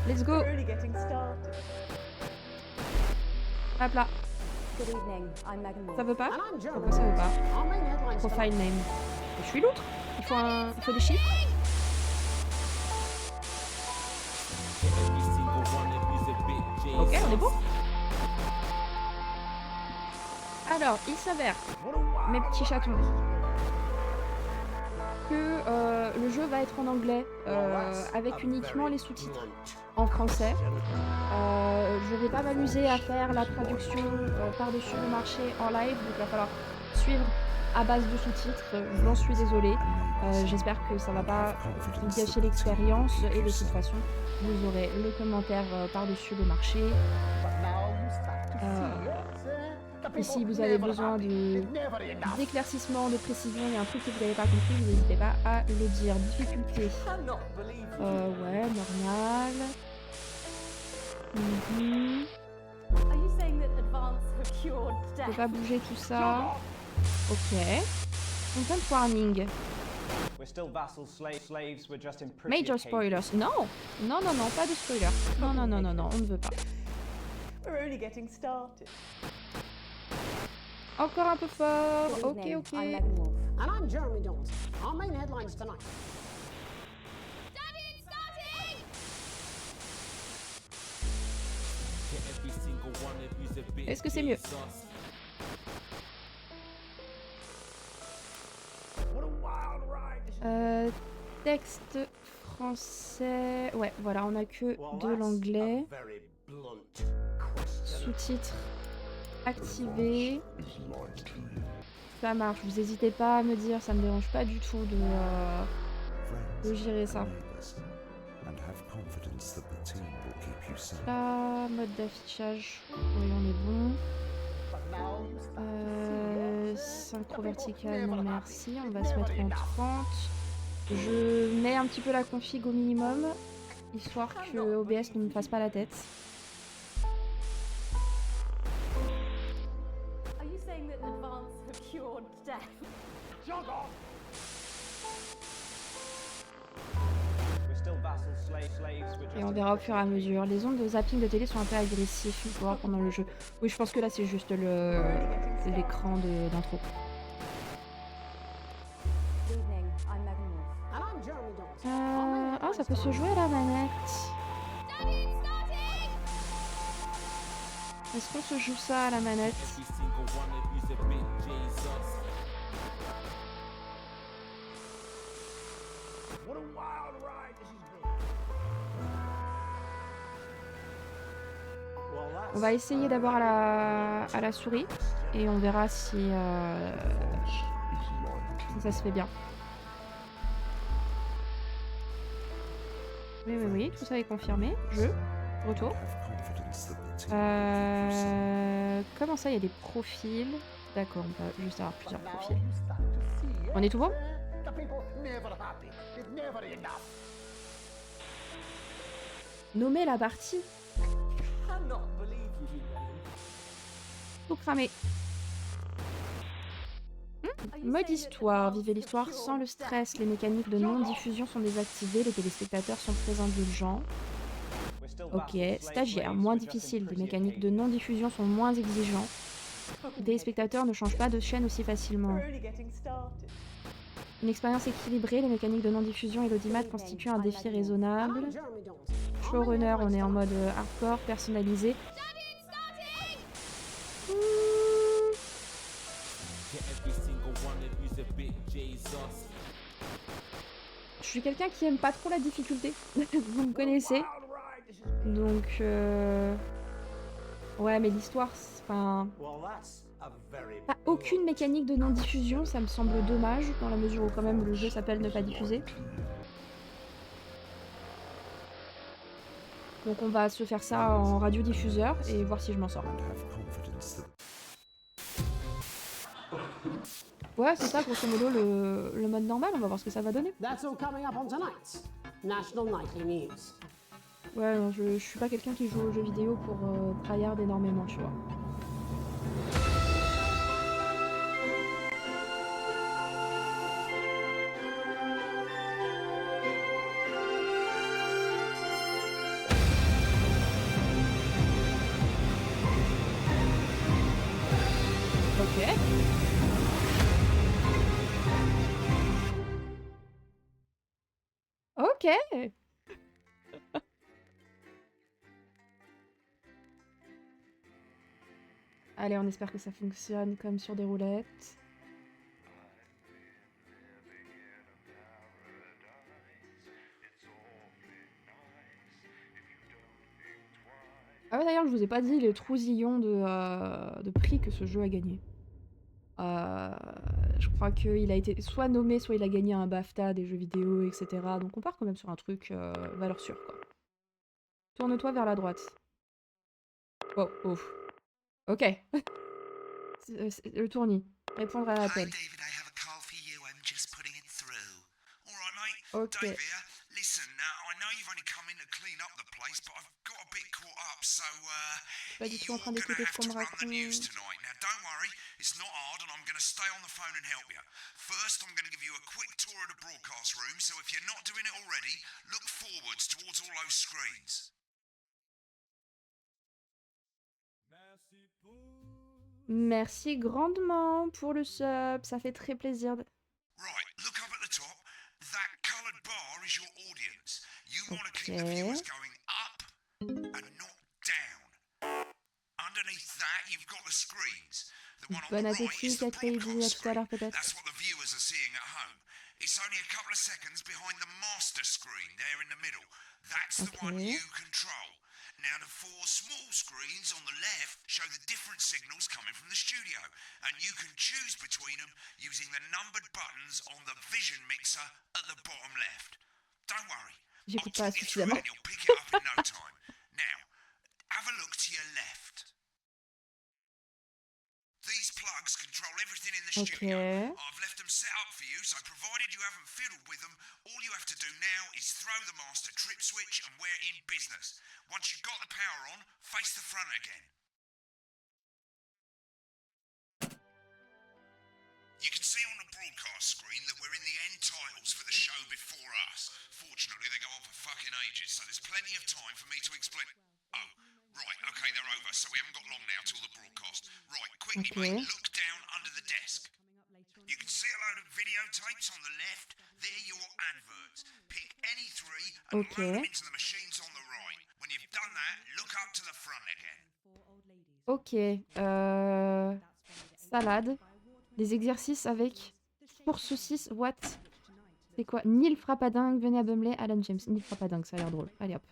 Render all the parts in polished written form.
Let's go. Hop là. Ça veut pas? Pourquoi ça veut pas? Profile name. Je suis l'autre. Il faut des chiffres. Ok, on est bon. Alors, il s'avère, mes petits chatons, que le jeu va être en anglais, avec uniquement les sous-titres en français. Je vais pas m'amuser à faire la traduction par-dessus le marché en live, donc il va falloir suivre à base de sous-titres. Je m'en suis désolée. J'espère que ça va pas vous gâcher l'expérience, et de toute façon, vous aurez le commentaire par-dessus le marché. Et si vous avez besoin d'éclaircissement, de précision, il y a un truc que vous n'avez pas compris, vous n'hésitez pas à le dire. Difficulté. Ouais, normal. Je peux pas bouger tout ça. Ok. Content warning. Major spoilers. Non, non, non, non, pas de spoilers. Non, non, non, non, non, on ne veut pas. Encore un peu fort. Ok, ok. Est-ce que c'est mieux? Texte français. Ouais, voilà, on a que de l'anglais. Sous-titres activés. Ça marche, vous n'hésitez pas à me dire, ça me dérange pas du tout de gérer ça. Là, mode d'affichage, oui, on est bon. Synchro vertical, non merci, on va se mettre en 30. Je mets un petit peu la config au minimum, histoire que OBS ne me fasse pas la tête. Et on verra au fur et à mesure. Les ondes de zapping de télé sont un peu agressifs, il faut voir pendant le jeu. Oui, je pense que là c'est juste l'écran d'intro. Ah, ça peut se jouer à la manette. Est-ce qu'on se joue ça à la manette? On va essayer d'abord à la souris et on verra si ça se fait bien. Oui, oui, oui, tout ça est confirmé. Retour. Comment ça, il y a des profils? D'accord, on peut juste avoir plusieurs profils. On est tout bon? Nommer la partie. Tout cramé. Mode histoire. Vivez l'histoire sans le stress. Les mécaniques de non-diffusion sont désactivées. Les téléspectateurs sont très indulgents. Ok. Stagiaire. Moins difficile. Les mécaniques de non-diffusion sont moins exigeants. Les téléspectateurs ne changent pas de chaîne aussi facilement. Une expérience équilibrée. Les mécaniques de non-diffusion et l'audimat constituent un défi raisonnable. Showrunner, on est en mode hardcore, personnalisé. Je suis quelqu'un qui aime pas trop la difficulté. Vous me connaissez. Donc ouais, mais l'histoire, enfin, pas aucune mécanique de non-diffusion, ça me semble dommage dans la mesure où quand même le jeu s'appelle ne pas diffuser. Donc on va se faire ça en radiodiffuseur et voir si je m'en sors. Ouais, c'est ça, grosso modo, le mode normal. On va voir ce que ça va donner. Ouais, non, je suis pas quelqu'un qui joue aux jeux vidéo pour tryhard énormément, tu vois. Allez, on espère que ça fonctionne comme sur des roulettes. Ah ouais, d'ailleurs, je vous ai pas dit les trousillons de prix que ce jeu a gagné. Je crois qu'il a été soit nommé, soit il a gagné un BAFTA des jeux vidéo, etc. Donc on part quand même sur un truc valeur sûre, quoi. Tourne-toi vers la droite. Oh, oh. Ok. Le tournis. Répondre à l'appel. Ok. Pas du tout en train d'écouter ce qu'on me raconte. It's not hard and I'm going to stay on the phone and help you. First, I'm going to give you a quick tour of the broadcast room, so if you're not doing it already, look forwards towards all those screens. Merci grandement pour le sub, ça fait très plaisir. Right, look up at the top. That coloured bar is your audience. You want to keep the viewers going up and not down. Underneath that, you've got the screens. The one on the right is the broadcast screen. That's what the viewers are seeing at home. It's only a couple of seconds behind the master screen there in the middle. That's the one you control. Now the four small screens on the left show the different signals coming from the studio, and you can choose between them using the numbered buttons on the vision mixer at the bottom left. Don't worry, I'll talk you through it and you'll pick it up in no time. Now, have a look to your left. These plugs control everything in the studio. I've left them set up for you, so provided you haven't fiddled with them, all you have to do now is throw the master trip switch and we're in business. Once you've got the power on, face the front again. You can see on the broadcast screen that we're in the end titles for the show before us. Fortunately, they go on for fucking ages, so there's plenty of time for me to explain. Oh, right, okay, they're over, so we haven't got long now till the broadcast. Right, quickly, mate, look down under the desk. You can see a load of videotapes on the left. They're your adverts. Pick any three and load them into the machines on the right. When you've done that, look up to the front again. Ok. Salade. Des exercices avec pour saucisse. What? C'est quoi? Neil Frappadingue, venez à Bumley, Alan James. Neil Frappadingue, ça a l'air drôle. Allez hop.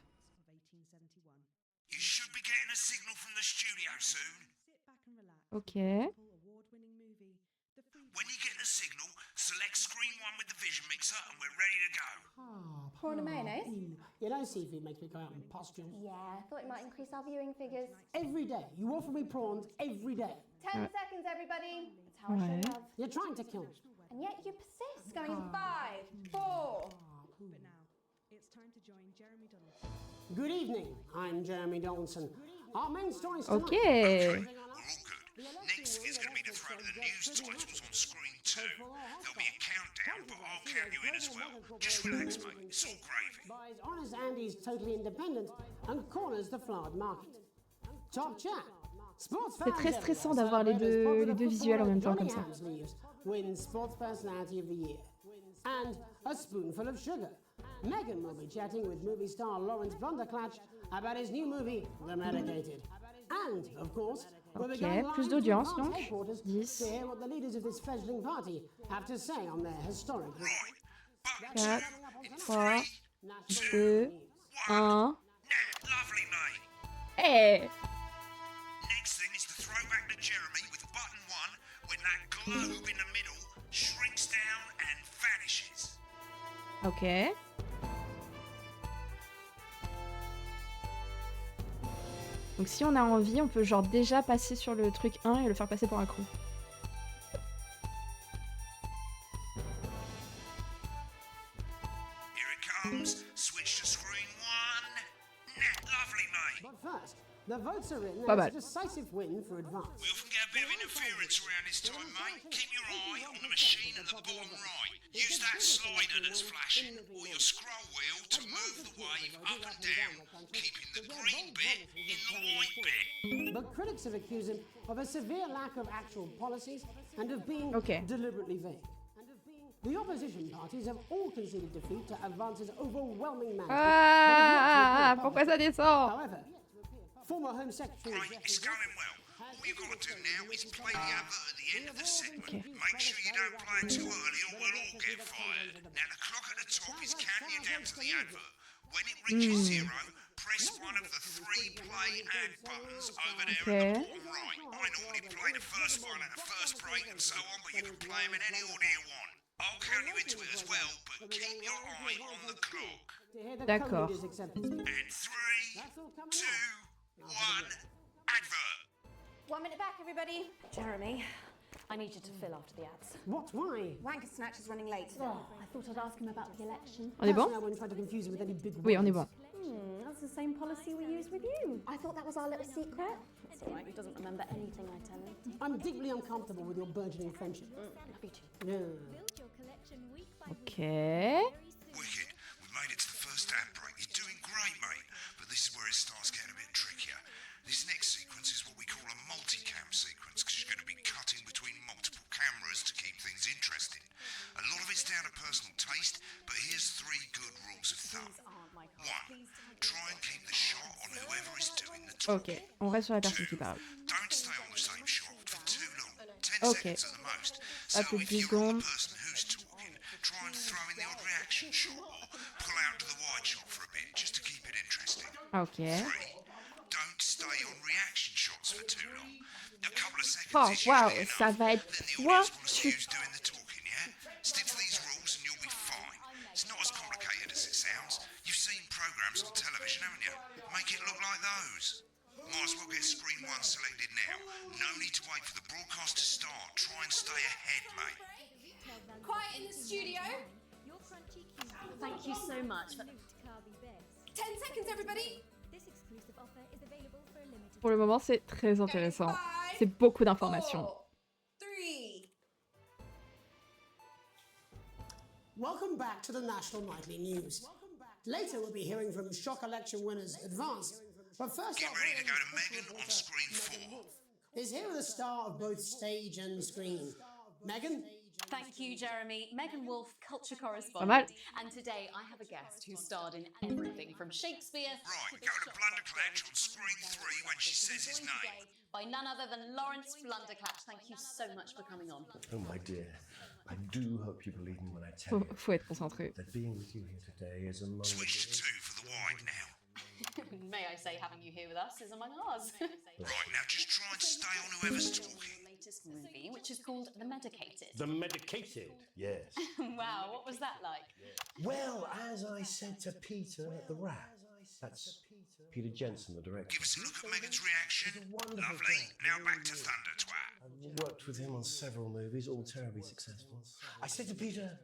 You should be getting a signal from the studio soon. Ok. When you get the signal, select screen 1 with the vision mixer and we're ready to go. Prawn and mayonnaise? You know seafood makes me go out in postures. Yeah, I thought it might increase our viewing figures. Every day. You offer me prawns every day. 10 seconds, everybody. That's how I show love. You're trying to kill me. And yet you persist, going in 5, 4. But now, it's time to join Jeremy Donaldson. Good evening. I'm Jeremy Donaldson. Our main story is tonight. Ok. We're all good. Next is going to be the throw of the news titles on screen 2. There'll be a countdown, but I'll count you in as well. Just relax, mate. It's all gravy. Buys honest Andy's totally independent and corners the flowered market. Top chat. C'est très stressant d'avoir les deux visuels en même temps comme ça. Wins Sports Personality of the Year. And a spoonful of sugar. Megan will be chatting with movie star Lawrence Blunderclatch about his new movie, The Medicated. And, of course, we'll be going plus live d'audience to donc. headquarters 10. to hear what the leaders of this fledgling party have to say on their historic. 4, 3, 2, 1. Lovely, mate. Hey! Next thing is to throw back to Jeremy with button 1 when that globe in the middle shrinks down and vanishes. Ok. Donc si on a envie, on peut genre déjà passer sur le truc 1 et le faire passer pour un crew. Here it comes. Switch to screen 1. Lovely, mate. But first, the votes are in. Pas There's a mal. decisive win for advance. We often get a bit of interference around this time, mate. Keep your eye on the machine at the bottom right. Use that slider that's flashing, or your scroll wheel to move the wave up and down, keeping the green bit in the white bit. But critics have accused him of a severe lack of actual policies and of being Okay. deliberately vague. The opposition parties have all conceded defeat to Advance's overwhelming mandate. Pourquoi ça descend? However, former Home Secretary... Great, it's going well. All you've got to do now is play the advert at the end of the segment. Make sure you don't play it too early or we'll all get fired. Now the clock at the top is counting you down to the advert. When it reaches 0, press one of the 3 play ad buttons over there in the bottom right. I normally play the first one at the first break and so on, but you can play them in any order you want. I'll count you into it as well, but keep your eye on the clock. D'accord. And 3, 2, 1, advert. 1 minute back, everybody. Jeremy, I need you to fill after the ads. What? Why? Wanker Snatch is running late. Oh, I thought I'd ask him about the election. On est bon? I wouldn't try to confuse him with any big Oui, on est bon. That's the same policy we use with you. I thought that was our little secret. It's all right, he doesn't remember anything I tell him. I'm deeply uncomfortable with your burgeoning friendship. Love you too. No. Ok. Wicked, we made it to the first ad break. You're doing great, mate. But this is where it starts getting a bit trickier. This next sequence is what we call a multicam sequence, because you're going to be cutting between multiple cameras to keep things interesting. A lot of it's down to personal taste, but here's 3 good rules of thumb. 1. Try and keep the shot on whoever is doing the Ok, talking. on reste sur la personne qui parle. Don't stay on the same shot for too long. 10 Okay. seconds at the most. Ah, So plus if 10 you're the secondes. person who's talking, try and throw in the odd reaction shot or pull out to the wide shot for a bit, just to keep it interesting. Ok. 3. Don't stay on reaction shots for too long. A couple of seconds Oh, is wow, usually ça enough. va être Then the toi. audience will see who's doing the talking, yeah? Stick to these rules and you'll be fine. It's not as complicated as it sounds. You've seen programs on television, haven't you? Make it look like those. Might as well get screen 1 selected now. No need to wait for the broadcast to start. Try and stay ahead, mate. Quiet in the studio. Thank you so much. 10 seconds, everybody. Pour le moment, c'est très intéressant. 5, C'est beaucoup d'informations. 4, 3. Welcome back to the National Nightly News. Later, we'll be hearing from shock election winners Advance. But first, Get ready to go to Megan on screen 4. is here with a star of both stage and screen. Megan? Thank you, Jeremy. Megan Wolf, culture Pas mal. correspondent. And today I have a guest who starred in everything from Shakespeare Right, go to Blunderclatch on screen 3 when she says his name. by none other than Lawrence Blunderclatch. Thank you so much for coming on. Oh, my dear, I do hope you believe me when I tell you Faut être concentré. that being with you here today is among Switch to 2 for the wide now. May I say, having you here with us is among ours. Right, now just try and stay on whoever's talking. Latest movie, which is called The Medicated. the medicated. Yes. Wow, what was that like? Well, as I said to Peter at the Rat, that's Peter Jensen, the director. Give us a look at Megan's reaction. Wonderful Lovely. guy. Now back to Thunder Twat. I've worked with him on several movies, all terribly successful. I said to Peter,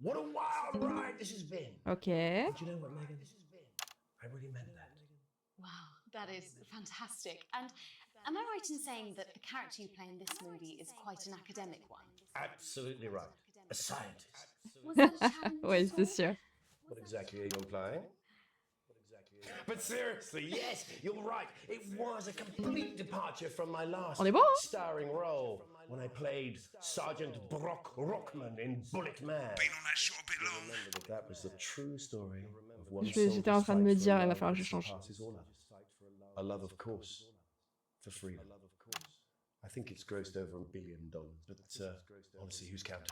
what a wild ride this has been. Ok. Do you know what, Megan? I really meant that. Wow, that is fantastic. And am I right in saying that the character you play in this movie is quite an academic one? Absolutely right. A scientist. Was that a challenge? Ouais, at c'est all? sûr. What exactly are you implying? But seriously, yes, you're right. It was a complete departure from my last On est bon, hein? starring role when I played Sergeant Brock Rockman in Bullet Man. Been on that shot a bit long. Remember that that was the true story of one J'étais en train de me soldier's dire, fight il va for falloir a que je love change. that passes all others. A love, of course, for freedom. I think it's grossed over $1 billion, but honestly, who's counting?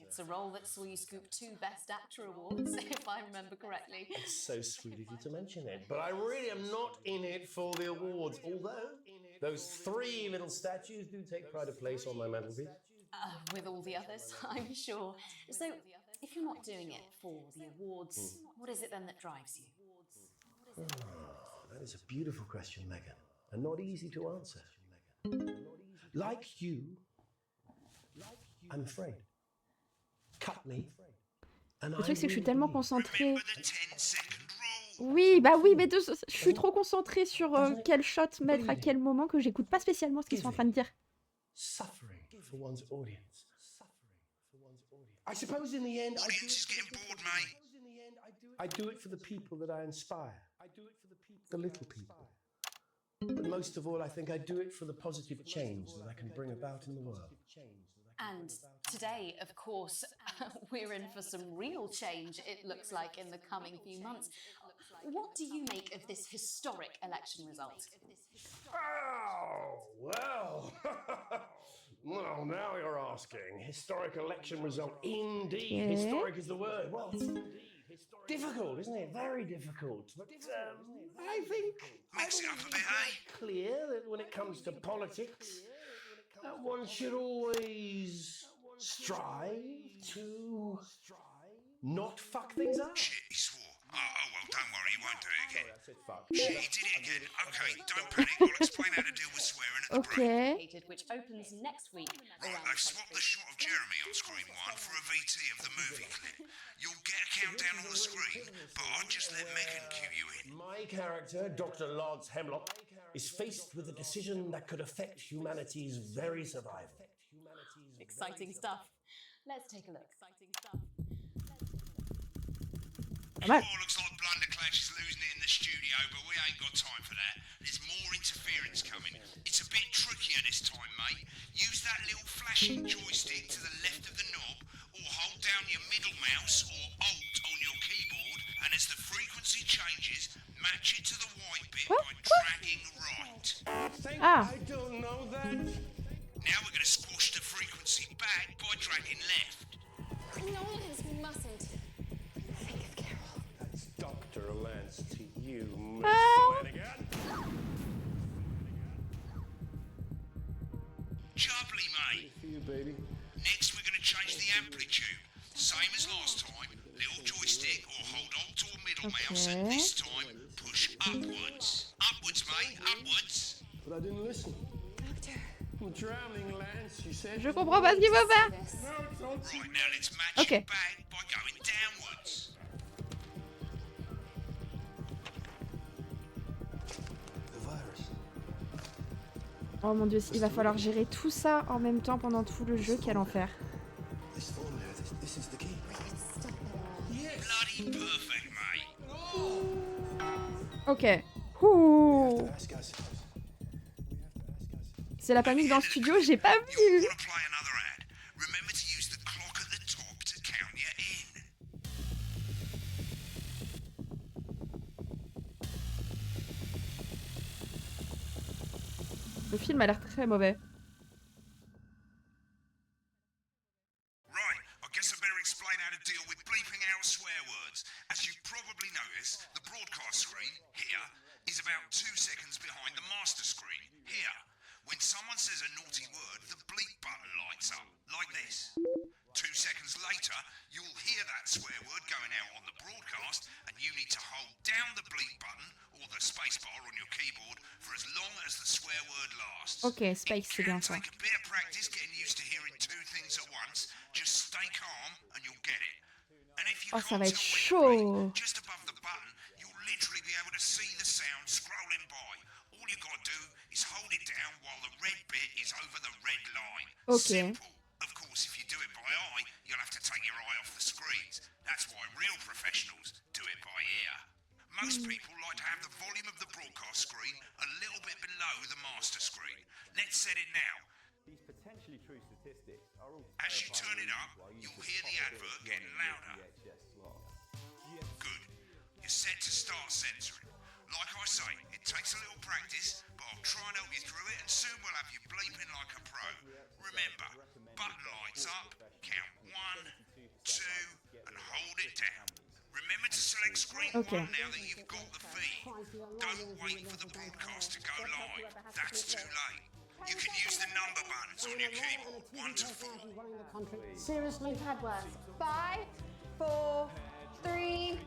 It's a role that saw you scoop 2 Best Actor awards, if I remember correctly. It's so sweet of you to mention it, but I really am not in it for the awards, although those 3 little statues do take pride of place on my mantelpiece. With all the others, I'm sure. So, if you're not doing it for the awards, what is it then that drives you? That is a beautiful question, Megan, and not easy to answer. Like you, I'm afraid. Cut me. And Le truc, c'est que je suis tellement concentrée. Remember the 10-second rule. Oui, bah oui, mais je suis trop concentrée sur quel shot mettre à quel moment que j'écoute pas spécialement ce qu'ils sont en train de dire. Suffering for one's audience. I suppose in the end, Audience is getting bored, mate. I do it for the people that I inspire. The little people. But most of all, I think I do it for the positive change that I can bring about in the world. And today, of course, we're in for some real change, it looks like, in the coming few months. What do you make of this historic election result? Oh, well. Well, now you're asking. Historic election result. Indeed. Historic is the word. Well, difficult, isn't it? Very difficult. But I think Mix it up a bit, eh? clear that when it comes to politics, one should always strive to not fuck things up. Shit, he swore. Oh, well, don't worry, he won't do it again. I said fuck. Shit, he did it again. Okay, don't panic. I'll explain how to deal with swearing at the break. Which opens next week. Right, they've swapped the shot of Jeremy on screen 1 for a VT of the movie clip. You'll get a countdown on the screen, but I'll just let Megan cue you in. My character, Dr. Lance Hemlock, is faced with a decision that could affect humanity's very survival. Exciting stuff. Let's take a look. Oh, looks like Blunderclash is losing it in the studio, but we ain't got time for that. There's more interference coming. It's a bit trickier this time, mate. Use that little flashing joystick to the left of the knob, or hold down your middle mouse or Alt on your keyboard, and as the frequency changes, match it to the white bit by dragging right. I don't know that. Now we're going to squash the frequency back by dragging left. No, we mustn't. Dr. Lance to you, Miss Flanagan. Jubbly, mate. For you, baby. Next, we're going to change the amplitude. Same as last time. Little joystick or hold Alt or middle mouse, and this time push upwards. Upwards, mate. Upwards. But I didn't listen. Doctor. I'm drowning, Lance, you said. Je comprends pas ce qu'il veut faire. Right, now let's match it back by going downwards. Oh mon dieu, il va falloir gérer tout ça en même temps pendant tout le jeu, quel enfer. Bloody perfect, mate. Ok. Ouh. C'est la panique dans le studio, j'ai pas vu. You'll want to play another ad. Remember to use the clock at the top to count you in. Le film a l'air très mauvais. Right, I guess I better explain how to deal with bleeping out swear words. As you've probably noticed, the broadcast screen, here, is about 2 seconds behind the master screen, here. When someone says a naughty word, the bleep button lights up, like this. 2 seconds later, you'll hear that swear word going out on the broadcast, and you need to hold down the bleep button, or the space bar on your keyboard, for as long as the swear word lasts. Ok, space, c'est bien ça. Take a bit of practice getting used to hearing 2 things at once. Just stay calm, and you'll get it. And if you Oh, ça can't va être tell when to chaud. bleep, just above the button, you'll literally be able to see the sound scrolling by. All you gotta do is hold it down while the red bit is over the red line. Okay. Simple. Of course, if you do it by eye, you'll have to take your eye off the screens. That's why real professionals do it by ear. Most people like to have the volume of the broadcast screen a little bit below the master screen. Let's set it now. These potentially true statistics are all As you turn it up, you'll hear the advert getting louder. Good. You're set to start censoring. Like I say, it takes a little practice, but I'll try and help you through it, and soon we'll have you bleeping like a pro. Remember, button lights up, count 1, 2, and hold it down. Remember to select screen 1 now that you've got the feed. Don't wait for the broadcast to go live. That's too late. You can use the number buttons on your keyboard, 1 to 4. Seriously? Bad words. 5, 4, 3.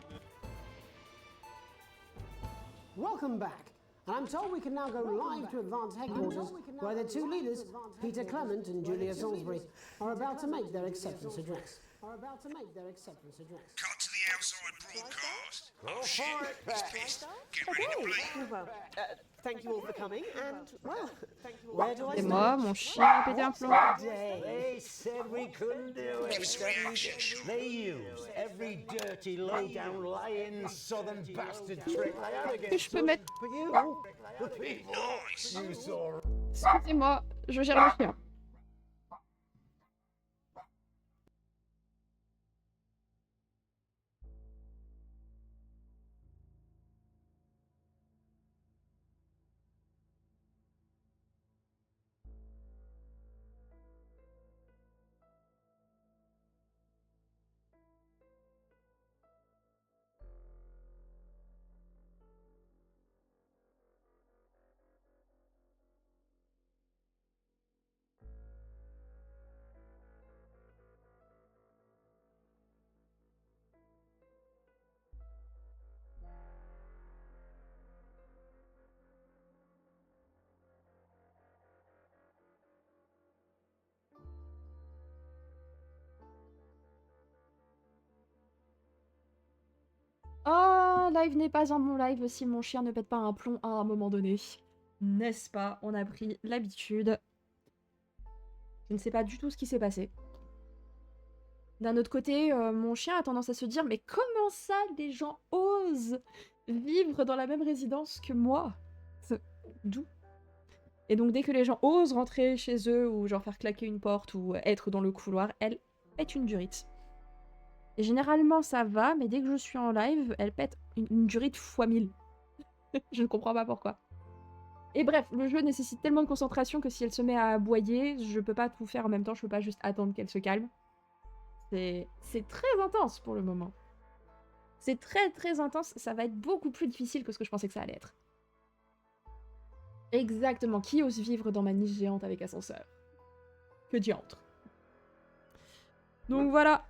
Welcome back. And I'm told we can now go live to Advanced Headquarters, where the two leaders, Peter Clement and Julia Salisbury, are about to make their acceptance address. Cut to the outside broadcast. Oh shit, he's pissed. Get ready to bleep. Well, thank you all for coming, and, well, where do I C'est start? moi, mon chien a pété un plomb. They said we couldn't do Give us a reaction shot. They used every dirty, low-down, lying, southern bastard trick they had Est-ce que je against peux us. mettre... But you, the people, Nice. you saw. Excusez-moi, je gère le chien. Un live n'est pas un bon live si mon chien ne pète pas un plomb à un moment donné. N'est-ce pas? On a pris l'habitude. Je ne sais pas du tout ce qui s'est passé. D'un autre côté, mon chien a tendance à se dire « Mais comment ça, les gens osent vivre dans la même résidence que moi ?» D'où? Et donc dès que les gens osent rentrer chez eux ou genre faire claquer une porte ou être dans le couloir, elle pète une durite. Et généralement ça va, mais dès que je suis en live, elle pète une durite fois 1000. Je ne comprends pas pourquoi. Et bref, le jeu nécessite tellement de concentration que si elle se met à aboyer, je peux pas tout faire en même temps, je peux pas juste attendre qu'elle se calme. C'est très intense pour le moment. C'est très intense, ça va être beaucoup plus difficile que ce que je pensais que ça allait être. Exactement, qui ose vivre dans ma niche géante avec ascenseur? Que diantre. Donc voilà,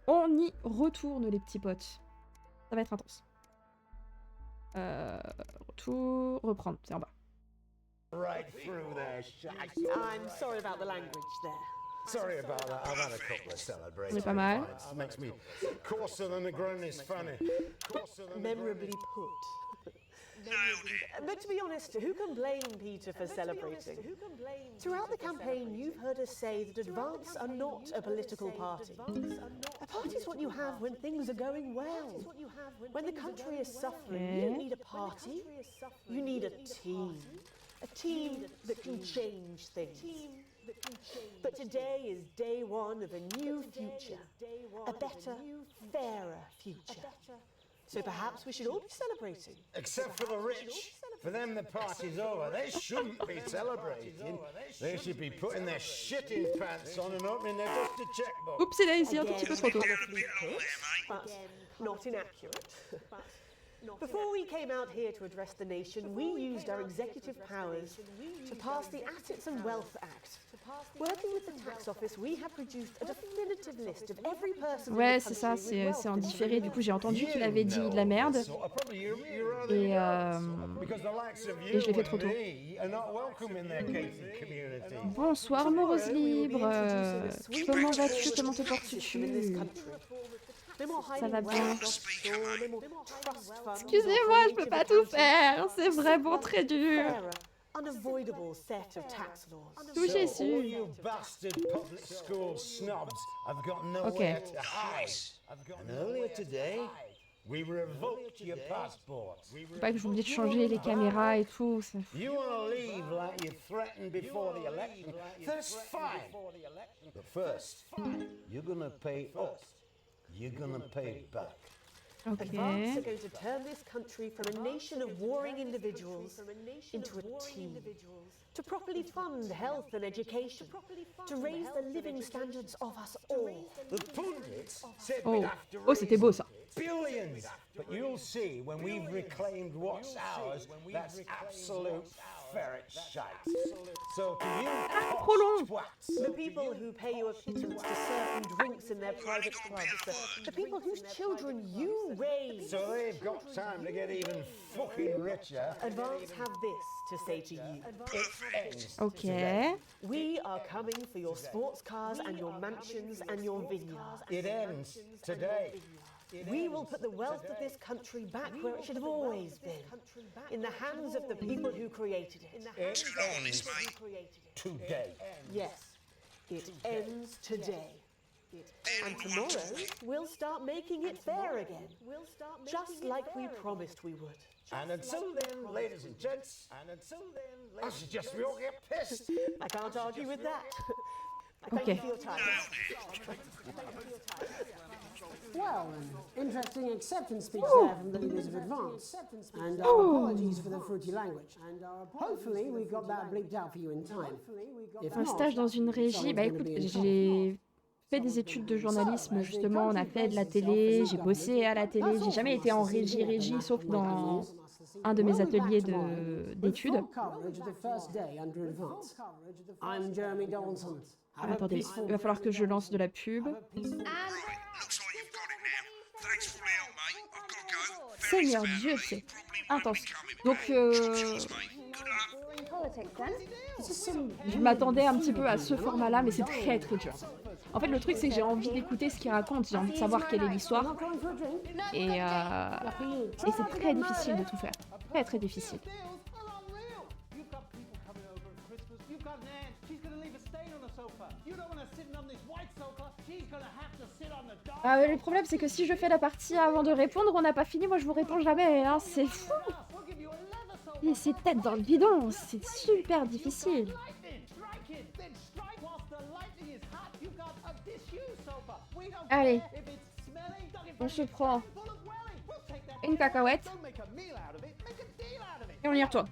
on y retourne les petits potes. Ça va être intense. Retour, reprendre, c'est en bas. Right through there, Shack. I'm sorry about the language there. Sorry about that. I've had a couple of celebrations. C'est pas mal. It makes me coarser than the ground is funny. Memorably put. But to be honest, who can blame Peter for celebrating? Throughout the campaign, you've heard us say that Advance are not a political party. A party is what you have when things are going well. When the country is suffering, you don't need a party. You need a team. A team that can change things. But today is day one of a new future. A better, fairer future. So perhaps we should all be celebrating. Except for the rich. For them, the party's over. They shouldn't be celebrating. They should be putting their shitting pants on and opening their dusty checkbook. Oups, c'est là ici, un tout petit peu trop tôt. But not inaccurate. Before we came out here to address the nation, we used our executive powers to pass the Assets and Wealth Act. Working with the tax office, we have produced a definitive list of every person. Ouais, c'est ça, c'est en différé. Du coup, j'ai entendu qu'il avait dit de la merde. Et je l'ai fait trop tôt. Bonsoir, mon rose libre. Comment vas-tu? Comment te portes-tu? Ça va bien. Excusez-moi, je peux pas tout faire. C'est vraiment très dur. Unavoidable set of tax laws. Touchez dessus. Ok. Faut pas que j'oublie de changer les caméras et tout. Ça... You want to leave like you threatened before the election. That's fine. But first, you're gonna pay us. You're gonna pay back. Okay. Advance are going to turn this country from a nation of warring individuals into a team. To properly fund health and education. To raise the living standards of us all. The pundits said Oh, we'd have to oh, c'était beau ça. billions. But you'll see when we've reclaimed what's ours, that's absolute ferret shite. So to you, Trop long. twats, The people who pay you a pittance to serve them drinks in their private clubs. The people whose children you raise. so they've got time to get even fucking richer. Advance have this to say to you. It ends Ok. today. We are coming for your sports cars and your mansions and your vineyards. It ends today. We will put the wealth of this country back where it should have always been. In the hands of the people who created it. It ends today. Yes, it ends today. And tomorrow, we'll start making it fair again. Just like we promised we would. And until then, ladies and gents, I suggest we all get pissed. I can't argue with that. Thank Okay. you for your time. Well, an interesting acceptance speech there from the leaders of Advance. And our apologies for the fruity language. Hopefully we got that bleeped out for you in time. If Un not, stage dans une régie. someone's Bah gonna écoute, be in j'ai fait des études de journalisme justement. On a fait de la télé. J'ai bossé à la télé. J'ai jamais été en régie, sauf dans un de mes ateliers d'études. Full coverage of the first day under Advance. I'm Jeremy Donaldson. Have a Attendez, peaceful il va falloir que je lance de la pub. Looks like you've got it now. Thanks for the help, mate. I've got to go. Seigneur Very Dieu, bad, c'est mate. Probably intense. won't be coming Donc, back. Cheers, mate. Good luck. Politics then. je m'attendais un petit peu à ce format-là, mais c'est très très dur. En fait, le truc, c'est que j'ai envie d'écouter ce qu'il raconte, j'ai envie de savoir quelle est l'histoire. Et c'est très difficile de tout faire. Très, très difficile. Le problème, c'est que si je fais la partie avant de répondre, on n'a pas fini. Moi, je vous réponds jamais. Hein. C'est fou. Et c'est tête dans le bidon. C'est super difficile. Allez. On se prend une cacahuète. Et on y retourne.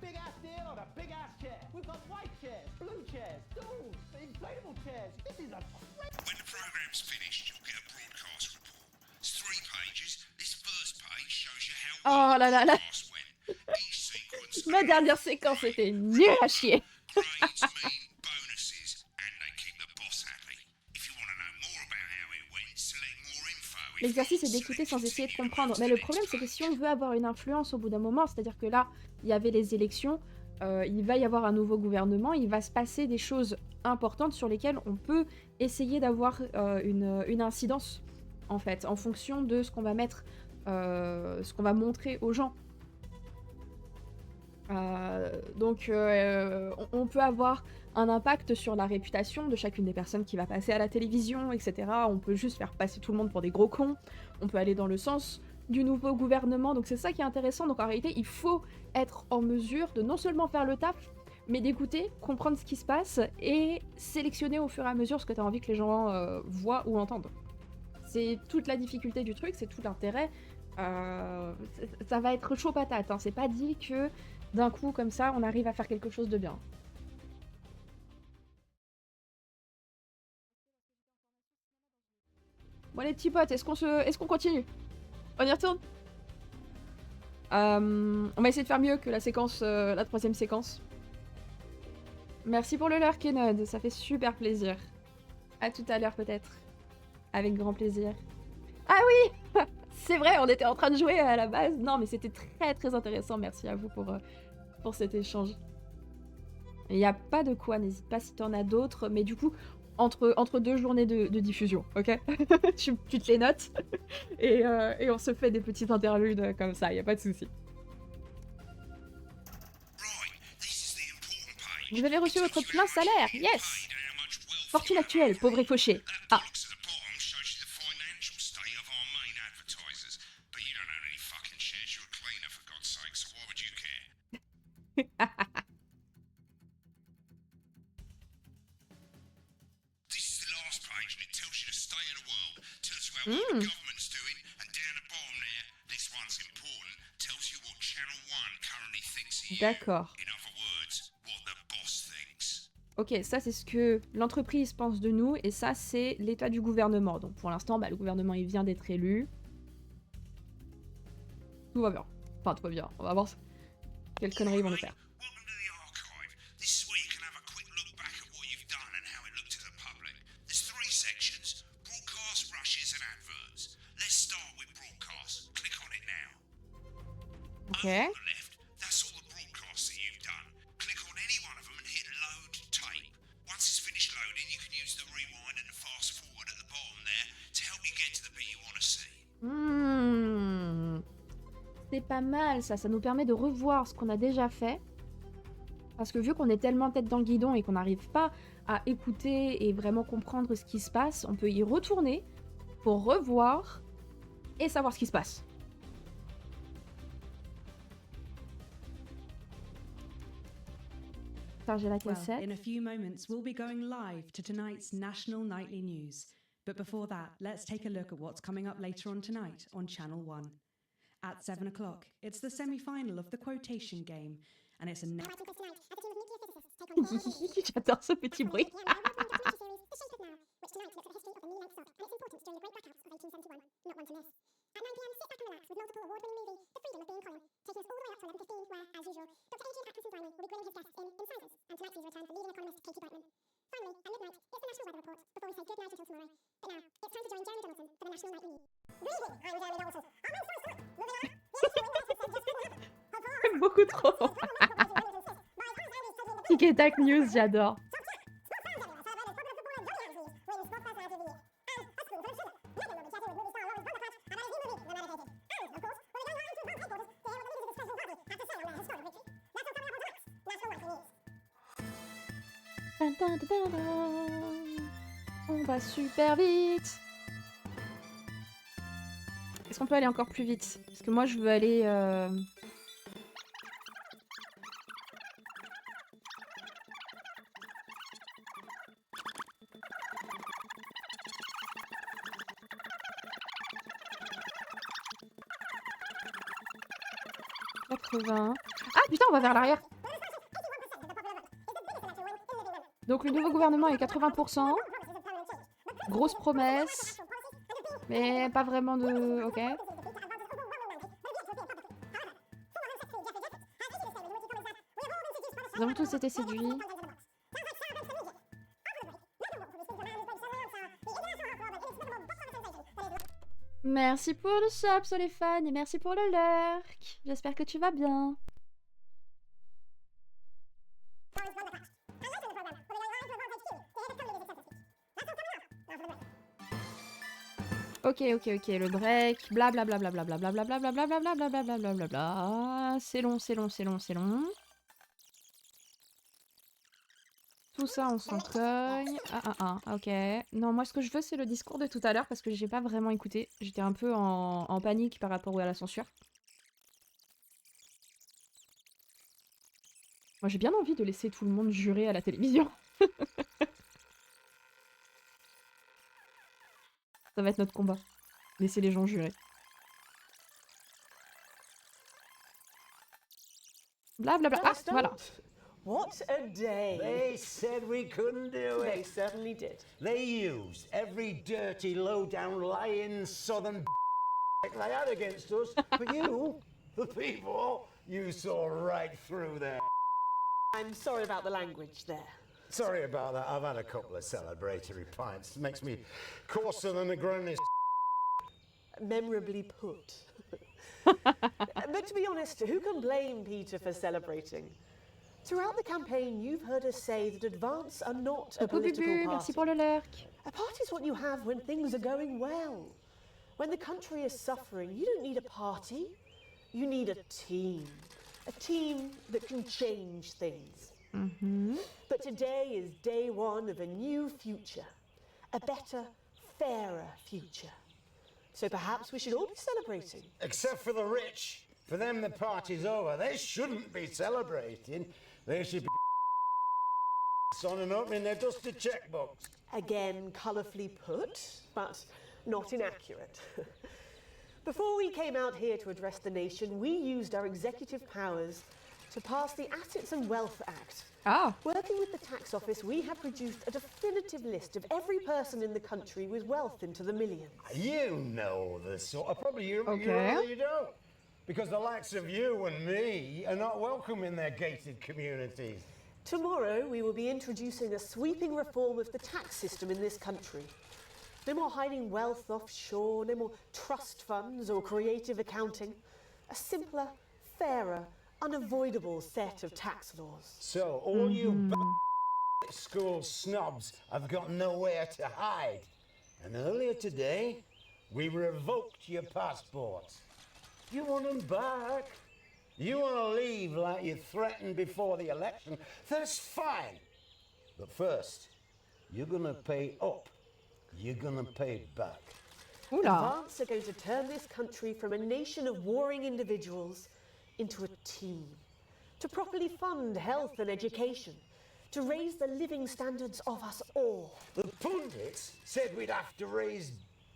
When the program's finished, you'll get a broadcast report. It's 3 pages. This first page shows you how Oh là là là. broadcast went. Each sequence Ma dernière séquence était nulle à chier. grades mean bonuses, and they keep the boss happy. If you want to know more about how it went, select more info. L'exercice est d'écouter sans essayer de comprendre. Mais le problème, c'est que si on veut avoir une influence au bout d'un moment, c'est-à-dire que là, il y avait les élections, il va y avoir un nouveau gouvernement, il va se passer des choses importantes sur lesquelles on peut essayer d'avoir une incidence, en fait, en fonction de ce qu'on va mettre, ce qu'on va montrer aux gens. Donc, on peut avoir un impact sur la réputation de chacune des personnes qui va passer à la télévision, etc. On peut juste faire passer tout le monde pour des gros cons. On peut aller dans le sens du nouveau gouvernement. Donc c'est ça qui est intéressant. Donc en réalité, il faut être en mesure de non seulement faire le taf, mais d'écouter, comprendre ce qui se passe et sélectionner au fur et à mesure ce que tu as envie que les gens voient ou entendent. C'est toute la difficulté du truc, c'est tout l'intérêt. Ça va être chaud patate, hein. C'est pas dit que d'un coup, comme ça, on arrive à faire quelque chose de bien. Bon les petits potes, est-ce qu'on continue? On y retourne? On va essayer de faire mieux que la séquence, la 3e séquence. Merci pour le lurk, Kenod, ça fait super plaisir. À tout à l'heure peut-être. Avec grand plaisir. Ah oui. C'est vrai, on était en train de jouer à la base. Non, mais c'était très très intéressant. Merci à vous pour cet échange. Il n'y a pas de quoi, n'hésite pas si t'en as d'autres. Mais du coup, entre 2 journées de diffusion, ok? tu te les notes. Et on se fait des petites interludes comme ça, il n'y a pas de souci. Vous avez reçu votre plein salaire, yes! Fortune actuelle, pauvre et fauché. Ah. D'accord. Ok, ça c'est ce que l'entreprise pense de nous, et ça c'est l'état du gouvernement. Donc pour l'instant, le gouvernement il vient d'être élu. Tout va bien. Enfin, tout va bien. On va voir quelles conneries ils vont nous faire. Ok. C'est pas mal ça nous permet de revoir ce qu'on a déjà fait. Parce que vu qu'on est tellement tête dans le guidon et qu'on n'arrive pas à écouter et vraiment comprendre ce qui se passe, on peut y retourner pour revoir et savoir ce qui se passe. Charger la cassette. In a few moments, we'll be going live to tonight's national nightly news. But before that, let's take a look at what's coming up later on tonight on Channel 1. At 7 o'clock, it's the semi-final of the quotation game, and it's a... J'adore ce petit bruit. Beaucoup trop. Tic et tac news, j'adore. On va super vite. Est-ce qu'on peut aller encore plus vite? Parce que moi je veux aller... 80. Ah putain, on va vers l'arrière. Donc le nouveau gouvernement est 80%. Grosse promesse. Mais pas vraiment de... Ok. Nous avons tous été séduits. Merci pour le sub, Soléphane, et merci pour le lurk. J'espère que tu vas bien. Ok, le break, blablabla. C'est long. Tout ça, on s'en cogne. Ok. Non, moi, ce que je veux, c'est le discours de tout à l'heure parce que j'ai pas vraiment écouté. J'étais un peu en panique par rapport à la censure. Moi, j'ai bien envie de laisser tout le monde jurer à la télévision. Ça va être notre combat. Laisser les gens jurer. Blablabla. Ah, voilà. What a day! They said we couldn't do They it. certainly did. They used every dirty, low-down, lying southern they had against us. But you, the people, you saw right through there. I'm sorry about the language there. Sorry about that. I've had a couple of celebratory pints. It makes me coarser than the grown Memorably put. But to be honest, who can blame Peter for celebrating? Throughout the campaign, you've heard us say that advance are not a political party. Merci pour le lurk. A party is what you have when things are going well. When the country is suffering, you don't need a party. You need a team. A team that can change things. But today is day one of a new future. A better, fairer future. So perhaps we should all be celebrating. Except for the rich. For them, the party's over. They shouldn't be celebrating. They should be on and opening their dusty checkbooks. Again, colourfully put, but not inaccurate. Before we came out here to address the nation, we used our executive powers to pass the Assets and Wealth Act. Working with the tax office, we have produced a definitive list of every person in the country with wealth into the millions. You know the sort of... Probably you don't. Because the likes of you and me are not welcome in their gated communities. Tomorrow, we will be introducing a sweeping reform of the tax system in this country. No more hiding wealth offshore, no more trust funds or creative accounting. A simpler, fairer, unavoidable set of tax laws. So, all you school snobs have got nowhere to hide. And earlier today, we revoked your passports. You want them back? You want to leave like you threatened before the election? That's fine. But first, you're going to pay up. You're going to pay back. Advance are going to turn this country from a nation of warring individuals into a team. To properly fund health and education. To raise the living standards of us all. The pundits said we'd have to raise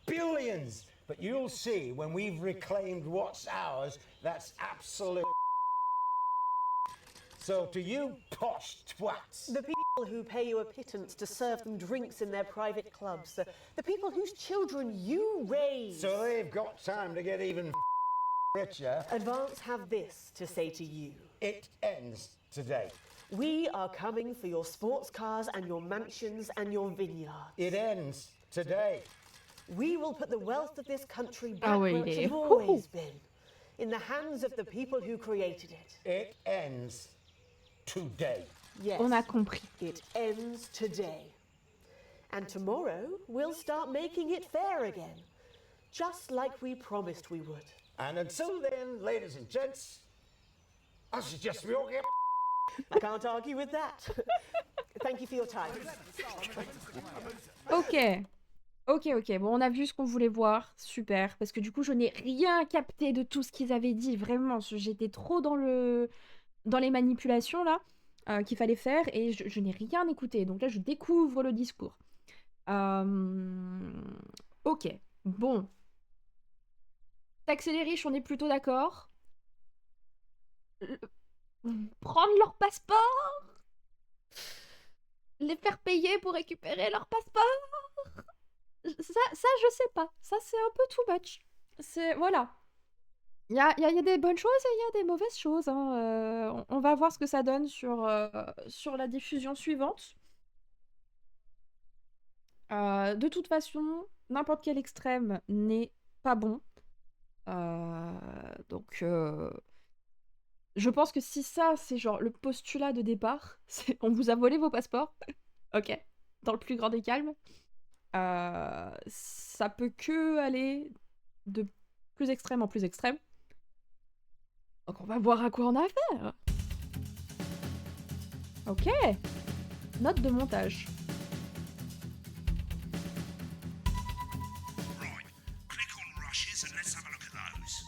billions. But you'll see when we've reclaimed what's ours, that's absolute. So to you posh twats. The people who pay you a pittance to serve them drinks in their private clubs. The people whose children you raise. So they've got time to get even richer. Advance have this to say to you. It ends today. We are coming for your sports cars and your mansions and your vineyards. It ends today. We will put the wealth of this country back where it has always been, in the hands of the people who created it. It ends today. Yes, On a compris. It ends today. And tomorrow, we'll start making it fair again, just like we promised we would. And until then, ladies and gents, I suggest we all get... I can't argue with that. Thank you for your time. Ok. Bon, on a vu ce qu'on voulait voir. Super. Parce que du coup, je n'ai rien capté de tout ce qu'ils avaient dit. Vraiment, j'étais trop dans les manipulations, là, qu'il fallait faire. Et je n'ai rien écouté. Donc là, je découvre le discours. Ok. Bon. Taxer les riches, on est plutôt d'accord. Prendre leur passeport, les faire payer pour récupérer leur passeport, ça je sais pas, ça c'est un peu too much. Voilà, il y a des bonnes choses et il y a des mauvaises choses, hein. On va voir ce que ça donne sur la diffusion suivante. De toute façon, n'importe quel extrême n'est pas bon, donc je pense que si ça, c'est genre le postulat de départ, c'est on vous a volé vos passeports, ok, dans le plus grand des calmes, ça peut que aller de plus extrême en plus extrême. Donc on va voir à quoi on a affaire. Ok, note de montage. Right, click on rushes and let's have a look at those.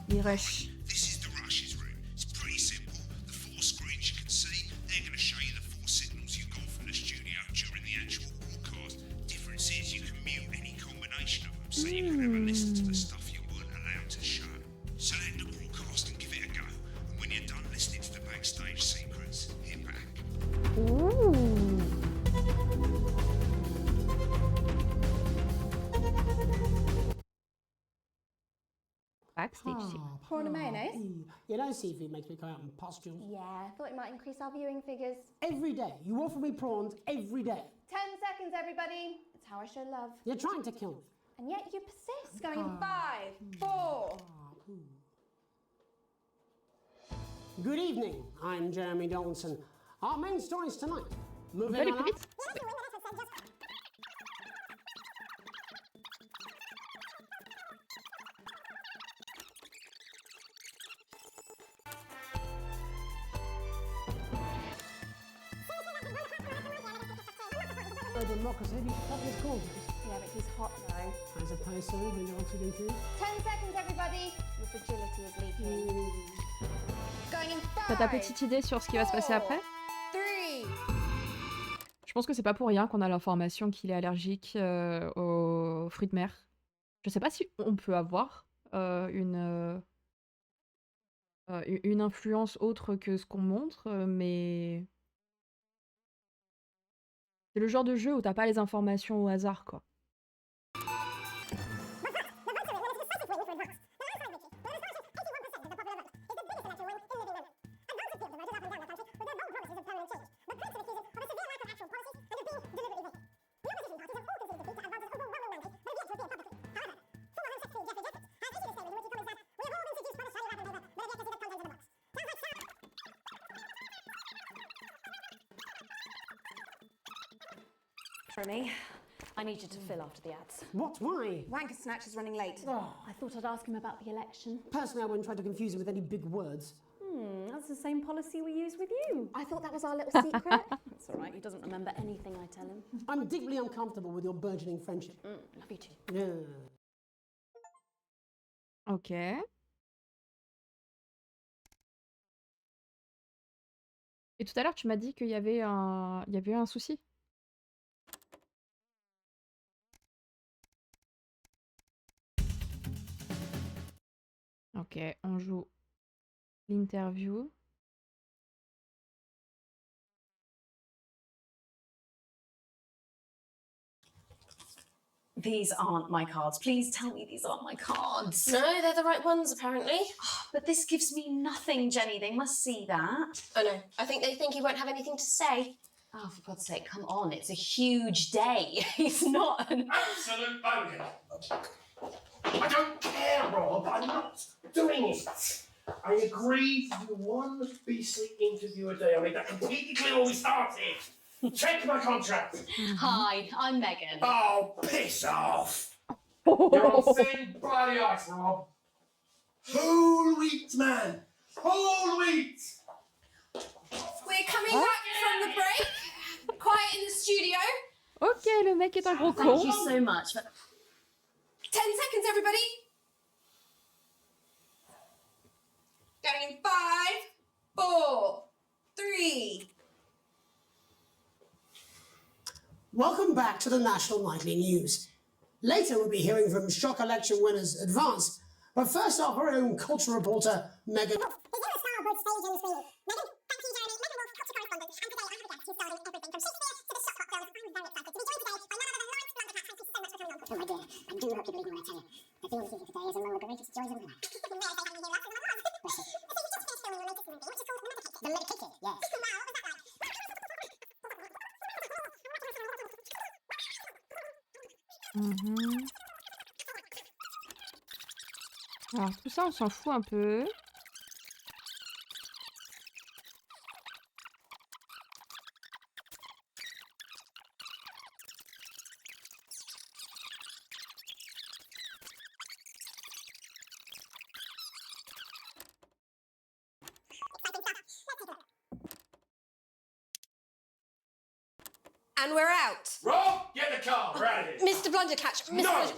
Les rushs. This is the rushes route. It's pretty simple. The 4 screens you can see, they're going to show you the 4 signals you got from the studio during the actual broadcast. Difference is you can mute any combination of them, so you can never listen to the stuff you weren't allowed to show. Select the broadcast and give it a go. And when you're done listening to the backstage sequence, hit back. Ouh. Backstage sequence. Prawn and mayonnaise? You know, seafood makes me go out in pustules. Yeah, I thought it might increase our viewing figures. Every day. You offer me prawns every day. 10 seconds, everybody. It's how I show love. You're trying to kill me. And yet you persist, going in 5, 4. Good evening. I'm Jeremy Donaldson. Our main stories tonight. Moving Allez, on plus up. vite. Democracy, we should cut his corners. Yeah, but he's hot though. As opposed to when you're oxygen free. 10 seconds, everybody. Your fragility is leaking. Going in 5. T'as ta petite idée sur ce qui va se passer après? 3. Je pense que c'est pas pour rien qu'on a l'information qu'il est allergique aux fruits de mer. Je sais pas si on peut avoir une influence autre que ce qu'on montre, mais c'est le genre de jeu où t'as pas les informations au hasard, quoi. For me, I need you to fill after the ads. What? Why? Wanker Snatch is running late. Oh, I thought I'd ask him about the election. personally, I wouldn't try to confuse him with any big words. That's the same policy we use with you. I thought that was our little secret. It's all right, he doesn't remember anything I tell him. I'm deeply uncomfortable with your burgeoning friendship. Love you too. Yeah. Ok. Et tout à l'heure, tu m'as dit qu'il y avait eu un souci. Ok, on joue l'interview. These aren't my cards. Please tell me these aren't my cards. No, they're the right ones, apparently. But this gives me nothing, Jenny. They must see that. Oh no, I think they think he won't have anything to say. Oh, for God's sake, come on. It's a huge day. He's not an... Absolute bonehead. I don't care, Rob. I'm not doing it. I agreed to do one beastly interview a day. I made that completely clear when we started. Check my contract. Hi, I'm Megan. Oh, piss off. You're on thin bloody ice, Rob. Whole wheat, man. Whole wheat. le mec est un gros Thank con. you so much. 10 seconds, everybody. Going in 5, 4, 3. Welcome back to the National Nightly News. Later we'll be hearing from shock election winners Advance, but first our very own culture reporter, Megan. Oh my dear, I do hope you believe me when I tell you that being here today is among the greatest joys of my life. The medicated, yes. Alors tout ça, on s'en fout un peu. And we're out. Rob, get the car, we're out of here. Mr. Blundercatch, Mr. No!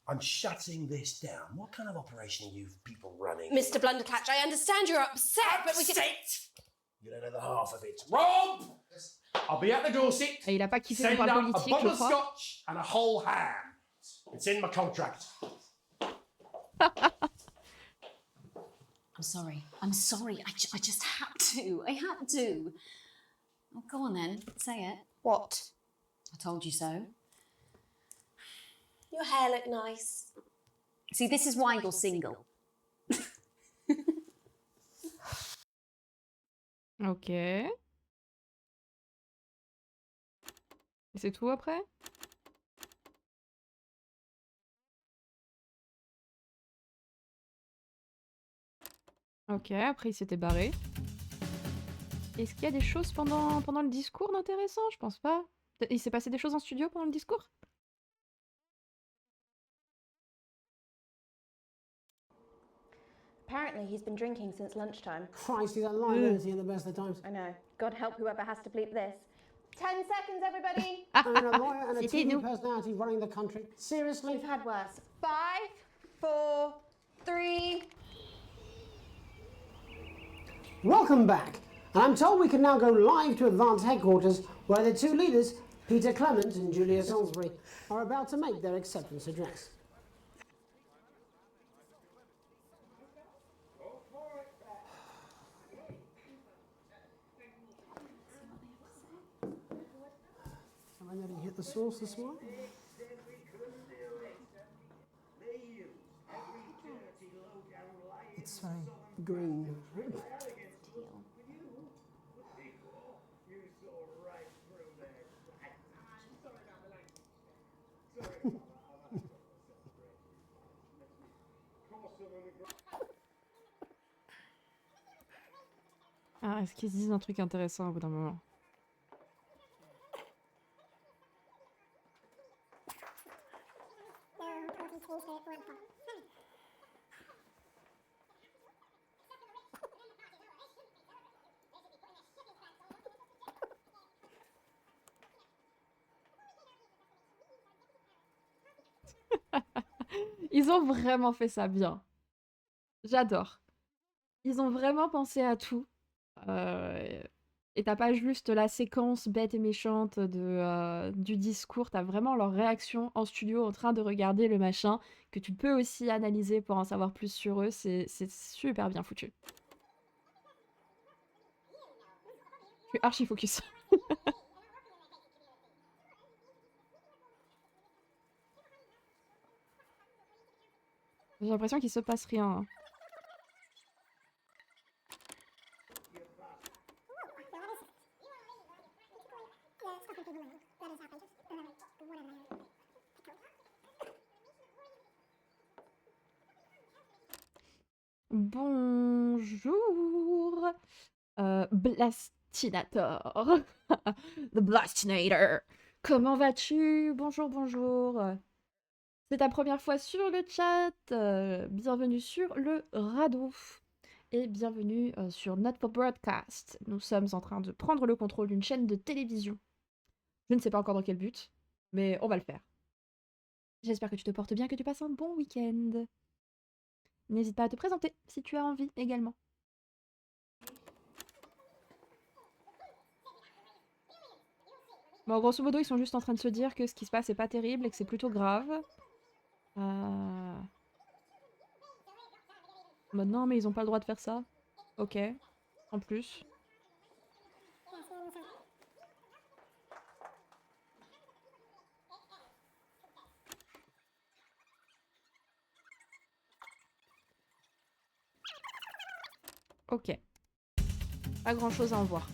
I'm shutting this down. What kind of operation are you people running? Mr. Blundercatch, I understand you're upset, but we can... Upset? You don't know the half of it. Rob! I'll be at the Dorset. Et il a pas kiffé qu'on Send parle up a politique, bottle je of crois. scotch and a whole ham. It's in my contract. I'm sorry. I'm sorry. I just had to. I had to. Oh, go on then. Say it. What? I told you so. Your hair looked nice. See, this is why you're single. Ok. Et c'est tout après? Ok, après il s'était barré. Est-ce qu'il y a des choses pendant le discours d'intéressant? Je pense pas. Il s'est passé des choses en studio pendant le discours? Apparently, he's been drinking since lunchtime. Christ, he's a liability at the best of times. I know. God help whoever has to bleep this. 10 seconds, everybody. And a lawyer and a C'était TV nous. personality running the country. Seriously? We've had worse. 5, 4, 3. Welcome back. And I'm told we can now go live to Advance headquarters where the two leaders, Peter Clement and Julia Salisbury, are about to make their acceptance address. Have I nearly hit the source this morning? It's very green. Ah, est-ce qu'ils se disent un truc intéressant au bout d'un moment? Ils ont vraiment fait ça bien. J'adore. Ils ont vraiment pensé à tout. Et t'as pas juste la séquence bête et méchante du discours, t'as vraiment leur réaction en studio en train de regarder le machin, que tu peux aussi analyser pour en savoir plus sur eux, c'est super bien foutu. Je suis archi focus. J'ai l'impression qu'il se passe rien, hein. Bonjour, Blastinator, The Blastinator. Comment vas-tu? Bonjour, bonjour. C'est ta première fois sur le chat, bienvenue sur le radeau. Et bienvenue sur notre broadcast. Nous sommes en train de prendre le contrôle d'une chaîne de télévision. Je ne sais pas encore dans quel but. Mais on va le faire. J'espère que tu te portes bien, que tu passes un bon week-end. N'hésite pas à te présenter si tu as envie également. Bon, grosso modo, ils sont juste en train de se dire que ce qui se passe est pas terrible et que c'est plutôt grave. Bah non, mais ils ont pas le droit de faire ça. Ok. En plus. Ok. Pas grand chose à en voir.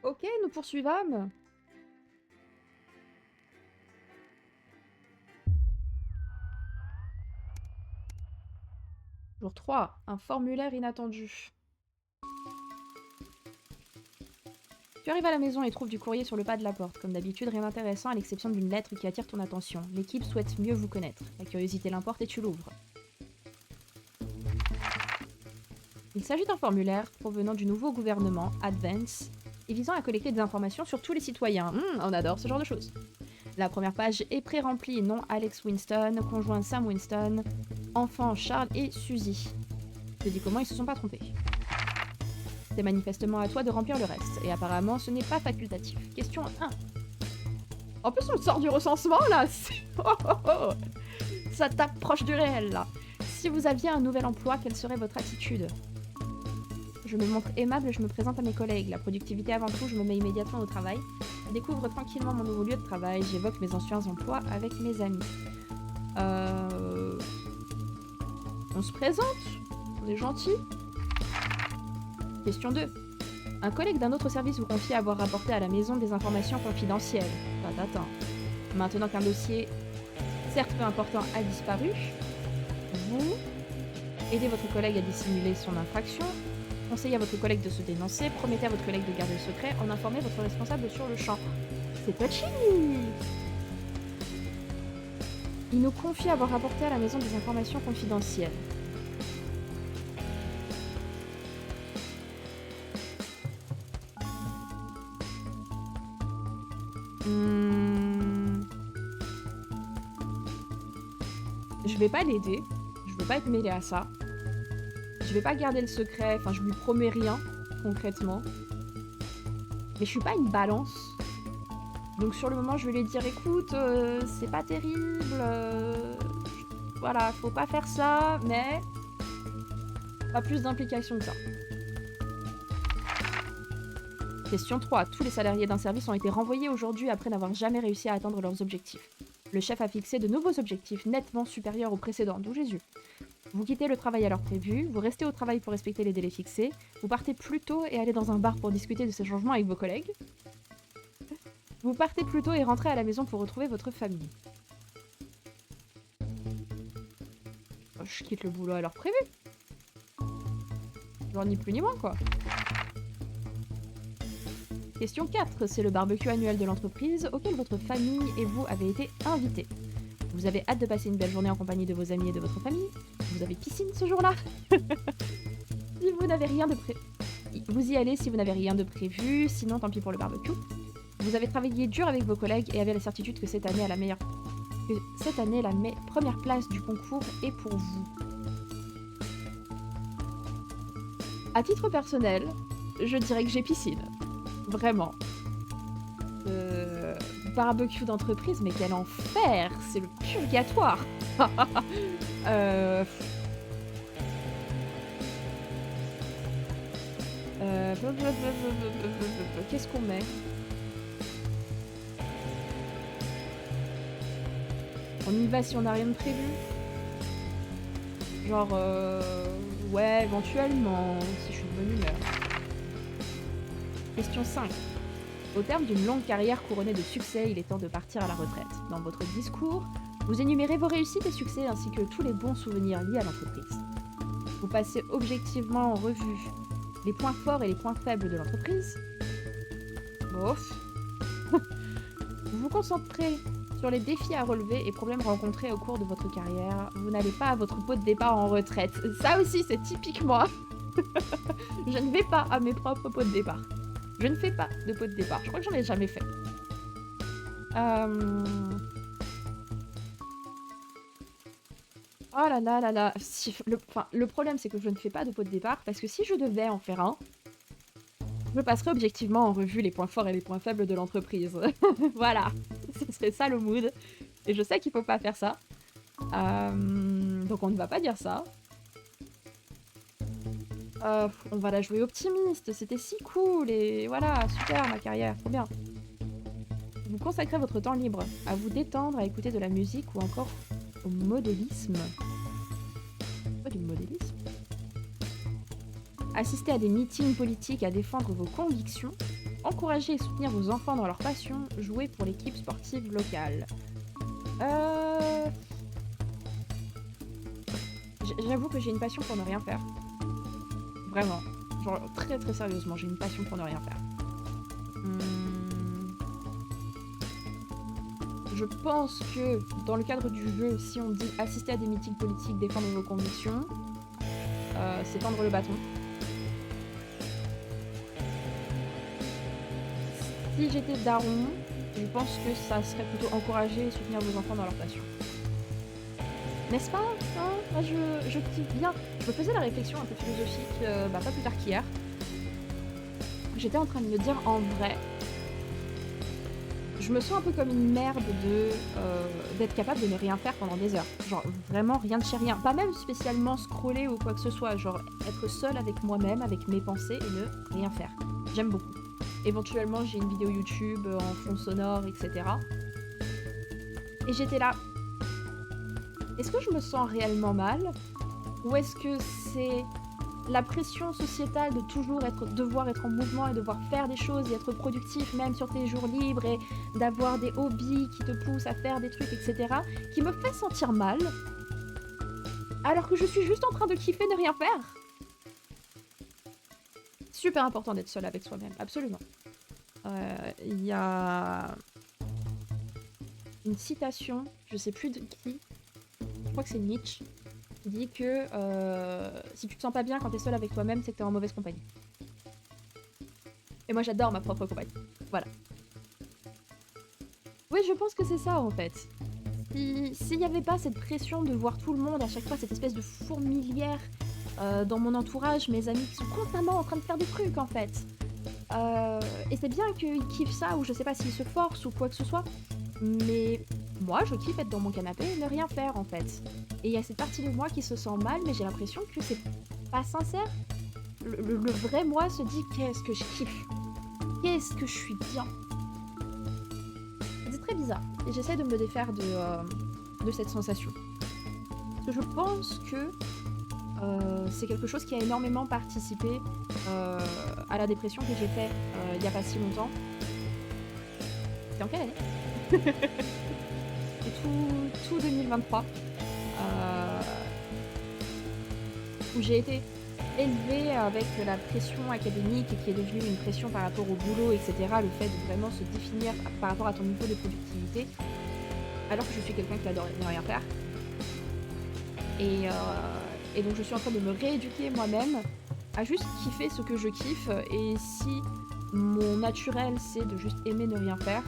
Ok, nous poursuivons. Jour 3, un formulaire inattendu. Tu arrives à la maison et trouves du courrier sur le pas de la porte. Comme d'habitude, rien d'intéressant à l'exception d'une lettre qui attire ton attention. L'équipe souhaite mieux vous connaître. La curiosité l'emporte et tu l'ouvres. Il s'agit d'un formulaire provenant du nouveau gouvernement, Advance, et visant à collecter des informations sur tous les citoyens. On adore ce genre de choses. La première page est pré-remplie. Nom Alex Winston, conjoint Sam Winston, enfants Charles et Suzy. Je te dis comment ils se sont pas trompés. C'est manifestement à toi de remplir le reste, et apparemment ce n'est pas facultatif. Question 1. En plus on sort du recensement là. Ça tape proche du réel là. Si vous aviez un nouvel emploi, quelle serait votre attitude? Je me montre aimable et je me présente à mes collègues. La productivité avant tout, je me mets immédiatement au travail. Je découvre tranquillement mon nouveau lieu de travail. J'évoque mes anciens emplois avec mes amis. On se présente? On est gentil? Question 2. Un collègue d'un autre service vous confie avoir rapporté à la maison des informations confidentielles. Attends. Maintenant qu'un dossier, certes peu important, a disparu, vous aidez votre collègue à dissimuler son infraction, conseillez à votre collègue de se dénoncer, promettez à votre collègue de garder le secret, en informez votre responsable sur le champ. C'est touchy! Il nous confie avoir rapporté à la maison des informations confidentielles. Je vais pas l'aider, je veux pas être mêlée à ça. Je vais pas garder le secret, enfin je lui promets rien, concrètement. Mais je suis pas une balance. Donc sur le moment je vais lui dire écoute, c'est pas terrible, voilà, faut pas faire ça, mais pas plus d'implication que ça. Question 3. Tous les salariés d'un service ont été renvoyés aujourd'hui après n'avoir jamais réussi à atteindre leurs objectifs. Le chef a fixé de nouveaux objectifs nettement supérieurs aux précédents, d'où Jésus. Vous quittez le travail à l'heure prévue, vous restez au travail pour respecter les délais fixés, vous partez plus tôt et allez dans un bar pour discuter de ces changements avec vos collègues. Vous partez plus tôt et rentrez à la maison pour retrouver votre famille. Je quitte le boulot à l'heure prévue. Genre ni plus ni moins quoi. Question 4, c'est le barbecue annuel de l'entreprise auquel votre famille et vous avez été invités. Vous avez hâte de passer une belle journée en compagnie de vos amis et de votre famille. Vous avez piscine ce jour-là. Si vous n'avez rien de prévu, vous y allez si vous n'avez rien de prévu, sinon tant pis pour le barbecue. Vous avez travaillé dur avec vos collègues et avez la certitude que cette année, la première place du concours est pour vous. À titre personnel, je dirais que j'ai piscine. Vraiment. Barbecue d'entreprise, mais quel enfer! C'est le purgatoire! Qu'est-ce qu'on met? On y va si on n'a rien de prévu? Genre, ouais, éventuellement, si je suis de bonne humeur. Question 5. Au terme d'une longue carrière couronnée de succès, il est temps de partir à la retraite. Dans votre discours, vous énumérez vos réussites et succès ainsi que tous les bons souvenirs liés à l'entreprise. Vous passez objectivement en revue les points forts et les points faibles de l'entreprise. Bof. Vous vous concentrez Sur les défis à relever et problèmes rencontrés au cours de votre carrière, vous n'allez pas à votre pot de départ en retraite. Ça aussi, c'est typique moi. Je ne vais pas à mes propres pots de départ. Je ne fais pas de pot de départ. Je crois que j'en ai jamais fait. Oh là là là là. Le problème, c'est que je ne fais pas de pot de départ parce que si je devais en faire un, je passerai objectivement en revue les points forts et les points faibles de l'entreprise. Voilà. Ce serait ça le mood. Et je sais qu'il faut pas faire ça. Donc on ne va pas dire ça. On va la jouer optimiste. C'était si cool et voilà, super ma carrière, trop bien. Vous consacrez votre temps libre à vous détendre, à écouter de la musique ou encore au modélisme. Quoi du modélisme? Assister à des meetings politiques, à défendre vos convictions, encourager et soutenir vos enfants dans leur passion, jouer pour l'équipe sportive locale. J'avoue que j'ai une passion pour ne rien faire. Vraiment. Genre très très sérieusement, j'ai une passion pour ne rien faire. Je pense que dans le cadre du jeu, si on dit assister à des meetings politiques, défendre vos convictions, c'est tendre le bâton. Si j'étais daron, je pense que ça serait plutôt encourager et soutenir vos enfants dans leur passion. N'est-ce pas? Moi je kiffe bien. Je me faisais la réflexion un peu philosophique, pas plus tard qu'hier. J'étais en train de me dire, en vrai, je me sens un peu comme une merde d'être capable de ne rien faire pendant des heures. Genre vraiment rien de chez rien. Pas même spécialement scroller ou quoi que ce soit. Genre être seule avec moi-même, avec mes pensées et ne rien faire. J'aime beaucoup. Éventuellement j'ai une vidéo YouTube en fond sonore, etc. Et j'étais là. Est-ce que je me sens réellement mal? Ou est-ce que c'est la pression sociétale de toujours devoir être en mouvement et devoir faire des choses et être productif même sur tes jours libres et d'avoir des hobbies qui te poussent à faire des trucs, etc. qui me fait sentir mal alors que je suis juste en train de kiffer de rien faire? Super important d'être seul avec soi-même, absolument. Il y a une citation, je sais plus de qui, je crois que c'est Nietzsche, qui dit que si tu te sens pas bien quand t'es seul avec toi-même, c'est que t'es en mauvaise compagnie. Et moi j'adore ma propre compagnie. Voilà. Oui, je pense que c'est ça en fait. S'il n'y avait pas cette pression de voir tout le monde à chaque fois, cette espèce de fourmilière dans mon entourage, mes amis qui sont constamment en train de faire des trucs en fait. Et c'est bien qu'ils kiffent ça, ou je sais pas s'ils se forcent ou quoi que ce soit, mais moi je kiffe être dans mon canapé et ne rien faire en fait. Et il y a cette partie de moi qui se sent mal, mais j'ai l'impression que c'est pas sincère. Le vrai moi se dit qu'est-ce que je kiffe, qu'est-ce que je suis bien. C'est très bizarre, et j'essaie de me défaire de cette sensation. Parce que je pense que c'est quelque chose qui a énormément participé à la dépression que j'ai fait il y a pas si longtemps. C'était en quelle année? tout 2023. Où j'ai été élevée avec la pression académique et qui est devenue une pression par rapport au boulot, etc. Le fait de vraiment se définir par rapport à ton niveau de productivité, alors que je suis quelqu'un qui adore ne rien faire. Et donc je suis en train de me rééduquer moi-même à juste kiffer ce que je kiffe, et si mon naturel c'est de juste aimer ne rien faire,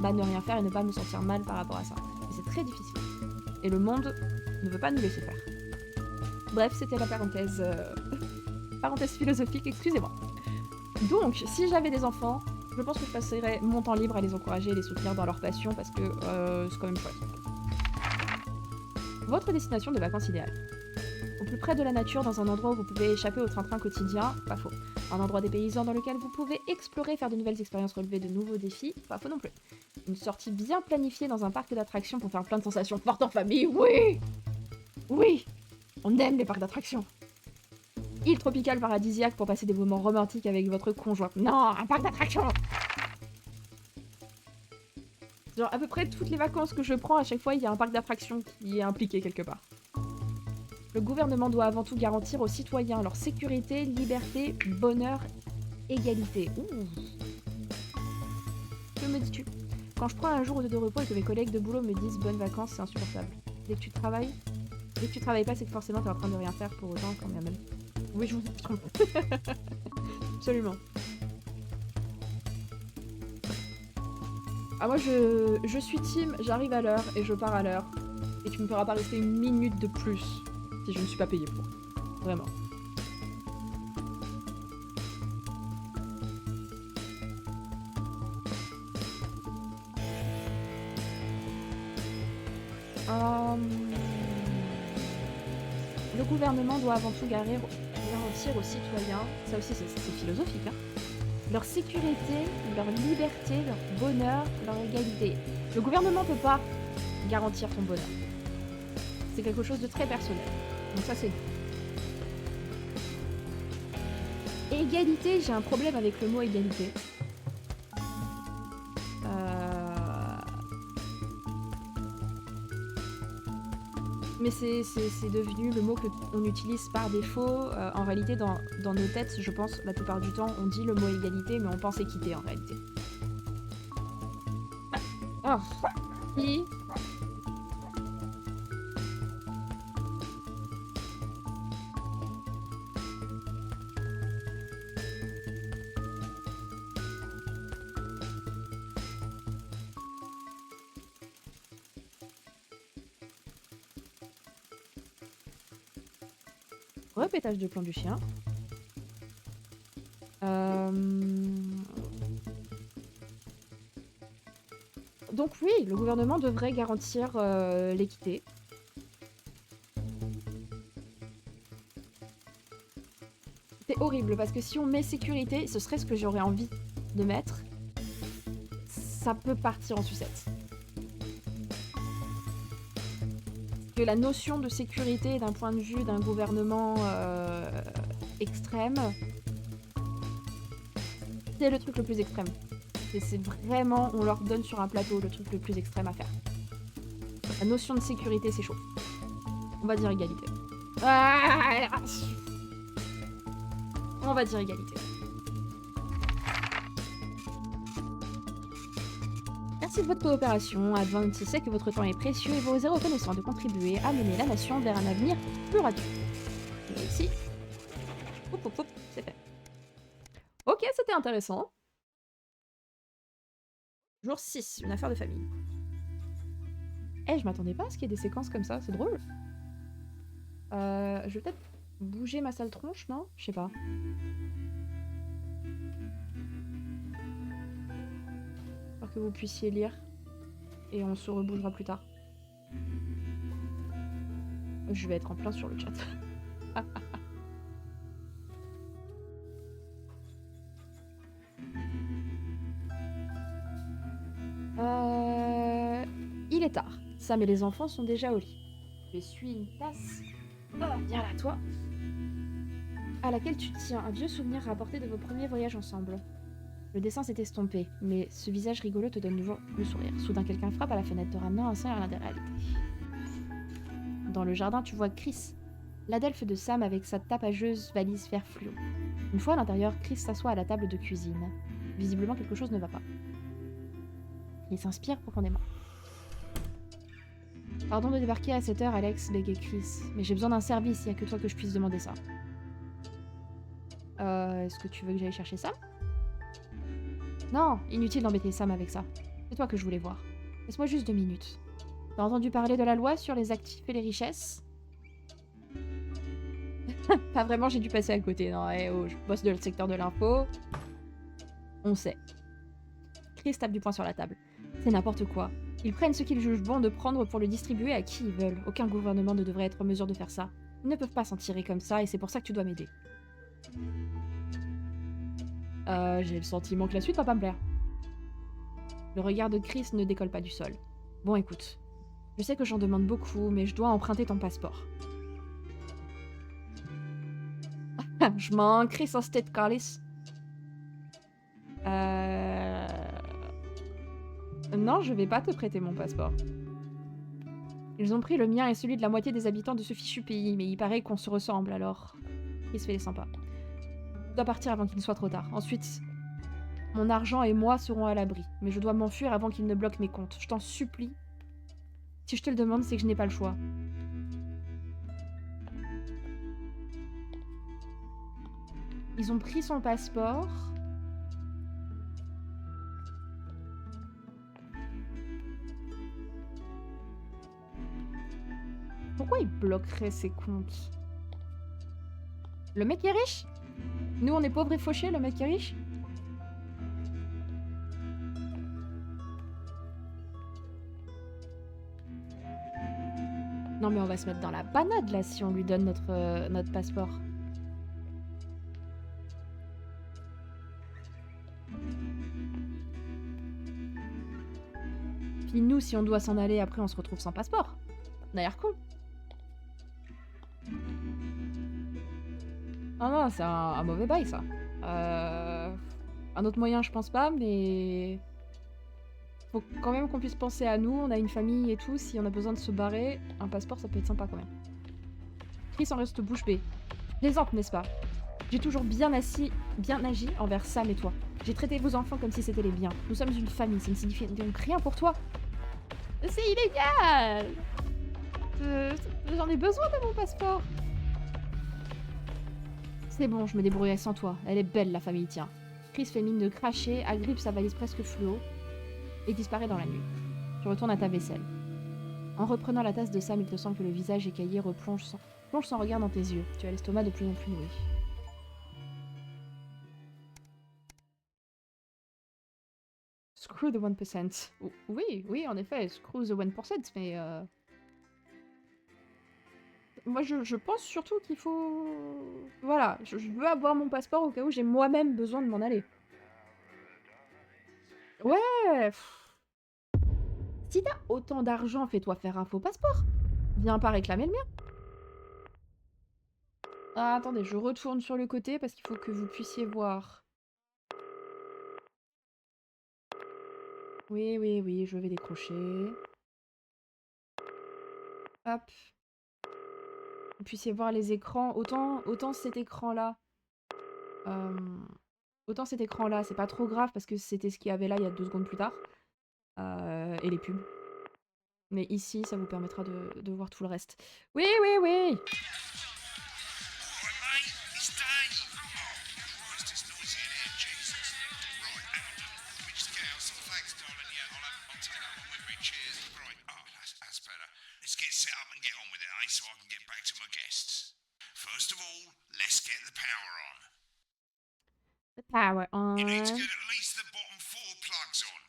bah ne rien faire et ne pas me sentir mal par rapport à ça. Et c'est très difficile. Et le monde ne veut pas nous laisser faire. Bref, c'était la parenthèse philosophique, excusez-moi. Donc, si j'avais des enfants, je pense que je passerais mon temps libre à les encourager et les soutenir dans leur passion parce que c'est quand même chouette. Votre destination de vacances idéale. Au plus près de la nature, dans un endroit où vous pouvez échapper au train-train quotidien, pas faux. Un endroit dépaysant dans lequel vous pouvez explorer, faire de nouvelles expériences, relever de nouveaux défis, pas faux non plus. Une sortie bien planifiée dans un parc d'attractions pour faire plein de sensations fortes en famille, oui! Oui! On aime les parcs d'attractions. Île tropicale paradisiaque pour passer des moments romantiques avec votre conjoint. Non, un parc d'attractions! Genre à peu près toutes les vacances que je prends, à chaque fois il y a un parc d'attractions qui est impliqué quelque part. Le gouvernement doit avant tout garantir aux citoyens leur sécurité, liberté, bonheur, égalité. Ouh. Que me dis-tu? Quand je prends un jour ou deux de repos et que mes collègues de boulot me disent bonnes vacances, c'est insupportable. Dès que tu travailles pas, c'est que forcément t'es en train de rien faire pour autant quand même. Oui, je vous trompe. Absolument. Ah moi je suis team, j'arrive à l'heure et je pars à l'heure. Et tu ne pourras pas rester une minute de plus si je ne suis pas payée pour. Vraiment. Le gouvernement doit avant tout garantir aux citoyens, ça aussi c'est philosophique, hein, leur sécurité, leur liberté, leur bonheur, leur égalité. Le gouvernement peut pas garantir ton bonheur. C'est quelque chose de très personnel. Donc ça c'est... Égalité, j'ai un problème avec le mot égalité. Mais c'est devenu le mot qu'on utilise par défaut. En réalité, dans nos têtes, je pense, la plupart du temps, on dit le mot égalité, mais on pense équité en réalité. Ah, si. Répétage de plan du chien. Donc oui, le gouvernement devrait garantir l'équité. C'est horrible parce que si on met sécurité, ce serait ce que j'aurais envie de mettre. Ça peut partir en sucette. Que la notion de sécurité d'un point de vue d'un gouvernement extrême, c'est le truc le plus extrême. C'est vraiment, on leur donne sur un plateau le truc le plus extrême à faire. La notion de sécurité, c'est chaud. On va dire égalité. On va dire égalité. Merci de votre coopération. Advance sait que votre temps est précieux et vous êtes reconnaissant de contribuer à mener la nation vers un avenir plus radieux. Et ici, c'est fait. Ok, c'était intéressant. Jour 6, une affaire de famille. Eh, je m'attendais pas à ce qu'il y ait des séquences comme ça, c'est drôle. Je vais peut-être bouger ma sale tronche, non? Je sais pas. Pour que vous puissiez lire. Et on se rebougera plus tard. Je vais être en plein sur le chat. Il est tard. Sam et les enfants sont déjà au lit. Je suis une tasse. Oh, viens là, toi. À laquelle tu tiens un vieux souvenir rapporté de vos premiers voyages ensemble. Le dessin s'est estompé, mais ce visage rigolo te donne toujours le sourire. Soudain, quelqu'un frappe à la fenêtre, te ramenant un sein à l'un des réalités. Dans le jardin, tu vois Chris, l'adelphe de Sam avec sa tapageuse valise vert fluo. Une fois à l'intérieur, Chris s'assoit à la table de cuisine. Visiblement, quelque chose ne va pas. Il s'inspire profondément. Pardon de débarquer à cette heure, Alex, bégaye Chris, mais j'ai besoin d'un service, il n'y a que toi que je puisse demander ça. Est-ce que tu veux que j'aille chercher Sam? Non, inutile d'embêter Sam avec ça. C'est toi que je voulais voir. Laisse-moi juste 2 minutes. T'as entendu parler de la loi sur les actifs et les richesses? Pas vraiment, j'ai dû passer à côté. Non, je bosse dans le secteur de l'info. On sait. Chris tape du poing sur la table. C'est n'importe quoi. Ils prennent ce qu'ils jugent bon de prendre pour le distribuer à qui ils veulent. Aucun gouvernement ne devrait être en mesure de faire ça. Ils ne peuvent pas s'en tirer comme ça et c'est pour ça que tu dois m'aider. J'ai le sentiment que la suite va pas me plaire. Le regard de Chris ne décolle pas du sol. Bon, écoute. Je sais que j'en demande beaucoup, mais je dois emprunter ton passeport. Je m'en Chris en state Carlis. Non, je vais pas te prêter mon passeport. Ils ont pris le mien et celui de la moitié des habitants de ce fichu pays, mais il paraît qu'on se ressemble, alors... Chris fait les 100 pas. Je dois partir avant qu'il ne soit trop tard. Ensuite, Mon argent et moi serons à l'abri. Mais je dois m'enfuir avant qu'il ne bloque mes comptes. Je t'en supplie. Si je te le demande, c'est que je n'ai pas le choix. Ils ont pris son passeport. Pourquoi ils bloqueraient ses comptes? Le mec est riche? Nous, on est pauvres et fauchés, le mec est riche? Non mais on va se mettre dans la panade là si on lui donne notre passeport. Puis nous, si on doit s'en aller, après on se retrouve sans passeport. On a l'air con. Ah non, c'est un mauvais bail ça. Un autre moyen, je pense pas, mais... Faut quand même qu'on puisse penser à nous, on a une famille et tout, si on a besoin de se barrer, un passeport ça peut être sympa quand même. Chris en reste bouche bée. Plaisante, n'est-ce pas? J'ai toujours bien agi envers Sam et toi. J'ai traité vos enfants comme si c'était les biens. Nous sommes une famille, ça ne signifie donc rien pour toi. C'est illégal! J'en ai besoin de mon passeport. C'est bon, je me débrouillerai sans toi. Elle est belle la famille, tiens. Chris fait mine de cracher, agrippe sa valise presque fluo et disparaît dans la nuit. Tu retournes à ta vaisselle. En reprenant la tasse de Sam, il te semble que le visage écaillé plonge son regard dans tes yeux. Tu as l'estomac de plus en plus noué. Screw the 1%. Oui, en effet, screw the 1%, mais... Moi, je pense surtout qu'il faut... Voilà, je veux avoir mon passeport au cas où j'ai moi-même besoin de m'en aller. Ouais. Si t'as autant d'argent, fais-toi faire un faux passeport. Viens pas réclamer le mien. Ah, attendez, je retourne sur le côté parce qu'il faut que vous puissiez voir. Oui, je vais décrocher. Hop. Vous puissiez voir les écrans. Autant cet écran-là. Autant cet écran-là, c'est pas trop grave parce que c'était ce qu'il y avait là il y a 2 secondes plus tard. Et les pubs. Mais ici, ça vous permettra de voir tout le reste. Oui. Power on. You need to get at least the bottom 4 plugs on.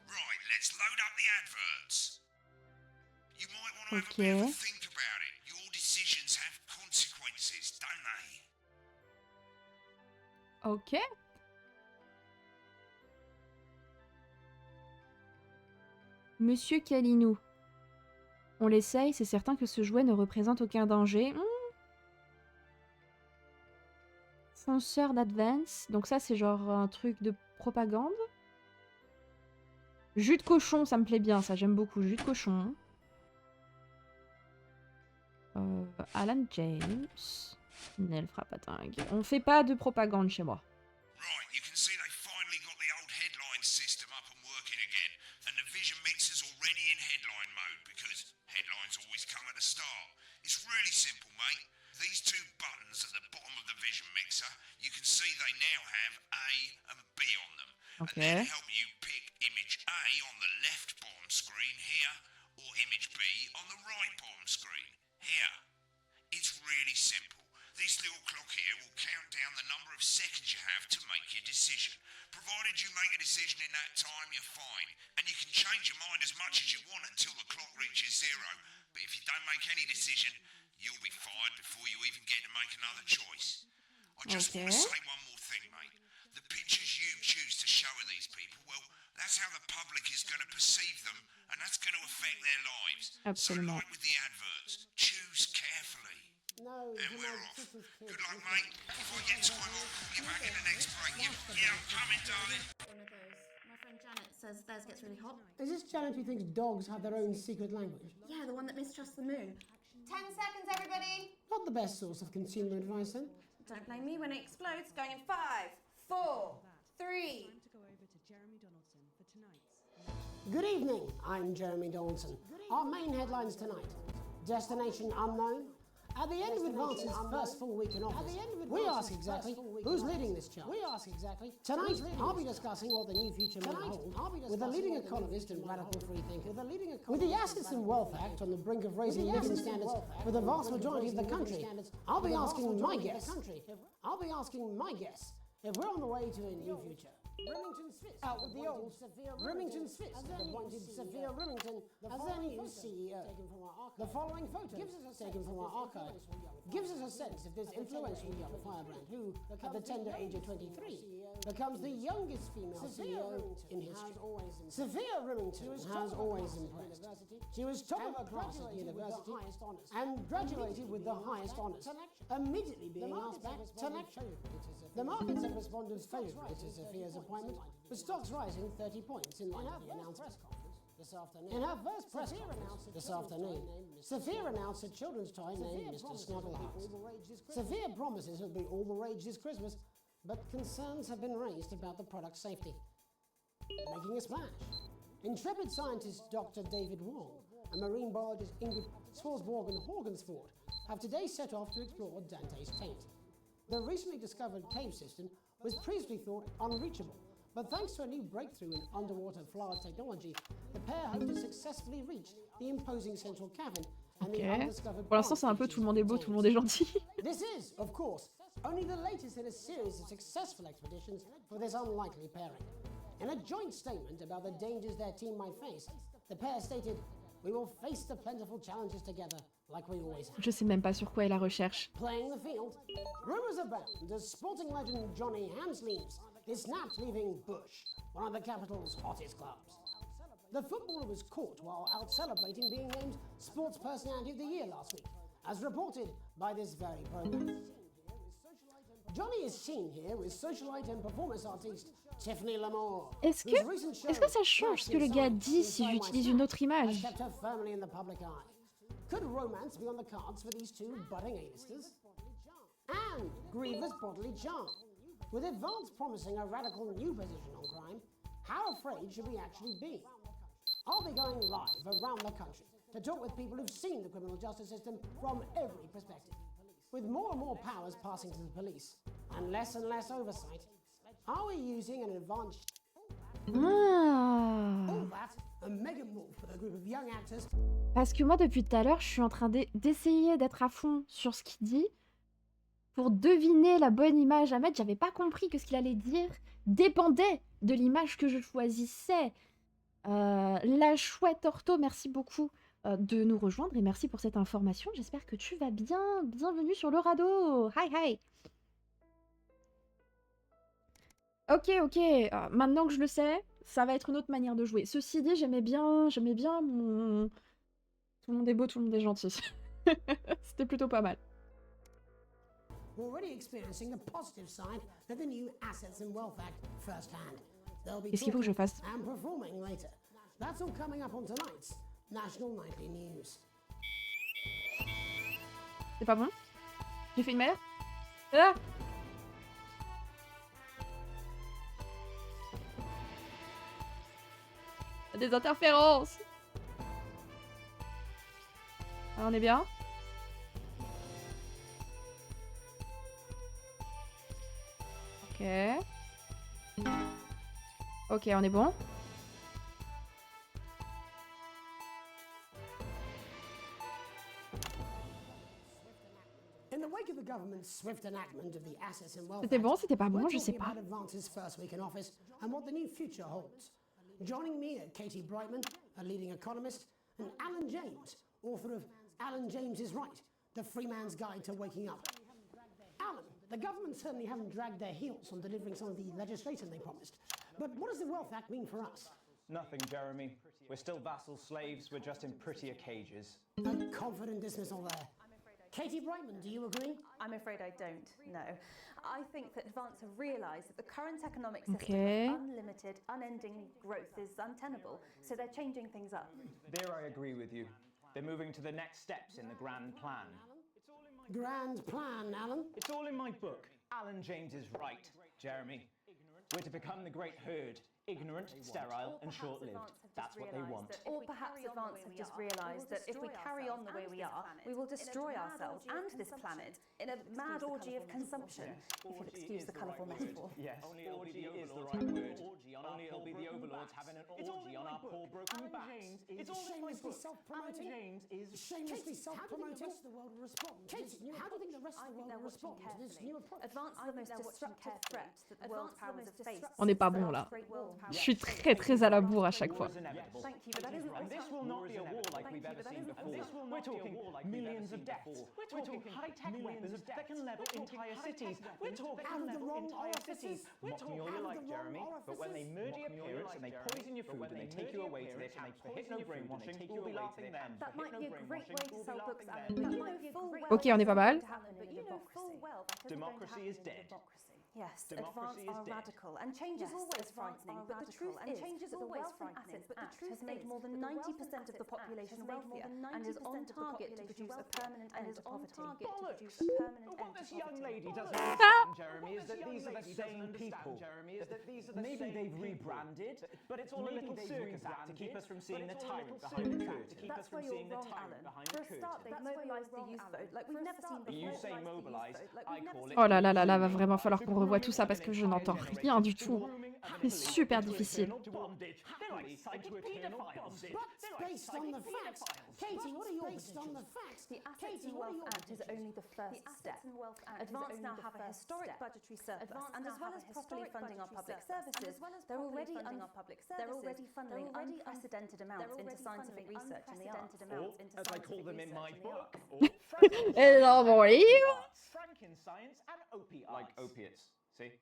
Right, let's load up the adverts. You might want to have a bit of a think about it. Your decisions have consequences, don't they? Ok. Monsieur Calinou. On l'essaye, c'est certain que ce jouet ne représente aucun danger. Censure d'Advance. Donc ça, c'est genre un truc de propagande. Jus de cochon, ça me plaît bien, ça, j'aime beaucoup. Jus de cochon. Alan James. Nel frappe à dingue. On fait pas de propagande chez moi. Right, you can see they finally got the old headline system up and working again. And the vision mixer's already in headline mode because headlines always come at the start. It's really simple, mate. These 2 buttons at the bottom of the vision mixer, you can see they now have A and B on them. Okay. And then help you pick image A on the left bottom screen here, or image B on the right bottom screen here. It's really simple. This little clock here will count down the number of seconds you have to make your decision. Provided you make a decision in that time, you're fine. And you can change your mind as much as you want until the clock reaches 0. But if you don't make any decision, you'll be fired before you even get to make another choice. I just want to say one more thing, mate. The pictures you choose to show of these people, well, that's how the public is going to perceive them, and that's going to affect their lives. Absolument. So like with the adverts, choose carefully. No, And we're off. Good luck, mate. If I get time, I'll call you back in the next break. Yeah, I'm coming, darling. One of those. My friend Janet says theirs gets really hot. Is this Janet who thinks dogs have their own secret language? Yeah, the one that mistrusts the moon. 10 seconds, everybody! Not the best source of consumer advice, then. Don't blame me when it explodes. Going in 5, 4, 3. Time to go over to Jeremy Donaldson for tonight's. Good evening, I'm Jeremy Donaldson. Our main headlines tonight. Destination unknown. At the end of Advance's first full week in office, we ask exactly who's leading this charge. Tonight, I'll be discussing what the new future may hold with a leading economist and radical freethinker. With the Assets and Wealth Act on the brink of raising living standards for the vast majority of the country, I'll be asking my guess if we're on the way to a new future. Remington Smith, out with the old Remington Smith, appointed Sophia Remington as their new CEO. The following photo, taken from our archive, gives us a sense of this influential young firebrand who, at the tender age of 23, becomes the youngest female CEO in history. Sophia Remington has always impressed. She was top of her class at university and graduated with the highest honours, immediately being asked back to lecture. The markets have responded favourably to Sophia's appointment, with stocks rising 30 points in line with the announcement. In her first press conference this afternoon, Sophia announced a children's toy named Mr. Snugglehouse. Sophia promises it will be all the rage this Christmas, but concerns have been raised about the product's safety. Making a splash. Intrepid scientist Dr. David Wong and marine biologist Ingrid Swarsborg-Horgensford have today set off to explore Dante's taint. The recently discovered cave system was previously thought unreachable, but thanks to a new breakthrough in underwater flower technology, the pair hope to successfully reach the imposing central cavern and the undiscovered. Pour l'instant, c'est un peu tout le monde est beau, tout le monde est gentil. This is, of course, only the latest in a series of successful expeditions for this unlikely pairing. In a joint statement about the dangers their team might face, the pair stated, "We will face the plentiful challenges together, like we always have." Je sais même pas sur quoi est la recherche. Playing the field, rumours abound as sporting legend Johnny Hamsleeves is snapped leaving Bush, one of the capital's hottest clubs. The footballer was caught while out celebrating being named Sports Personality of the Year last week, as reported by this very programme. Johnny is seen here with socialite and performance artiste Tiffany Lamore. Est-ce que ça change ce que le gars dit si j'utilise une autre image? Could romance be on the cards for these two budding A-listers? And grievous bodily charm. With Advance promising a radical new position on crime, how afraid should we actually be? I'll be going live around the country to talk with people who've seen the criminal justice system from every perspective. With more and more powers passing to the police and less oversight, are we using an advanced all that a mega move for a group of young actors? Parce que moi, depuis tout à l'heure, je suis en train d'essayer d'être à fond sur ce qu'il dit pour deviner la bonne image à mettre. J'avais pas compris que ce qu'il allait dire dépendait de l'image que je choisissais. La chouette Orto, merci beaucoup de nous rejoindre et merci pour cette information. J'espère que tu vas bien. Bienvenue sur le radeau. Hi, hi. Ok. Maintenant que je le sais, ça va être une autre manière de jouer. Ceci dit, j'aimais bien mon... Tout le monde est beau, tout le monde est gentil. C'était plutôt pas mal. Qu'est-ce qu'il faut que je fasse? C'est pas bon? J'ai fait une merde? Ah! Des interférences! Ah, on est bien? Ok, on est bon. C'était bon, c'était pas bon, je sais pas. Joining me are Katie Brightman, a leading economist, and Alan James, author of Alan James is Right, The Free Man's Guide to Waking Up. Alan, the government certainly haven't dragged their heels on delivering some of the legislation they promised. But what does the Wealth Act mean for us? Nothing, Jeremy. We're still vassal slaves, we're just in prettier cages. A confident dismissal there. Katie Brightman, do you agree? I'm afraid I don't, no. I think that Advance have realised that the current economic system of unlimited, unending growth is untenable, so they're changing things up. There I agree with you. They're moving to the next steps in the grand plan. grand plan, Alan. It's all in my book. Alan James is right, Jeremy. We're to become the great herd. Ignorant, sterile, and short-lived. That's what they want. Or perhaps Advance have just realised that if we carry on the way we are, we will destroy ourselves and this planet in a mad orgy of consumption, if you'll excuse the colourful metaphor. Yes, orgy is the right word. Only it'll be the overlords having an orgy on our poor broken backs. It's all shamelessly self-promoting. James is Shamelessly self-promoting. How do you think the rest of the world will respond? Katie, how do you think the rest of the world will respond to this new approach? Advance are the most disruptive threat that the world powers have faced. On n'est pas bon là. Je suis très à la bourre à chaque fois. Thank you, but that isn't and this will not be a war like we've ever seen before. We're talking millions of deaths. We're talking high-tech weapons that can level entire cities. We're talking entire cities. Mock me all you like, Jeremy, but when they murder your parents and they poison your food and they take you away to their camps for hypno-brainwashing, we'll be laughing then. That might be a great way to sell books, Alan, but you know full well Ok, on est pas mal. Democracy is dead. Yes, Advance are radical, and change is always frightening, but the truth is that the Wealth and Assets Act has made more than 90% of the population wealthier and is on target to produce a permanent end to poverty. What this young lady doesn't understand, Jeremy, is that these are the same people. Maybe they've rebranded, but it's all a little circus act to keep us from seeing the tyrant behind the curtain. That's where you're wrong, Alan. For a start, they've mobilised the youth vote like we've never seen before. You say mobilise, I call it... Oh là là là là, va vraiment falloir qu'on revoie tout ça parce que je n'entends rien du tout. C'est super difficile. Based on the facts. Katie, what are your based on the facts? The Assets and Wealth Act is only the first step. Advance now have a historic budgetary surplus, and as well as properly funding our public services, they're already funding unprecedented amounts into scientific research in the arts. As I call them in my book, Et dans mon livre. Franken-science and opiates. Like opiates, see?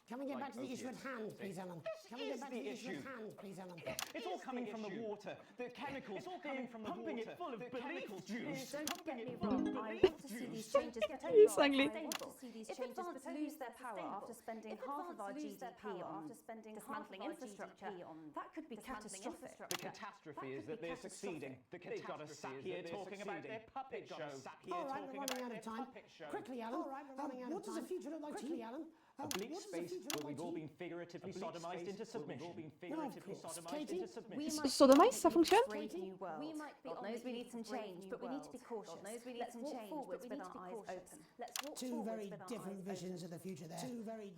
Can we get back to the issue at hand, please, Alan? Can we get back to the issue at hand, please, Alan? It's all coming from the water, the chemicals. It's all coming from the pumping it full of belief juice. Don't get me wrong, I want to see these changes potentially sustainable. If Advance lose their power after spending half of our GDP on dismantling infrastructure, that could be catastrophic. The catastrophe is that they're succeeding. They've got us sat here talking about their puppet show. All right, we're running out of time. Quickly, Alan. What does the future look like to you, Alan? A bleak space where we've all been figuratively sodomized into submission. Sodomize, ça fonctionne? God knows we need some change, but we need to be cautious. Let's walk forwards with our eyes open. Two very different visions of the future there.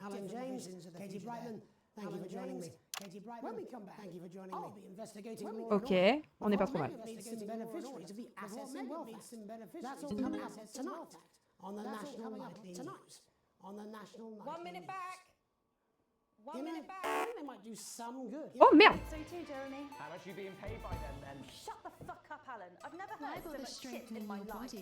Alan James, Katie Brightman, thank you for joining me. Katie Brightman, when we come back, thank you for joining me. I'll be investigating more. Ok, on n'est pas trop mal. Beneficiaries of the Assets and Wealth Act. That's all coming up tonight on the National Nightly News. On the National Nightly 1 minute back. 1 minute back. I think they might do some good. Oh merde! So too, Jeremy. How much are you being paid by them then? Shut the fuck up, Alan. I've never heard so much shit in my life.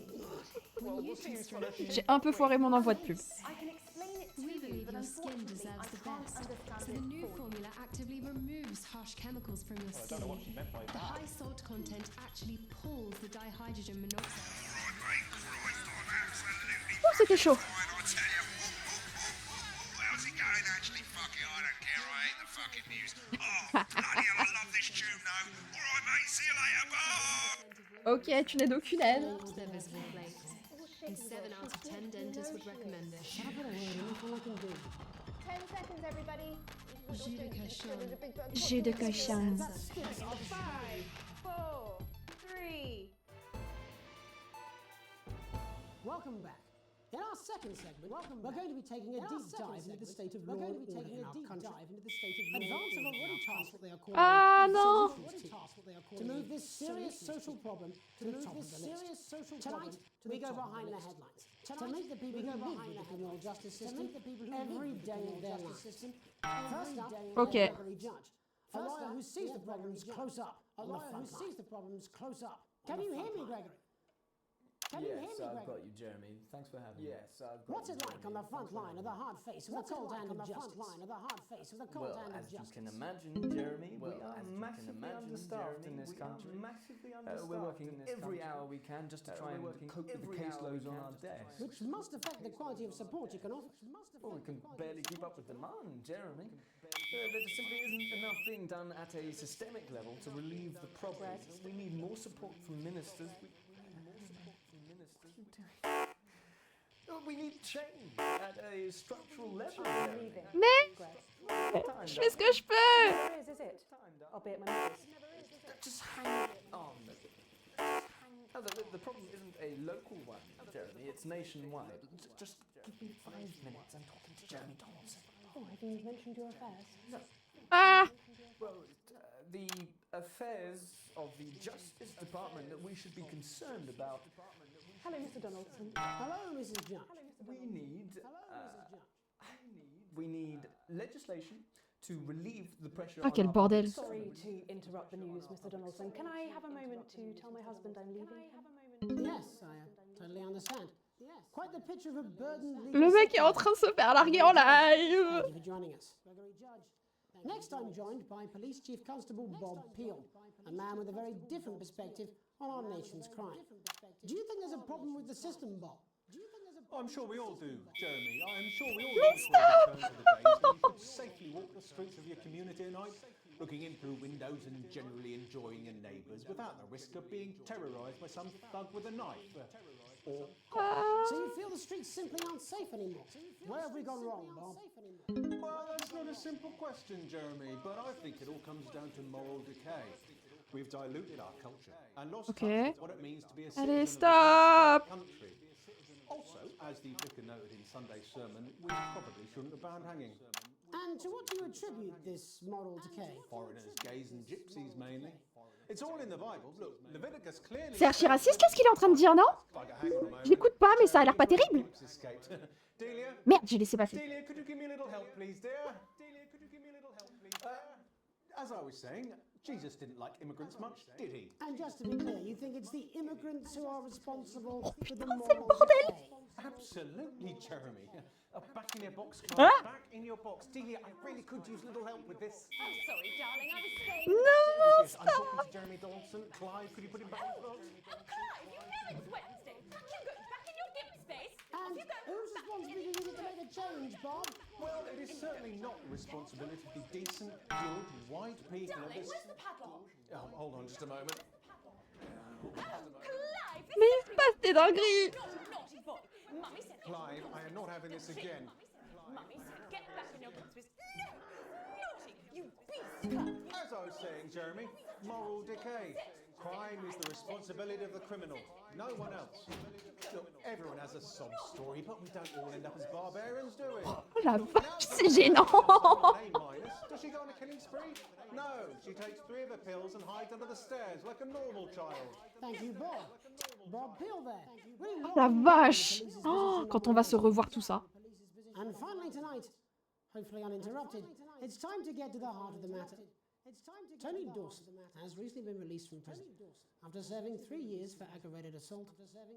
J'ai un peu foiré mon envoi de pub. I can explain it to We you, believe but your skin unfortunately, deserves I the can't best. understand So it the new fully. formula actively removes harsh chemicals from your skin. The high salt content actually pulls the dihydrogen monoxide. Oh, c'était chaud. How's it going? Actually, fuck it, I don't care. I hate the fucking news. Oh, bloody hell, I love this tune, though. All right, mate, see you later. Bye. Ok, tu n'es d'aucune aide. Their visible flakes. And 7 out of 10 dentists would recommend it. 10 seconds, everybody. Jus de cochon. Jus de cochon. 5, 4, 3. Welcome back. In our second segment, we're going to be taking a deep dive into the state of law and order in our country. Advance have already tasked what they are calling Ah non! to move this serious social problem to the top of the list. Tonight, we go behind the headlines. To make the people who live with the criminal justice system every day of their lives. First up, Okay. a judge. A lawyer who sees the problems close up on the front line. Can you hear me, Gregory? Yes, I've got you, Jeremy. Thanks for having me. Yes, I've got What's it like on the front line of the hard face of the cold hand of justice? Well, as you can imagine, Jeremy, we are massively understaffed in this country. We're working every hour we can just to try and cope with the caseloads on our desks. Which must affect the quality of support you can offer. Well, we can barely keep up with demand, Jeremy. There simply isn't enough being done at a systemic level to relieve the problem. We need more support from ministers. We need change at a structural level. Mais je fais ce que je peux. Is it? I'll be at my mother's. Just hang on. No, the problem isn't a local one, Jeremy. It's nationwide. Just give me 5 minutes. I'm talking to Jeremy Donaldson. Oh, have you mentioned your affairs? No. Ah. Well, the affairs of the Justice Department that we should be concerned about. Hello, Mr. Donaldson. Hello, Mrs. Jack. We need legislation to relieve the pressure Ah, quel bordel. Sorry to interrupt the news, Mr. Donaldson. Can I have a moment to tell my husband I'm leaving? Yes, I totally understand. Quite the picture of a burdened Le mec est en train de se faire larguer en live. Thank you for joining us. Next, I'm joined by Police Chief Constable Bob Peel, a man with a very different perspective on our nation's crime. Do you think there's a problem with the system, Bob? I'm sure we all do, Jeremy. I am sure we all long for a return to the days when you could safely walk the streets of your community at night, looking in through windows and generally enjoying your neighbours without the risk of being terrorised by some thug with a knife. Or... So you feel the streets simply aren't safe anymore? Where have we gone wrong, Bob? Well, that's not a simple question, Jeremy, but I think it all comes down to moral decay. We've diluted our culture and lost touch with what it means to be a citizen Allez, of stop. this country. Also, as the vicar noted in Sunday's sermon, we probably shouldn't have banned hanging. And to what do you attribute this moral decay? Foreigners, gays and gypsies mainly. It's all in the Bible. Look, Leviticus clearly... C'est archi-raciste, qu'est-ce qu'il est en train de dire, non? Je l'écoute pas, mais ça a l'air pas terrible. Merde, j'ai laissé passer. Delia, could you give me a little help, please, dear? Delia, could you give me a little help, please, dear? As I was saying, Jesus didn't like immigrants much, did he? And just to be clear, you think it's the immigrants who are responsible for the c'est le bordel. Absolutely, Jeremy. Back in your box, Hein? Clive. Back in your box. Delia, I really could use a little help with this. I'm sorry, darling, I was saying... Non, Yes, I'm talking to Jeremy Donaldson. Clive, could you put him back in the box? Clive, you know it's Wednesday. Pack your goods back in your dip space. And whose responsibility is it to make a change, Bob? Well, it is certainly not the responsibility of the decent, good, white people of Darling, this... where's the padlock? Oh, hold on just a moment. Clive, this Mais il se passe des dingueries. naughty boy. Mummy said... Clive, I am not having this again. Mummy said, get back in your goods. Naughty, you beast, Clive. As I was saying, Jeremy, moral decay. Crime is the responsibility of the criminal, no one else. Look, everyone has a sob story, but we don't all end up as barbarians, do we? Oh la vache, c'est gênant. Does she go on a killing spree? No, she takes 3 of her pills and hides under the stairs like a normal child. Thank you, Bob. Bob Peel there. Really Oh la vache. Oh, quand on va se revoir tout ça. And finally tonight, hopefully uninterrupted, it's time to get to the heart of the matter. Tony Dawson has recently been released from prison after serving 3 years for aggravated assault,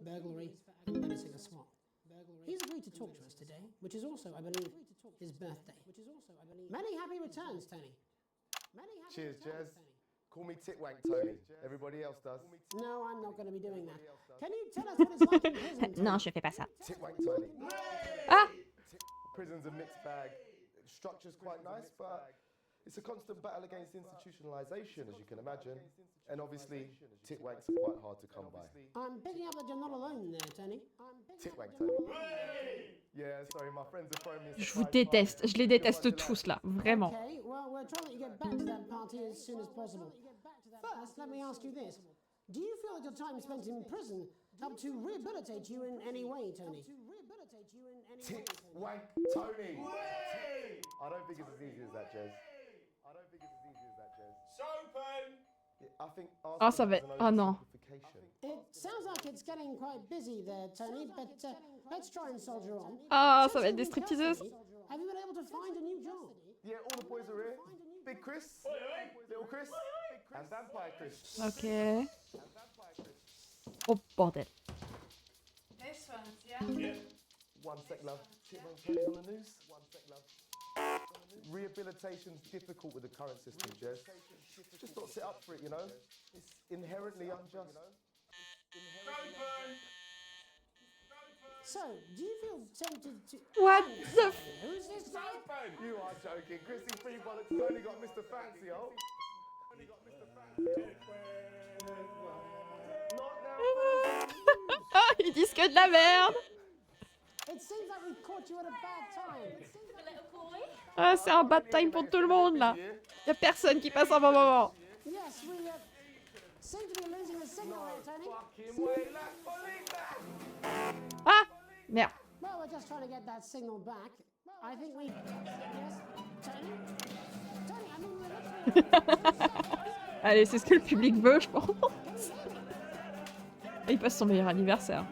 burglary, and menacing a swat. He's agreed to talk to us today, which is also, I believe, his birthday. Many happy returns, Tony. Cheers, Jez. Call me Titwank Tony. Everybody else does. No, I'm not going to be doing that. Can you tell us what it's like in prison? Non, je fais pas ça. Titwank Tony. Ah! Prison's a mixed bag. Structure's quite nice, but it's a constant battle against institutionalization, as you can imagine. And obviously, Titwanks are quite hard to come by. I'm picking up that you're not alone there, Tony. Titwank Tony. Yeah, sorry, my friends are throwing me a Je vous déteste, je les déteste tous là, vraiment. Okay, well, we're trying to get back to that party as soon as possible. First, let me ask you this. Do you feel that your time spent in prison helped to rehabilitate you in any way, Tony? Titwank Tony! I don't think it's as easy as that, Jez. I don't think it's as easy as that, Jez. I think Ah, ça va. Ah non. It sounds like it's getting quite busy there, Tony, but let's try and soldier on. Ah, ça va être des stripteaseuses. Have you been able to find a new job? Yeah, all the boys are here. Big Chris, little Chris, and Vampire Chris. Ok. Oh bordel. This one's, yeah? One sec, love. Titwank Tony's on the news. One sec, love. Rehabilitation's difficult with the current system, Jez. Just not set up for it, you know? It's inherently unjust. So, do you feel tempted to... What the f... Who's this guy? You are joking. Chrissy Free Bollocks has only got Mr. Fancy, oh? Ils disent que de la merde. It seems like we've caught you at a bad time. Ah, c'est un bad time pour tout le monde là. Y a personne qui passe un bon moment. Yes, we seem to be losing the signal there, Tony. Ah, merde. Well, we're just trying to get that signal back. I think we... Yes, Tony? Tony, I mean, we're literally... Allez, c'est ce que le public veut, je pense. Il passe son meilleur anniversaire.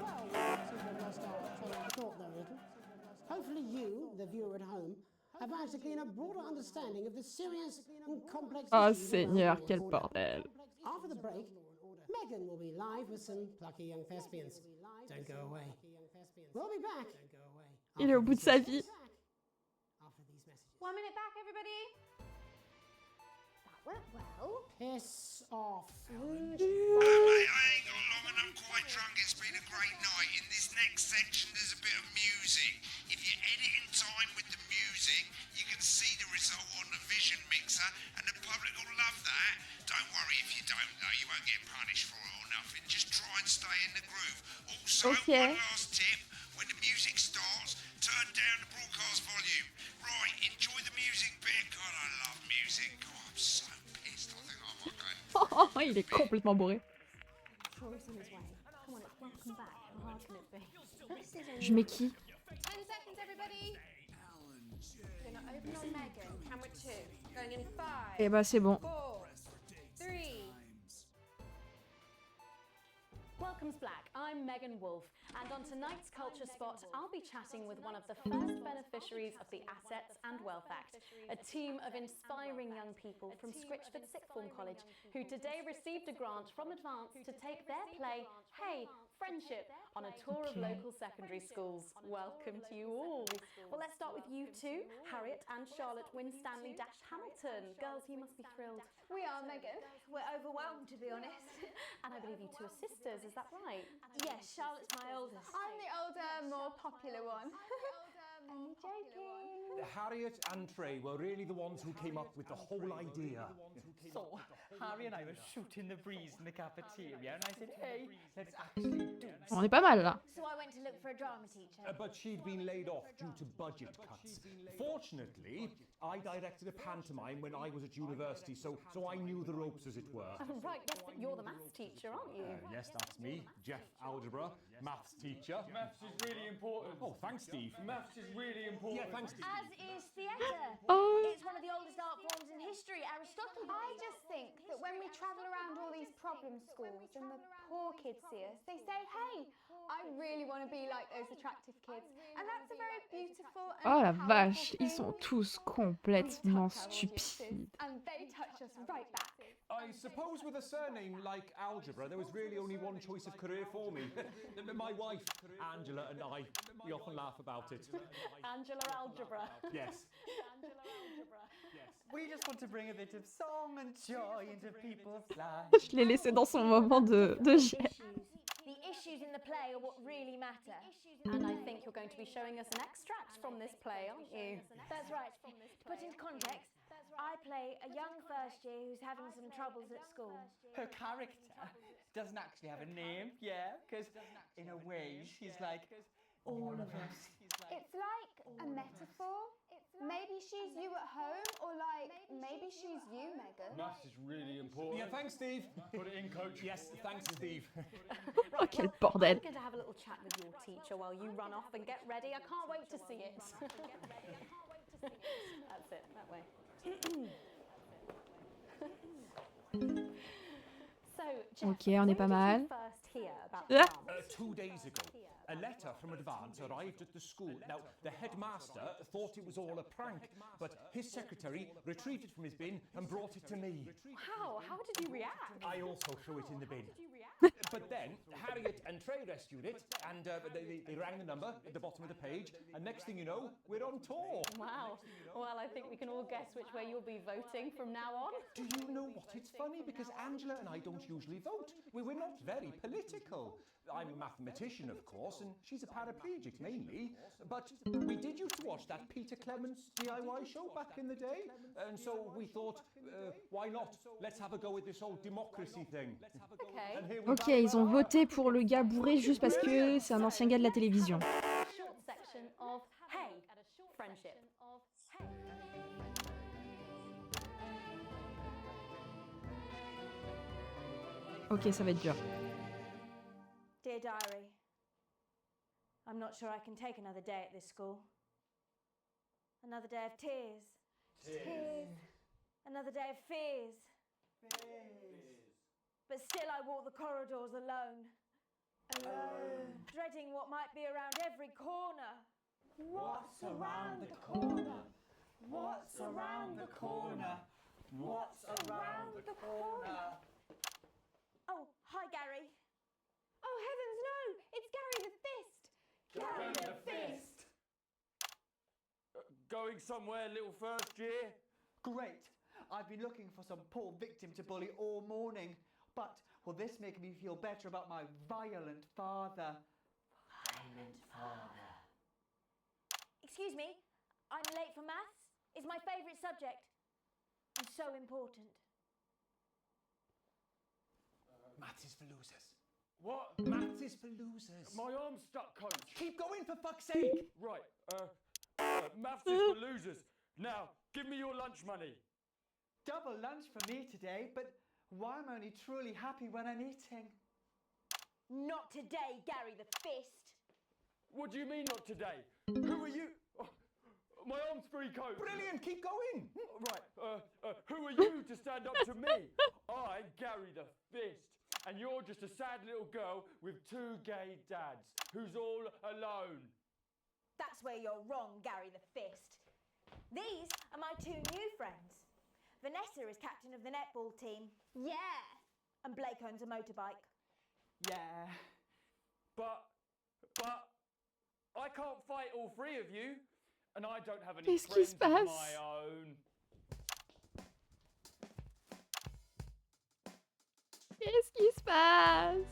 Hopefully you, the viewer at home, have managed to gain a broader understanding of the serious and complex Oh issues Seigneur, involved. quel bordel. After the break, Megan will be live with some plucky young thespians. Don't go away. We'll be back. Il est au bout de sa vie. 1 minute back, everybody. That went well. Piss off. Mate, I ain't got long and I'm quite drunk. It's been a great night. In this next section, there's a bit of music. If you edit in time with the music, you can see the result on the vision mixer, and the public will love that. Don't worry if you don't, though. You won't get punished for it or nothing. Just try and stay in the groove. Also, one last tip. When the music starts, turn down the broadcast volume. Right, enjoy the music bit. God, I love music. God, I'm so pissed. I think I might go and... Il est complètement bourré. Je mets qui? 10 seconds, everybody. Gonna open on Megan. Camera 2. Going in 5. Eh bah c'est bon. 4, 3. Welcome's Black, I'm Megan Wolfe, and on tonight's Culture Spot, I'll be chatting with one of the first beneficiaries of the Assets and Wealth Act, a team of inspiring young people from Scritchford Sixth Form College, who today received a grant from Advance to take their play, Hey, Friendship, on a tour of local secondary schools. Welcome to you all. Well, let's start with you two, Harriet and Charlotte Winstanley-Hamilton. Girls, you must be thrilled. We are, Megan. We're overwhelmed, to be honest. And I believe you two are sisters, is that right? Yes, Charlotte's my oldest. I'm the older, more popular one. Only joking. Harriet and Trey were really the ones who came up with the whole idea. So, Harry and I were shooting the breeze in the cafeteria, and I said, hey, let's actually do something. On est pas mal là. So I went to look for a drama teacher. But she'd been laid off due to budget cuts. Fortunately, I directed a pantomime when I was at university, so I knew the ropes, as it were. Right, yes, but you're the maths teacher, aren't you? Yes, that's me, Jeff Algebra, maths teacher. Maths is really important. Oh, thanks, Steve. Maths is really important. Yeah, thanks, Steve. As is theatre. Oh. It's one of the oldest art forms in history. Aristotle. I just think that when we travel around all these problem schools and the poor kids see us, they say, hey, I really want to be like those attractive kids. And that's a very beautiful and Oh la powerful vache, ils thing. sont tous complètement stupides. And they touch us right back. I suppose with a surname like Algebra, there was really only one choice of career for me. My wife, Angela, and I, we often laugh about it. Angela Algebra. Yes. We just want to bring a bit of song and joy into people's lives. Je l'ai laissé dans son moment de jet. The issues in the play are what really matter. And I think you're going to be showing us an extract from this play, aren't you? That's right. To put into context, I play a young first year who's having some troubles at school. Her character doesn't actually have a name, yeah, because in a way she's like all of us. It's like a metaphor. Maybe she's you at home, or like maybe she's you, Megan. Maths is really important. Yeah, thanks, Steve. Put it in, coach. Yes, thanks, Steve. Oh, quel bordel. I'm going to have a little chat with your teacher while you run off and get ready. I can't wait to see it. That's it, that way. So, Jeff, Ok, on est pas mal. first hear about Ah. 2 days ago, a letter from Advance arrived at the school. Now, the headmaster thought it was all a prank, but his secretary retrieved it from his bin and brought it to me. How? How did you react? I also threw it in the bin. But then, Harriet and Trey rescued it, and they rang the number at the bottom of the page, and next thing you know, we're on tour. Wow. Well, I think we can all guess which way you'll be voting from now on. Do you know what? It's funny, because Angela and I don't usually vote. We're not very political. I'm a mathematician, of course, and she's a paraplegic mainly, but we did used to watch that Peter Clements DIY show back in the day, and so we thought, why not? Let's have a go with this whole democracy thing. And here we Ok, ils ont voté pour le gars bourré juste parce que c'est un ancien gars de la télévision. Short section session of Hey, friendship. Ok, ça va être dur. Dear Diary, I'm not sure I can take another day at this school. Another day of tears. Tears. Another day of fears. But still I walk the corridors alone. Alone. Dreading what might be around every corner. What's around the corner? What's around the corner? What's around the corner? Oh, hi Gary. Oh heavens no! It's Gary the Fist! Gary the Fist! Going somewhere, little first year? Great! I've been looking for some poor victim to bully all morning. But will this make me feel better about my violent father? Violent father. Excuse me, I'm late for maths. It's my favourite subject. And so important. Maths is for losers. What? Maths is for losers. My arm's stuck, coach. Keep going, for fuck's sake! Right, maths is for losers. Now, give me your lunch money. Double lunch for me today, but why am I only truly happy when I'm eating? Not today, Gary the Fist. What do you mean not today? Who are you? Oh, my arm's free, coach. Brilliant, keep going. Right, who are you to stand up to me? I'm Gary the Fist. And you're just a sad little girl with two gay dads who's all alone. That's where you're wrong, Gary the Fist. These are my two new friends. Vanessa is captain of the netball team. Yeah! And Blake owns a motorbike. Yeah. But I can't fight all three of you. And I don't have any friends of my own. Qu'est-ce qui se passe?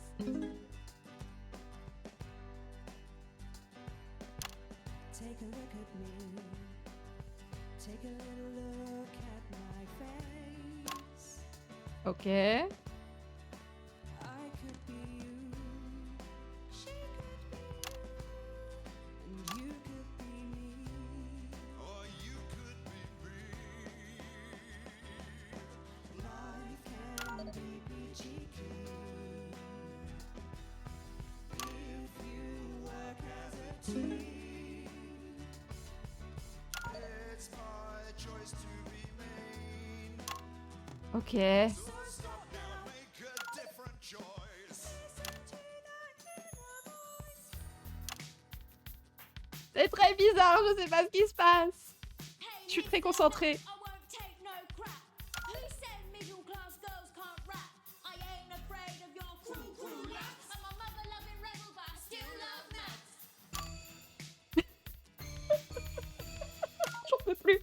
Take a look at me. Take a little look at my face. Ok. I could be you. She could be you. And you could be me. Or you could be me. Life can be peachy keen if you work as a team. It's my choice to remain. Ok. So stop now, make a different choice. C'est très bizarre, je sais pas ce qui se passe. Je suis très concentrée. J'en peux plus.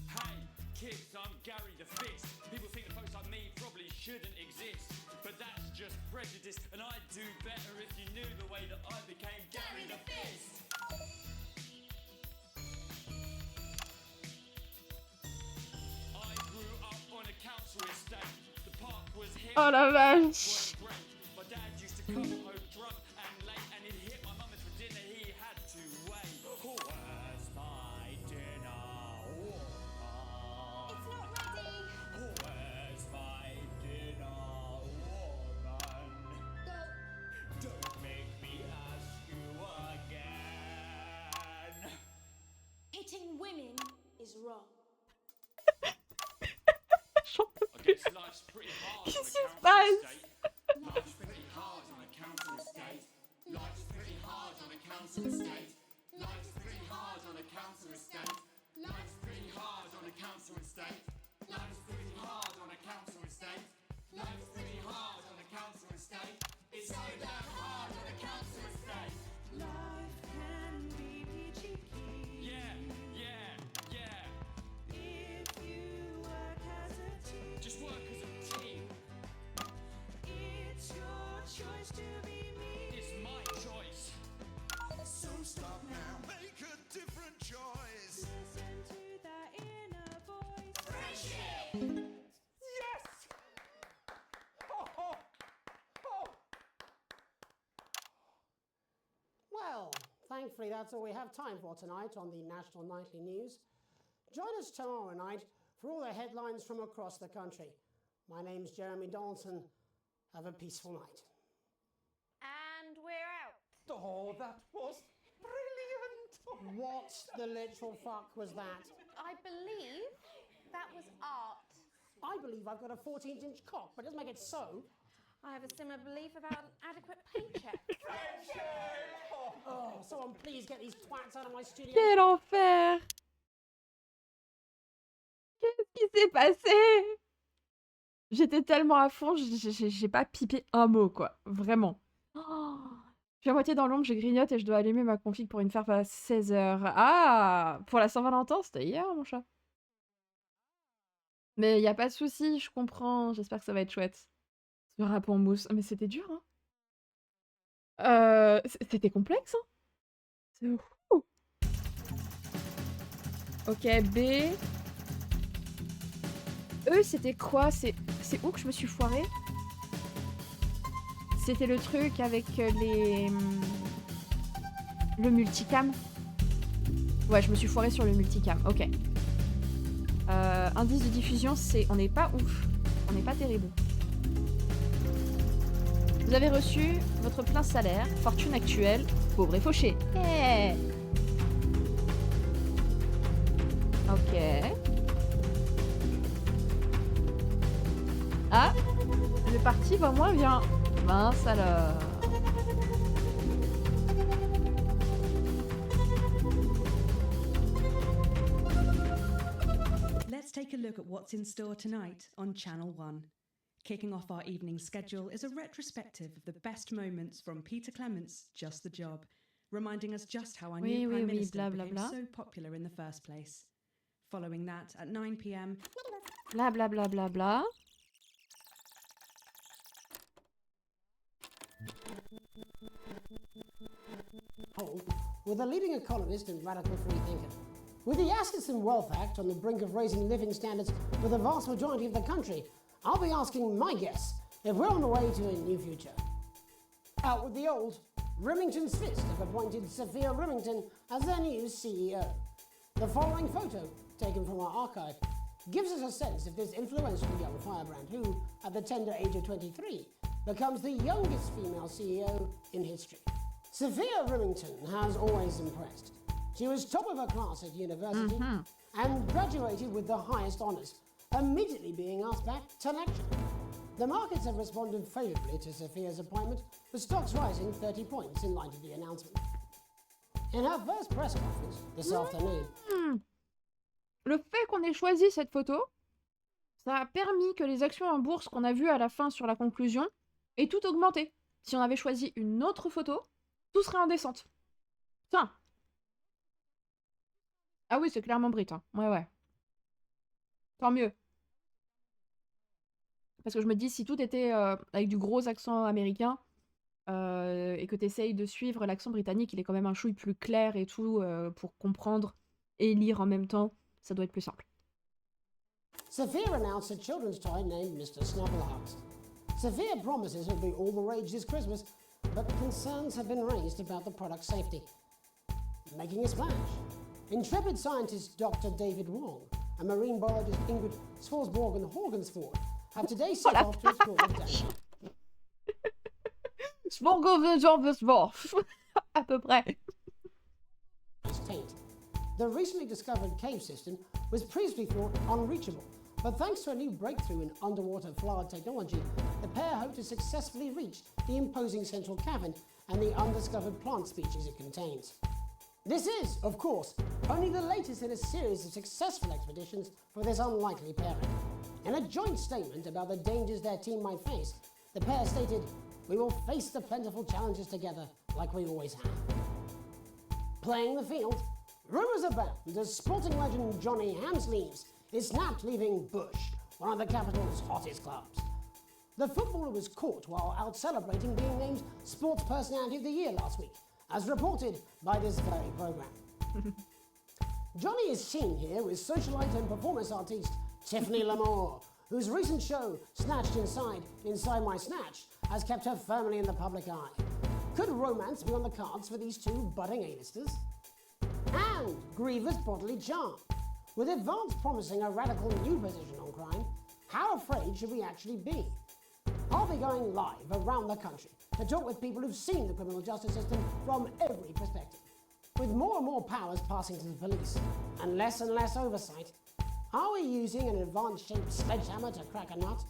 Hey, kids, I'm Gary the Fist. People think the folks like me probably shouldn't exist. But that's just prejudice, and I'd do better if you knew the way that I became Gary the Fist. I grew up on a council estate. The park was hit. Oh la vache. My dad used to come home drunk and late, and he'd hit my mum for dinner. He had to wait. Where's my dinner? It's not ready! Where's my dinner, woman? Don't make me ask you again. Hitting women is wrong. I guess life's pretty hard. Qu'est-ce qui se passe? Life's pretty hard on a council estate. Life's pretty hard on a council estate. Life's pretty hard on a council estate. Life's pretty hard on a council estate. Life's pretty hard on a council estate. Life's pretty hard on a council estate. It's so damn hard on a council estate. Life can be peachy keen. Yeah. If you work as a team. Just work as a team. It's your choice to be me. It's my choice. So stop Sadly, that's all we have time for tonight on the National Nightly News. Join us tomorrow night for all the headlines from across the country. My name's Jeremy Donaldson. Have a peaceful night. And we're out. Oh, that was brilliant! What the literal fuck was that? I believe that was art. I believe I've got a 14-inch cock, but it doesn't make it so. I have a similar belief about an adequate paycheck. Oh, someone please get these twats out of my studio. Quel enfer! Qu'est-ce qui s'est passé? J'étais tellement à fond, j'ai pas pipé un mot, quoi. Vraiment. Oh, je suis à moitié dans l'ombre, je grignote et je dois allumer ma config pour une faire à 16h. Ah! Pour la Saint-Valentin, c'était hier, mon chat. Mais y a pas de souci, je comprends. J'espère que ça va être chouette. Ce rap en mousse. Mais c'était dur, hein. C'était complexe, hein. C'est fou. Ok, B. E, c'était quoi? C'est où que je me suis foirée? C'était le truc avec les... le multicam. Ouais, je me suis foirée sur le multicam. Ok. Indice de diffusion, c'est... On n'est pas ouf. On n'est pas terrible. Vous avez reçu votre plein salaire, fortune actuelle, pauvre et fauché. Hey. Ok. Ah, le parti va moins bien. Mince alors. Let's take a look at what's in store tonight on Channel 1. Kicking off our evening schedule is a retrospective of the best moments from Peter Clement's Just the Job, reminding us just how our new Prime Minister became so popular in the first place. Following that, at 9 p.m... Bla bla bla bla bla. With a leading economist and radical free thinker. With the Assets and Wealth Act on the brink of raising living standards for the vast majority of the country, I'll be asking my guests if we're on the way to a new future. Out with the old, Remington's Fist have appointed Sophia Remington as their new CEO. The following photo, taken from our archive, gives us a sense of this influential young firebrand who, at the tender age of 23, becomes the youngest female CEO in history. Sophia Remington has always impressed. She was top of her class at university and graduated with the highest honours, immediately being asked back to lecture. The markets have responded favourably to Sophia's appointment, with stocks rising 30 points in light of the announcement. In her first press conference this afternoon... Le fait qu'on ait choisi cette photo, ça a permis que les actions en bourse qu'on a vues à la fin sur la conclusion aient tout augmenté. Si on avait choisi une autre photo, tout serait en descente. Tiens. Ah oui, c'est clairement Brit, hein. Ouais. Tant mieux. Parce que je me dis, si tout était avec du gros accent américain, et que tu essayes de suivre l'accent britannique, il est quand même un chouille plus clair et tout, pour comprendre et lire en même temps, ça doit être plus simple. Sophia announced a children's toy named Mr. Snuggleheart. Sophia promises it'll be all the rage this Christmas, but concerns have been raised about the product's safety. Making a splash, intrepid scientist Dr. David Wong and marine biologist Ingrid Svorsborgen-Horgensford have today set off to explore the danger. À peu près. The recently discovered cave system was previously thought unreachable, but thanks to a new breakthrough in underwater flood technology, the pair hope to successfully reach the imposing central cavern and the undiscovered plant species it contains. This is, of course, only the latest in a series of successful expeditions for this unlikely pairing. In a joint statement about the dangers their team might face, the pair stated, "We will face the plentiful challenges together like we always have." Playing the field, rumours abound as sporting legend Johnny Hamsleeves is snapped leaving Bush, one of the capital's hottest clubs. The footballer was caught while out celebrating being named Sports Personality of the Year last week, as reported by this very programme. Johnny is seen here with socialite and performance artiste Tiffany Lamour, whose recent show, Snatched Inside My Snatch, has kept her firmly in the public eye. Could romance be on the cards for these two budding A-listers? And grievous bodily charm. With Advance promising a radical new position on crime, how afraid should we actually be? I'll be going live around the country to talk with people who've seen the criminal justice system from every perspective. With more and more powers passing to the police and less oversight, are we using an Advance-shaped sledgehammer to crack a nut?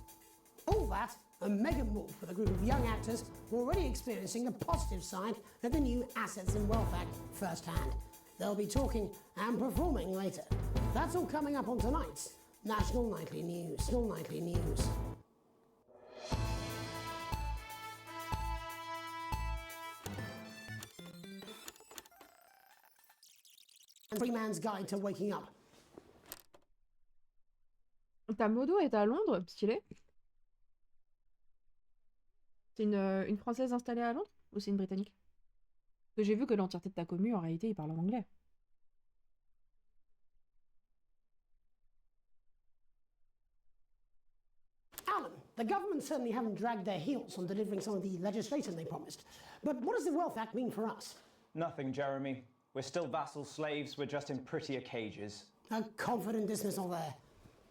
All that and Megan Wolf with a group of young actors who are already experiencing the positive side of the new Assets and Wealth Act firsthand. They'll be talking and performing later. That's all coming up on tonight's National Nightly News. Free Man's Guide to Waking Up. Ta modo est à Londres, stylé. C'est une Française installée à Londres ou c'est une Britannique? Parce que j'ai vu que l'entièreté de ta commu, en réalité, ils parlent en anglais. Alan, the government certainly haven't dragged their heels on delivering some of the legislation they promised. But what does the Wealth Act mean for us? Nothing, Jeremy. We're still vassal slaves, we're just in prettier cages. A confident dismissal there.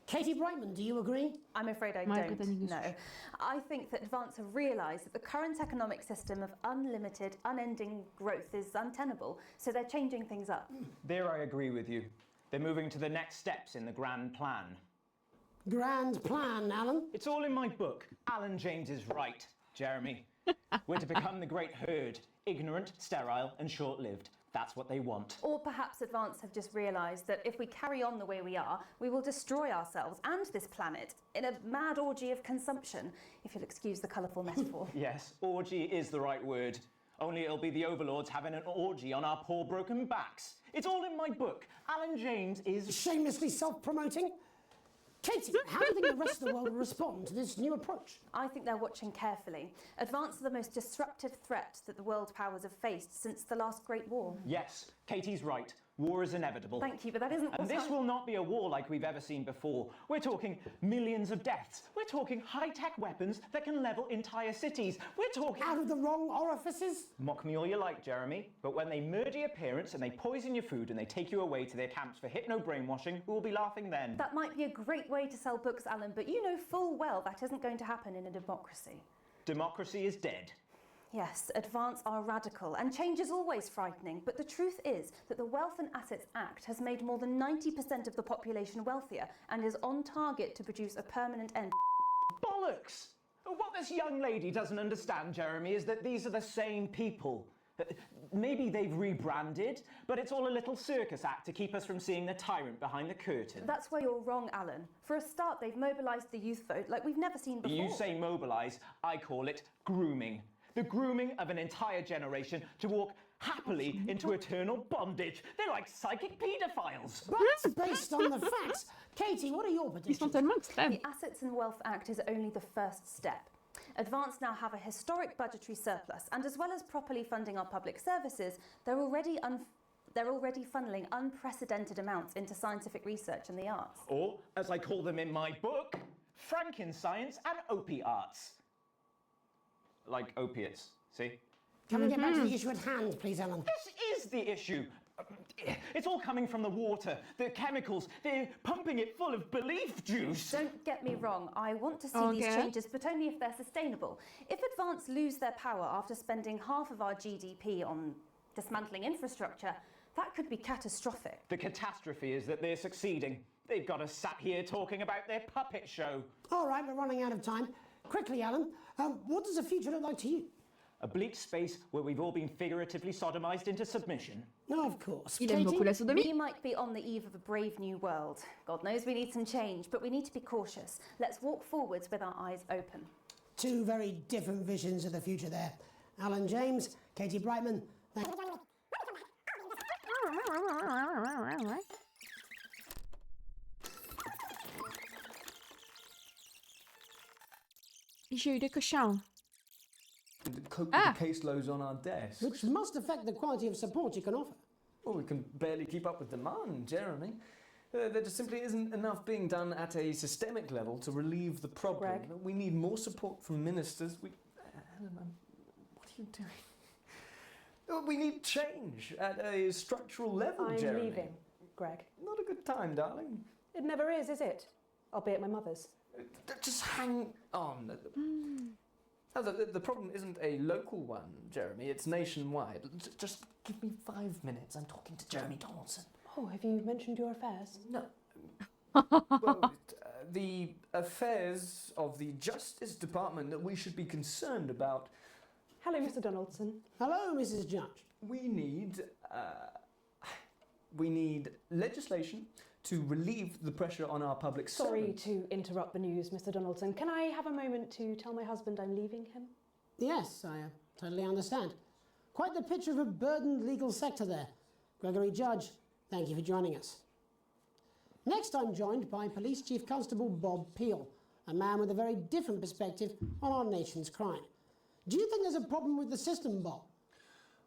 Katie Brightman, do you agree? I'm afraid I don't, no. I think that Advance have realised that the current economic system of unlimited, unending growth is untenable, so they're changing things up. There I agree with you. They're moving to the next steps in the grand plan. Grand plan, Alan? It's all in my book. Alan James is right, Jeremy. We're to become the great herd, ignorant, sterile and short-lived. That's what they want. Or perhaps Advance have just realised that if we carry on the way we are, we will destroy ourselves and this planet in a mad orgy of consumption, if you'll excuse the colourful metaphor. Yes, orgy is the right word. Only it'll be the overlords having an orgy on our poor broken backs. It's all in my book. Alan James is... Shamelessly self-promoting? Katie, how do you think the rest of the world will respond to this new approach? I think they're watching carefully. Advance are the most disruptive threat that the world powers have faced since the last Great War. Yes, Katie's right. War is inevitable. Thank you, but that isn't... And this will not be a war like we've ever seen before. We're talking millions of deaths. We're talking high-tech weapons that can level entire cities. We're talking... Out of the wrong orifices? Mock me all you like, Jeremy, but when they murder your parents and they poison your food and they take you away to their camps for hypno-brainwashing, who will be laughing then? That might be a great way to sell books, Alan, but you know full well that isn't going to happen in a democracy. Democracy is dead. Yes, Advance are radical, and change is always frightening, but the truth is that the Wealth and Assets Act has made more than 90% of the population wealthier and is on target to produce a permanent end. Bollocks! What this young lady doesn't understand, Jeremy, is that these are the same people. Maybe they've rebranded, but it's all a little circus act to keep us from seeing the tyrant behind the curtain. That's where you're wrong, Alan. For a start, they've mobilised the youth vote like we've never seen before. You say mobilise, I call it grooming. The grooming of an entire generation to walk happily into eternal bondage. They're like psychic paedophiles. But based on the facts, Katie, what are your predictions? The Assets and Wealth Act is only the first step. Advance now have a historic budgetary surplus, and as well as properly funding our public services, they're already funneling unprecedented amounts into scientific research and the arts. Or, as I call them in my book, Frankenscience and opiates. Like opiates, see? Can we get back to the issue at hand, please, Alan? This is the issue. It's all coming from the water, the chemicals. They're pumping it full of belief juice. Don't get me wrong. I want to see these changes, but only if they're sustainable. If Advance lose their power after spending half of our GDP on dismantling infrastructure, that could be catastrophic. The catastrophe is that they're succeeding. They've got us sat here talking about their puppet show. All right, we're running out of time. Quickly, Alan, what does the future look like to you? A bleak space where we've all been figuratively sodomized into submission. No, of course. Il aime beaucoup la sodomie. We might be on the eve of a brave new world. God knows we need some change, but we need to be cautious. Let's walk forwards with our eyes open. Two very different visions of the future there. Alan James, Katie Brightman. J'ai eu des cochons. Cope with the caseloads on our desk. Which must affect the quality of support you can offer. Well, we can barely keep up with demand, Jeremy. There just simply isn't enough being done at a systemic level to relieve the problem. Greg. We need more support from ministers. What are you doing? We need change at a structural level, I'm Jeremy. leaving, Greg. Not a good time, darling. It never is it? I'll be at my mother's. Just hang on. No, the problem isn't a local one, Jeremy. It's nationwide. Just give me 5 minutes. I'm talking to Jeremy Donaldson. Oh, have you mentioned your affairs? No. Well, the affairs of the Justice Department that we should be concerned about. Hello, Mr. Donaldson. Hello, Mrs. Judge. We need legislation to relieve the pressure on our public Sorry servants. to interrupt the news, Mr. Donaldson. Can I have a moment to tell my husband I'm leaving him? Yes, I totally understand. Quite the picture of a burdened legal sector there. Gregory Judge, thank you for joining us. Next, I'm joined by Police Chief Constable Bob Peel, a man with a very different perspective on our nation's crime. Do you think there's a problem with the system, Bob?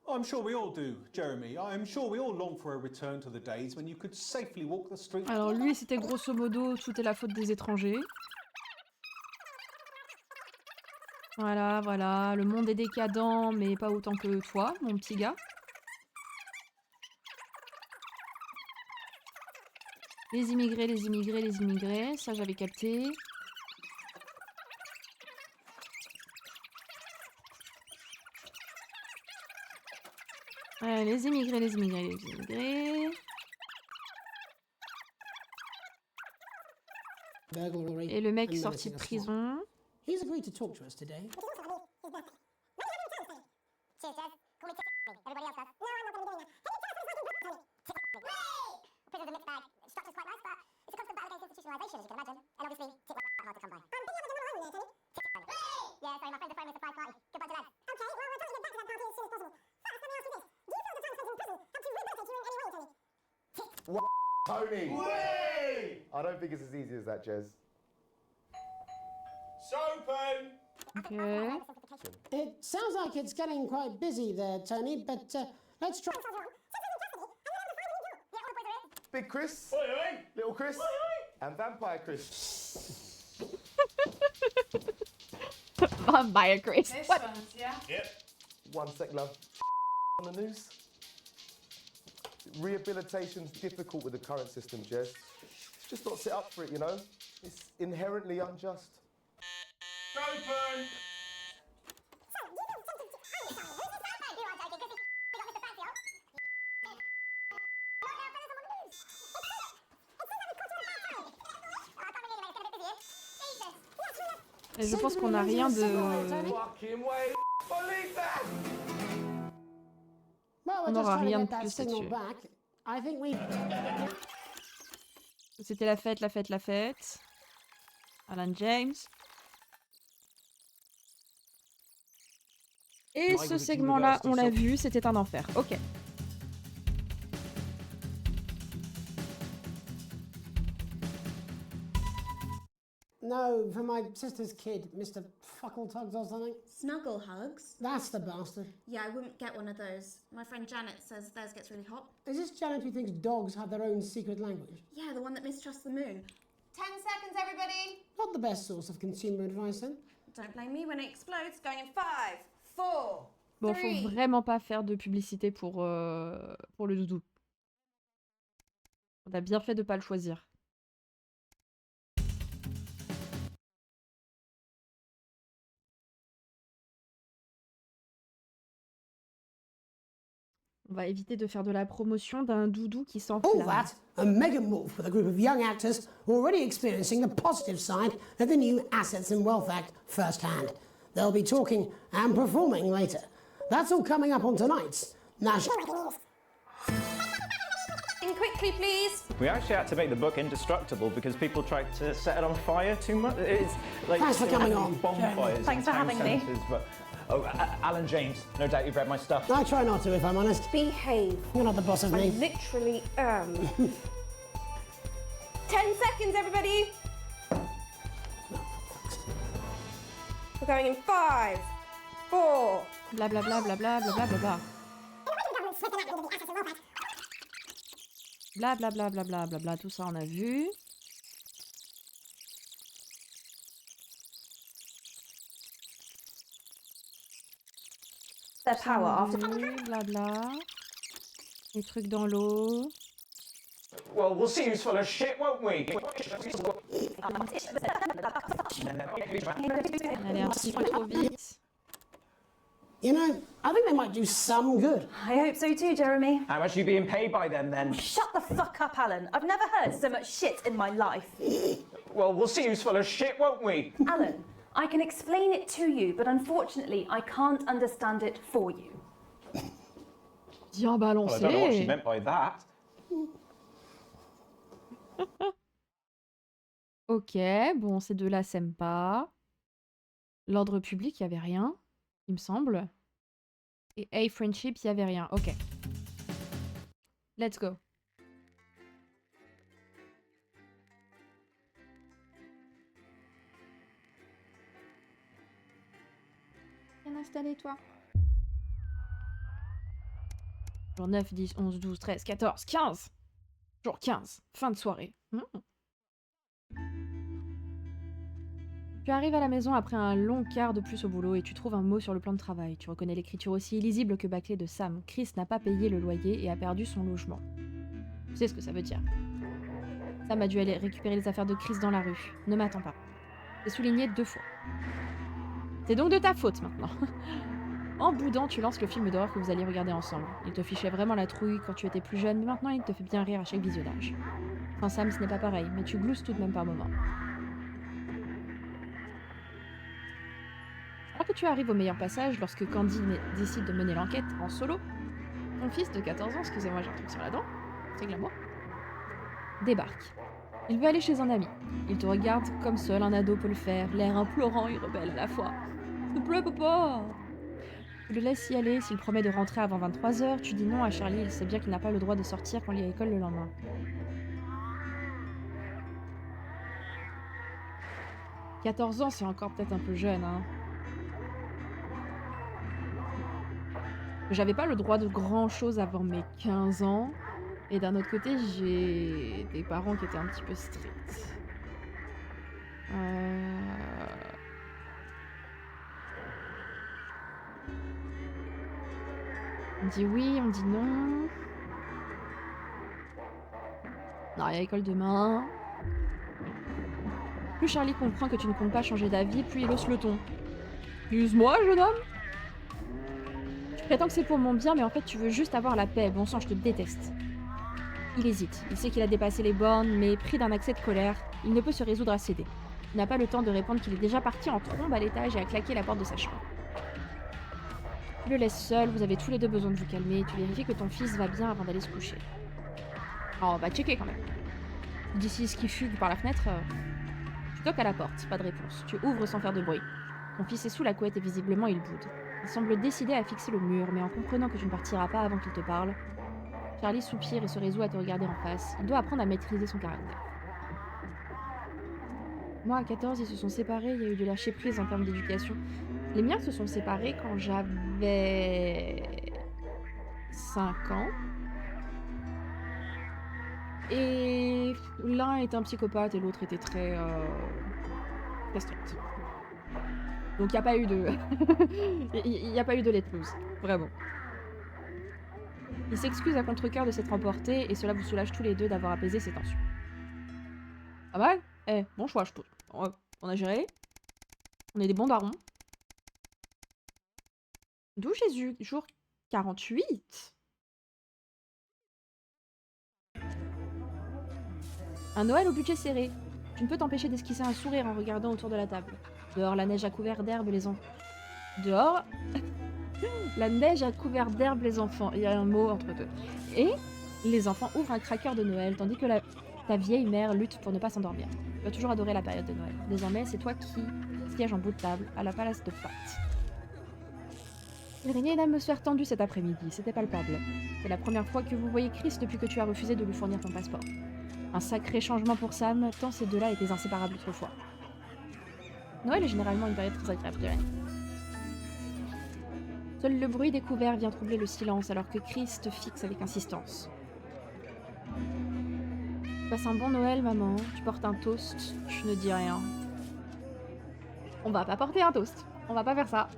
I'm sure we all do, Jeremy. I'm sure we all long for a return to the days when you could safely walk the streets. Alors lui, c'était grosso modo, tout est la faute des étrangers. Voilà, voilà, le monde est décadent, mais pas autant que toi, mon petit gars. Les immigrés, les immigrés, les immigrés, ça j'avais capté. Les immigrés, les immigrés, les immigrés. Et le mec sorti de prison. He's agreed to talk to us today. Tony! I don't think it's as easy as that, Jez. Sopen! Okay. It sounds like it's getting quite busy there, Tony, but let's try. Big Chris, Little Chris, and Vampire Chris. Vampire Chris. What? Yeah? Yep. 1 sec, love. On the news. Rehabilitation's difficult with the current system, Jez. It's just not set up for it, you know? It's inherently unjust. Sopen! Et je pense qu'on n'a rien de... On n'aura rien de plus là-dessus. C'était la fête, la fête, la fête. Alan James. Et ce segment-là, on l'a vu, c'était un enfer. Ok. No, for my sister's kid, Mr. Fuckletugs or something. Snuggle hugs? That's the bastard. Yeah, I wouldn't get one of those. My friend Janet says theirs gets really hot. Is this Janet who thinks dogs have their own secret language? Yeah, the one that mistrusts the moon. 10 seconds, everybody. Not the best source of consumer advice, then. Don't blame me when it explodes. Going in 5, 4, Bon, faut vraiment pas faire de publicité pour le doudou. On a bien fait de pas le choisir. On va éviter de faire de la promotion d'un doudou qui All s'enflamme. that, and Megan Wolf with a group of young actors already experiencing the positive side of the new Assets and Wealth Act firsthand. They'll be talking and performing later. That's all coming up on tonight's National News. In quickly, please. We actually had to make the book indestructible because people tried to set it on fire too much. It's like Thanks for coming on. bonfires. Thanks for having me. But, Alan James, no doubt you've read my stuff. I try not to, if I'm honest. Behave. You're not the boss of me. I literally am. 10 seconds, everybody. We're going in 5, 4. Bla bla bla bla bla bla bla bla bla. Bla bla bla bla bla bla bla, tout ça on a vu. their power after... Blabla. Les trucs dans l'eau. Well, we'll see who's full of shit, won't we? Allez, un petit peu trop vite. You know, I think they might do some good. I hope so too, Jeremy. How much are you being paid by them, then? Shut the fuck up, Alan. I've never heard so much shit in my life. Well, we'll see who's full of shit, won't we? Alan, I can explain it to you, but unfortunately, I can't understand it for you. Bien balancé. Well, I don't know what she meant by that. Ok, bon, ces deux-là s'aiment pas. L'ordre public, il y avait rien, il me semble. Et Hey Friendship, il y avait rien. Ok. Let's go. Bien installé, toi. Jour 9, 10, 11, 12, 13, 14, 15. Jour 15, fin de soirée. Tu arrives à la maison après un long quart de plus au boulot et tu trouves un mot sur le plan de travail. Tu reconnais l'écriture aussi illisible que bâclée de Sam. Chris n'a pas payé le loyer et a perdu son logement. Tu sais ce que ça veut dire. Sam a dû aller récupérer les affaires de Chris dans la rue. Ne m'attends pas. C'est souligné 2 fois. C'est donc de ta faute maintenant. En boudant, tu lances le film d'horreur que vous alliez regarder ensemble. Il te fichait vraiment la trouille quand tu étais plus jeune, mais maintenant il te fait bien rire à chaque visionnage. Sans Sam, ce n'est pas pareil, mais tu glousses tout de même par moments. Alors que tu arrives au meilleur passage, lorsque Candy décide de mener l'enquête en solo, ton fils de 14 ans, excusez-moi j'ai un truc sur la dent, c'est glamour, débarque. Il veut aller chez un ami. Il te regarde comme seul un ado peut le faire, l'air implorant et rebelle à la fois. S'il te plaît, papa! Tu le laisses y aller, s'il promet de rentrer avant 23h, tu dis non à Charlie, il sait bien qu'il n'a pas le droit de sortir quand il est à l'école le lendemain. « 14 ans, c'est encore peut-être un peu jeune, hein. J'avais pas le droit de grand chose avant mes 15 ans, et d'un autre côté, j'ai des parents qui étaient un petit peu stricts. On dit oui, on dit non. Non, il y a l'école demain. Plus Charlie comprend que tu ne comptes pas changer d'avis, plus il hausse le ton. Excuse-moi, jeune homme. Tu prétends que c'est pour mon bien, mais en fait tu veux juste avoir la paix. Bon sang, je te déteste. Il hésite. Il sait qu'il a dépassé les bornes, mais pris d'un accès de colère, il ne peut se résoudre à céder. Il n'a pas le temps de répondre qu'il est déjà parti en trombe à l'étage et a claqué la porte de sa chambre. Tu le laisses seul, vous avez tous les deux besoin de vous calmer, tu vérifies que ton fils va bien avant d'aller se coucher. Oh, on va checker quand même. D'ici ce qui fugue par la fenêtre, tu toques à la porte, pas de réponse. Tu ouvres sans faire de bruit. Ton fils est sous la couette et visiblement il boude. Il semble décidé à fixer le mur, mais en comprenant que tu ne partiras pas avant qu'il te parle, Charlie soupire et se résout à te regarder en face. Il doit apprendre à maîtriser son caractère. Moi, à 14, ils se sont séparés, il y a eu de lâcher prise en termes d'éducation. Les miens se sont séparés quand j'avais 5 ans. Et l'un était un psychopathe et l'autre était très strict. Donc il n'y a pas eu de... Il n'y a pas eu de let loose, vraiment. Il s'excuse à contre-cœur de s'être emporté et cela vous soulage tous les deux d'avoir apaisé ces tensions. Pas mal? Eh, bon choix, je trouve. On a géré. On est des bons darons. D'où Jésus, jour 48. Un Noël au budget serré. Tu ne peux t'empêcher d'esquisser un sourire en regardant autour de la table. Dehors, la neige a couvert d'herbe les enfants. Dehors, la neige a couvert d'herbe les enfants. Il y a un mot entre deux. Et les enfants ouvrent un cracker de Noël, tandis que ta vieille mère lutte pour ne pas s'endormir. Tu as toujours adoré la période de Noël. Désormais, c'est toi qui sièges en bout de table à la place de pâtes. Il régnait une atmosphère tendue cet après-midi, c'était palpable. C'est la première fois que vous voyez Chris depuis que tu as refusé de lui fournir ton passeport. Un sacré changement pour Sam, tant ces deux-là étaient inséparables autrefois. Noël est généralement une période très agréable de l'année. Seul le bruit des couverts vient troubler le silence alors que Chris te fixe avec insistance. Tu passes un bon Noël, maman. Tu portes un toast. Je ne dis rien. On va pas porter un toast. On va pas faire ça.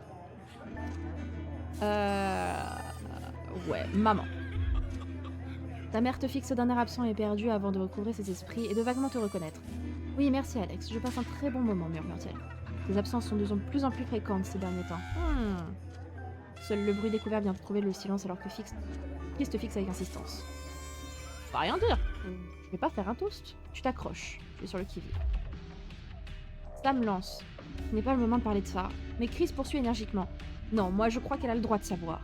Ouais, maman. Ta mère te fixe d'un air absent et perdu avant de recouvrer ses esprits et de vaguement te reconnaître. Oui, merci Alex, je passe un très bon moment, murmure-t-elle. Tes absences sont de plus en plus fréquentes ces derniers temps. Seul le bruit découvert vient de trouver le silence alors que Chris te fixe avec insistance. Ça va rien dire. Je vais pas faire un toast. Tu t'accroches. Je suis sur le qui-vive. Sam lance. Ce n'est pas le moment de parler de ça. Mais Chris poursuit énergiquement. Non, moi je crois qu'elle a le droit de savoir.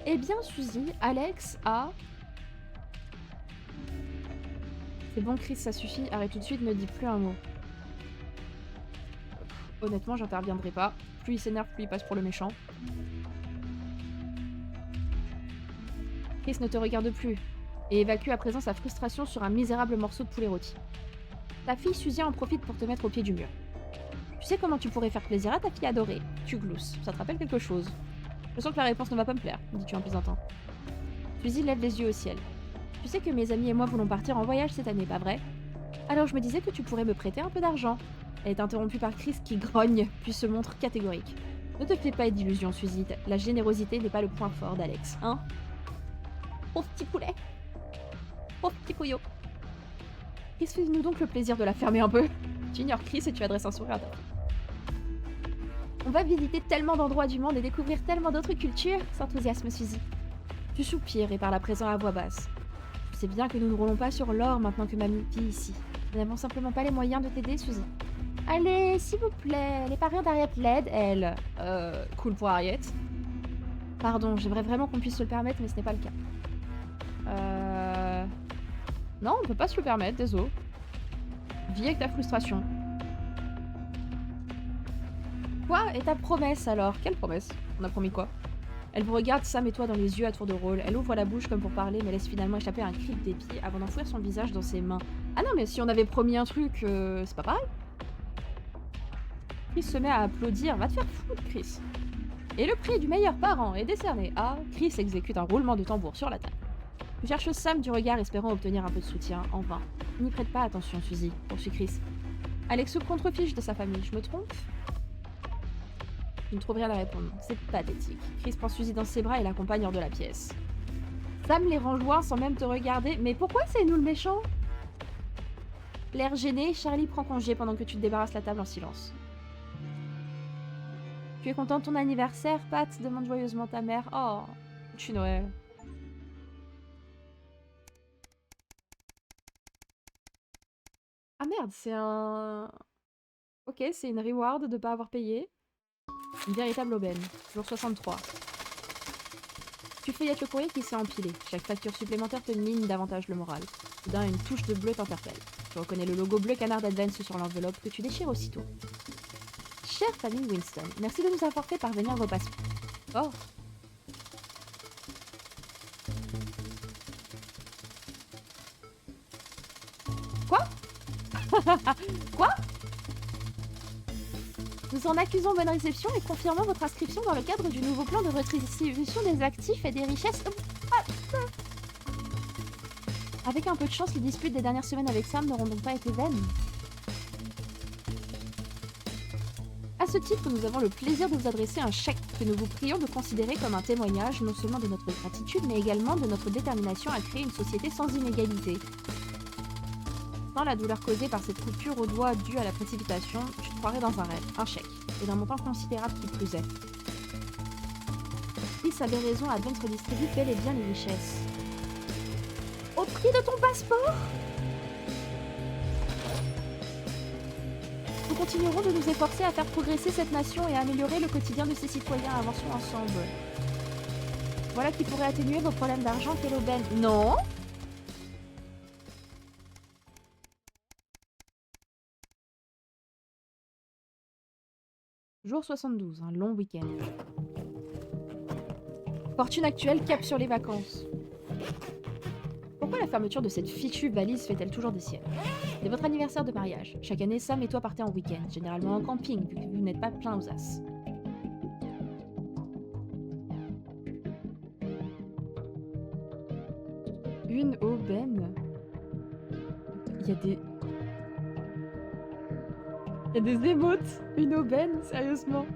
Eh bien, Suzy, Alex a... C'est bon, Chris, ça suffit. Arrête tout de suite, ne dis plus un mot. Honnêtement, j'interviendrai pas. Plus il s'énerve, plus il passe pour le méchant. Chris ne te regarde plus et évacue à présent sa frustration sur un misérable morceau de poulet rôti. Ta fille Suzy en profite pour te mettre au pied du mur. Tu sais comment tu pourrais faire plaisir à ta fille adorée? Tu glousses. Ça te rappelle quelque chose? Je sens que la réponse ne va pas me plaire, dis-tu en plaisantant. Suzy lève les yeux au ciel. Tu sais que mes amis et moi voulons partir en voyage cette année, pas vrai? Alors je me disais que tu pourrais me prêter un peu d'argent. Elle est interrompue par Chris qui grogne, puis se montre catégorique. Ne te fais pas d'illusions, Suzy. La générosité n'est pas le point fort d'Alex, hein? Pauvre petit poulet. Pauvre petit couillot. Chris, fais-nous donc le plaisir de la fermer un peu. Tu ignores Chris et tu adresses un sourire à ta fille. On va visiter tellement d'endroits du monde et découvrir tellement d'autres cultures, s'enthousiasme Suzy. Tu soupires et parles à présent à voix basse. Je sais bien que nous ne roulons pas sur l'or maintenant que mamie vit ici. Nous n'avons simplement pas les moyens de t'aider, Suzy. Allez, s'il vous plaît, les parents d'Harriet l'aident, elle. Cool pour Harriet. Pardon, j'aimerais vraiment qu'on puisse se le permettre, mais ce n'est pas le cas. Non, on peut pas se le permettre, désolé. Vis avec ta frustration. Quoi? Et ta promesse alors? Quelle promesse? On a promis quoi? Elle vous regarde, Sam et toi, dans les yeux à tour de rôle. Elle ouvre la bouche comme pour parler, mais laisse finalement échapper un cri de dépit avant d'enfouir son visage dans ses mains. Ah non, mais si on avait promis un truc, c'est pas pareil? Chris se met à applaudir. Va te faire foutre, Chris. Et le prix du meilleur parent est décerné à... Chris exécute un roulement de tambour sur la table. Tu cherches Sam du regard espérant obtenir un peu de soutien, en vain. N'y prête pas attention, Suzy, poursuit Chris. Alex se contrefiche de sa famille, je me trompe? Je ne trouve rien à répondre. C'est pathétique. Chris prend Suzy dans ses bras et l'accompagne hors de la pièce. Sam les range loin sans même te regarder. Mais pourquoi c'est nous le méchant? L'air gêné, Charlie prend congé pendant que tu te débarrasses la table en silence. Tu es content de ton anniversaire, Pat? Demande joyeusement ta mère. Oh, tu Noël. Ah merde, c'est un... Ok, c'est une reward de pas avoir payé. Une véritable aubaine. Jour 63. Tu feuillettes le courrier qui s'est empilé. Chaque facture supplémentaire te mine davantage le moral. Soudain, une touche de bleu t'interpelle. Tu reconnais le logo bleu canard d'Advance sur l'enveloppe que tu déchires aussitôt. Chère famille Winston, merci de nous avoir fait parvenir vos passeports. Oh. Quoi? Quoi? Nous en accusons bonne réception et confirmons votre inscription dans le cadre du nouveau plan de redistribution des actifs et des richesses. Avec un peu de chance, les disputes des dernières semaines avec Sam n'auront donc pas été vaines. À ce titre, nous avons le plaisir de vous adresser un chèque que nous vous prions de considérer comme un témoignage non seulement de notre gratitude, mais également de notre détermination à créer une société sans inégalité. Sans la douleur causée par cette coupure au doigt due à la précipitation, tu te croirais dans un rêve, un chèque, et d'un montant considérable qui plus est. Chris avait raison, Advance redistribue bel et bien les richesses. Au prix de ton passeport? Nous continuerons de nous efforcer à faire progresser cette nation et à améliorer le quotidien de ses citoyens. Avançons ensemble. Voilà qui pourrait atténuer vos problèmes d'argent, quelle aubaine. Non? Jour 72, un long week-end. Fortune actuelle, cap sur les vacances. Pourquoi la fermeture de cette fichue valise fait-elle toujours des siennes? C'est votre anniversaire de mariage. Chaque année, Sam et toi partez en week-end, généralement en camping, vu que vous n'êtes pas plein aux as. Une aubaine. Il y a des émotes. Une aubaine, sérieusement.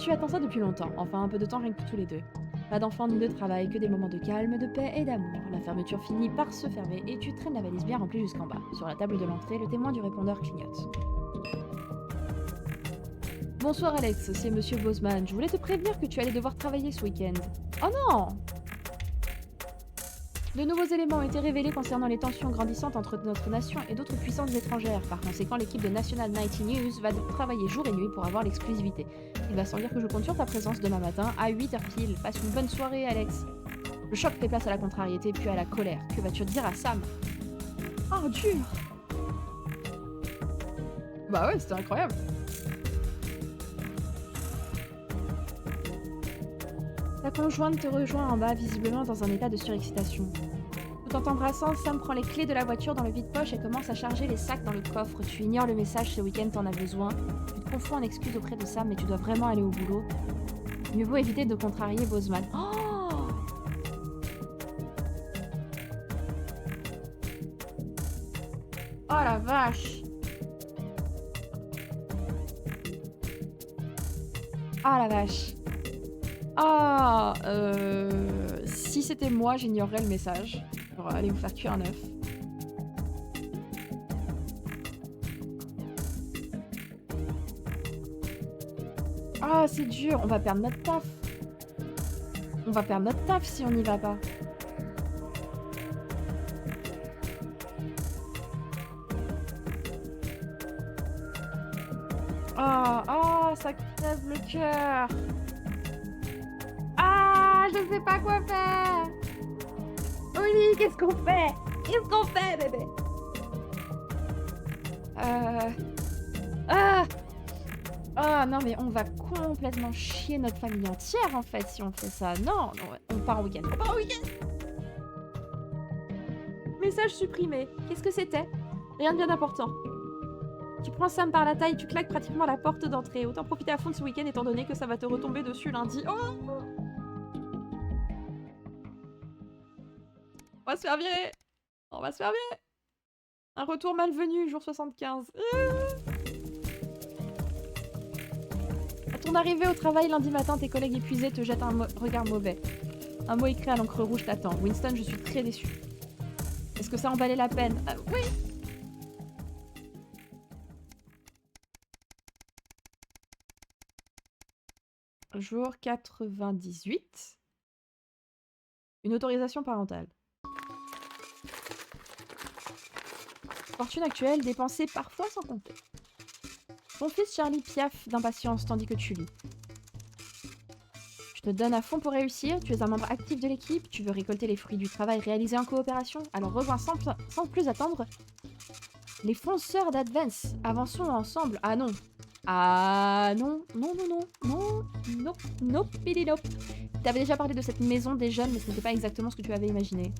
Tu attends ça depuis longtemps, enfin un peu de temps rien que pour tous les deux. Pas d'enfants ni de travail, que des moments de calme, de paix et d'amour. La fermeture finit par se fermer et tu traînes la valise bien remplie jusqu'en bas. Sur la table de l'entrée, le témoin du répondeur clignote. Bonsoir Alex, c'est Monsieur Bosman. Je voulais te prévenir que tu allais devoir travailler ce week-end. Oh non! De nouveaux éléments ont été révélés concernant les tensions grandissantes entre notre nation et d'autres puissances étrangères. Par conséquent, l'équipe de National 90 News va travailler jour et nuit pour avoir l'exclusivité. Il va sans dire que je compte sur ta présence demain matin à 8h pile. Passe une bonne soirée, Alex. Le choc fait place à la contrariété puis à la colère. Que vas-tu dire à Sam? Oh, dur! Bah ouais, c'était incroyable. Ta conjointe te rejoint en bas, visiblement dans un état de surexcitation. Tout en t'embrassant, Sam prend les clés de la voiture dans le vide-poche et commence à charger les sacs dans le coffre. Tu ignores le message, ce week-end t'en as besoin. Tu te confonds en excuses auprès de Sam, mais tu dois vraiment aller au boulot. Mieux vaut éviter de contrarier Bosman. Oh! Oh la vache! Ah la vache! Ah, si c'était moi, j'ignorerais le message. Genre, allez vous faire cuire un œuf. Ah, c'est dur, on va perdre notre taf. On va perdre notre taf si on n'y va pas. Ah, ah, ça crève le cœur. Je sais pas quoi faire. Oli, qu'est-ce qu'on fait? Qu'est-ce qu'on fait, bébé? Ah non, mais on va complètement chier notre famille entière en fait si on fait ça. Non, on part en week-end. On part en week-end. Message supprimé. Qu'est-ce que c'était? Rien de bien important. Tu prends Sam par la taille, tu claques pratiquement la porte d'entrée. Autant profiter à fond de ce week-end étant donné que ça va te retomber dessus lundi. Oh! On va se faire virer. On va se faire virer. Un retour malvenu, jour 75. À ton arrivée au travail lundi matin, tes collègues épuisés te jettent un regard mauvais. Un mot écrit à l'encre rouge t'attend. Winston, je suis très déçu. Est-ce que ça en valait la peine? Oui. Jour 98. Une autorisation parentale. Fortune actuelle, dépensée parfois sans compter. Ton fils Charlie piaffe d'impatience tandis que tu lis. Tu te donnes à fond pour réussir, tu es un membre actif de l'équipe, tu veux récolter les fruits du travail réalisé en coopération, alors rejoins sans plus attendre les fonceurs d'Advance. Avançons ensemble. Ah non. Ah non, non, non, non, non, non, non, pili nope. T'avais déjà parlé de cette maison des jeunes, mais ce n'était pas exactement ce que tu avais imaginé.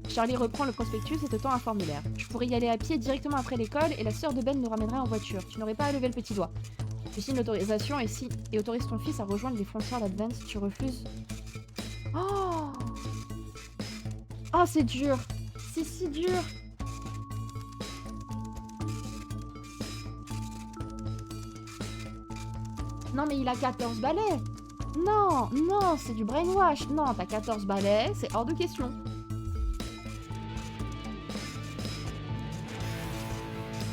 Charlie reprend le prospectus et te tend un formulaire. Je pourrais y aller à pied directement après l'école et la sœur de Ben nous ramènerait en voiture. Tu n'aurais pas à lever le petit doigt. Tu signes l'autorisation et autorises ton fils à rejoindre les fonceurs d'Advance. Tu refuses. Oh! Oh, c'est dur! C'est si dur! Non, mais il a 14 balais! Non, non, c'est du brainwash! Non, t'as 14 balais, c'est hors de question.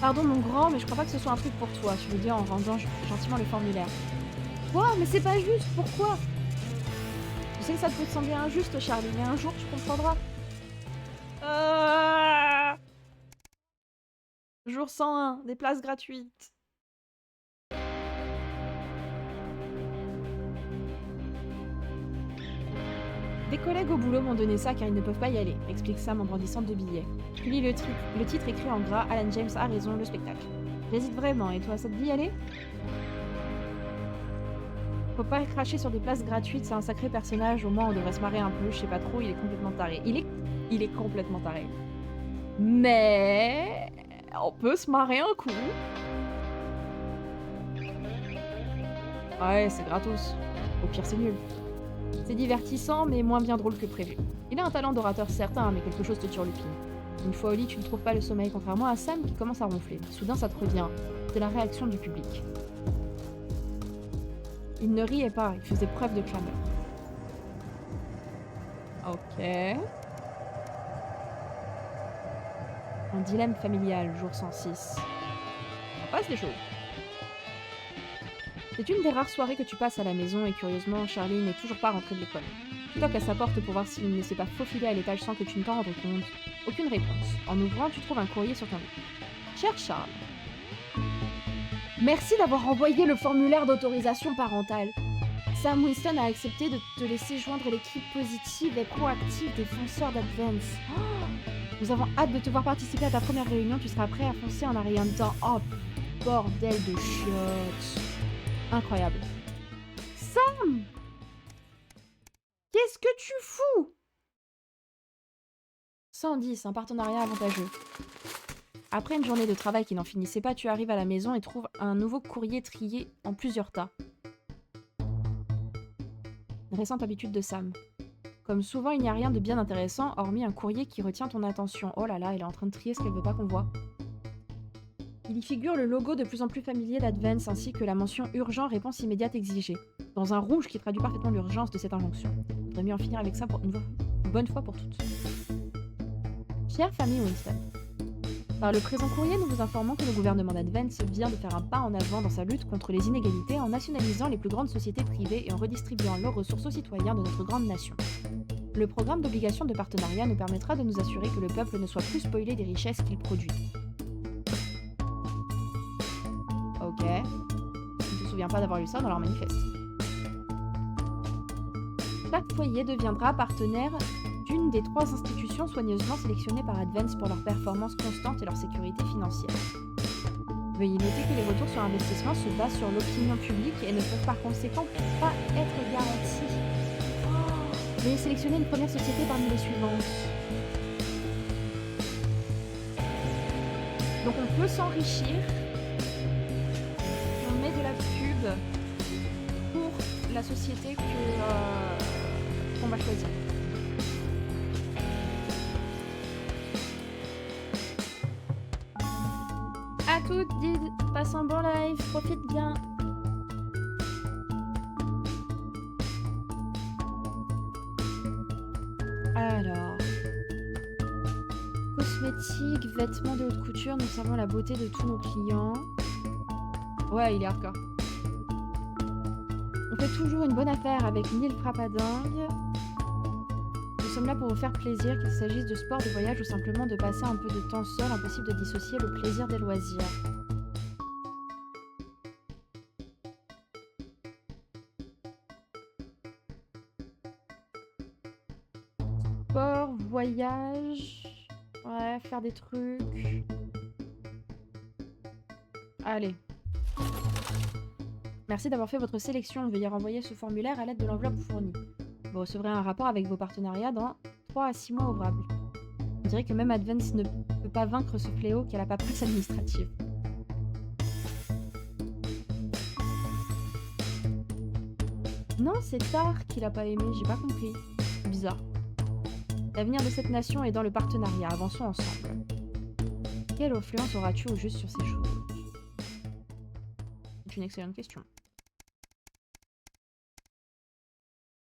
Pardon mon grand, mais je crois pas que ce soit un truc pour toi, tu le dis en rendant gentiment le formulaire. Wow, mais c'est pas juste, pourquoi? Je sais que ça peut te sembler injuste, Charlie, mais un jour tu comprendras. Jour 101, des places gratuites. Des collègues au boulot m'ont donné ça car ils ne peuvent pas y aller, explique Sam en brandissant 2 billets. Tu lis le titre écrit en gras, Alan James a raison, le spectacle. J'hésite vraiment, et toi, ça te dit y aller? Faut pas cracher sur des places gratuites, c'est un sacré personnage, au moins on devrait se marrer un peu, je sais pas trop, il est complètement taré. Il est complètement taré. Mais... on peut se marrer un coup. Ouais, c'est gratos. Au pire, c'est nul. C'est divertissant, mais moins bien drôle que prévu. Il a un talent d'orateur certain, mais quelque chose te turlupine. Une fois au lit, tu ne trouves pas le sommeil, contrairement à Sam qui commence à ronfler. Soudain, ça te revient. C'est la réaction du public. Il ne riait pas, il faisait preuve de clameur. Ok. Un dilemme familial, jour 106. On passe des choses. C'est une des rares soirées que tu passes à la maison et curieusement, Charlie n'est toujours pas rentré de l'école. Tu toques à sa porte pour voir s'il ne s'est pas faufilé à l'étage sans que tu ne t'en rendes compte. Aucune réponse. En ouvrant, tu trouves un courrier sur ton lit. Cher Charles, merci d'avoir envoyé le formulaire d'autorisation parentale. Sam Winston a accepté de te laisser joindre l'équipe positive et proactive des fonceurs d'Advance. Oh, nous avons hâte de te voir participer à ta première réunion. Tu seras prêt à foncer en un rien de temps. Oh, bordel de chiottes. Incroyable. Sam! Qu'est-ce que tu fous? 110, un partenariat avantageux. Après une journée de travail qui n'en finissait pas, tu arrives à la maison et trouves un nouveau courrier trié en plusieurs tas. Une récente habitude de Sam. Comme souvent, il n'y a rien de bien intéressant, hormis un courrier qui retient ton attention. Oh là là, elle est en train de trier ce qu'elle veut pas qu'on voit. Il y figure le logo de plus en plus familier d'Advance ainsi que la mention « Urgent, réponse immédiate exigée », dans un rouge qui traduit parfaitement l'urgence de cette injonction. Il faudrait mieux en finir avec ça pour une bonne fois pour toutes. Chère famille Winston, par le présent courrier, nous vous informons que le gouvernement d'Advance vient de faire un pas en avant dans sa lutte contre les inégalités en nationalisant les plus grandes sociétés privées et en redistribuant leurs ressources aux citoyens de notre grande nation. Le programme d'obligation de partenariat nous permettra de nous assurer que le peuple ne soit plus spoilé des richesses qu'il produit. Ok. Je ne me souviens pas d'avoir lu ça dans leur manifeste. Chaque foyer deviendra partenaire d'une des 3 institutions soigneusement sélectionnées par Advance pour leur performance constante et leur sécurité financière. Veuillez noter que les retours sur investissement se basent sur l'opinion publique et ne peuvent par conséquent pas être garantis. Veuillez sélectionner une première société parmi les suivantes. Donc on peut s'enrichir. On met de la pub pour la société qu'on va choisir. À toutes, Did, passe un bon live, profite bien. Alors, cosmétiques, vêtements de haute couture, nous savons la beauté de tous nos clients. Ouais, il est hardcore. On fait toujours une bonne affaire avec 1000 frappadingues. Nous sommes là pour vous faire plaisir, qu'il s'agisse de sport, de voyage ou simplement de passer un peu de temps seul, impossible de dissocier le plaisir des loisirs. Sport, voyage... Ouais, faire des trucs... Allez. Merci d'avoir fait votre sélection. Veuillez renvoyer ce formulaire à l'aide de l'enveloppe fournie. Vous recevrez un rapport avec vos partenariats dans 3 à 6 mois ouvrables. On dirait que même Advance ne peut pas vaincre ce fléau qu'est la paperasse administrative. Non, c'est tard qu'il a pas aimé, j'ai pas compris. Bizarre. L'avenir de cette nation est dans le partenariat, avançons ensemble. Quelle influence auras-tu au juste sur ces choses? C'est une excellente question.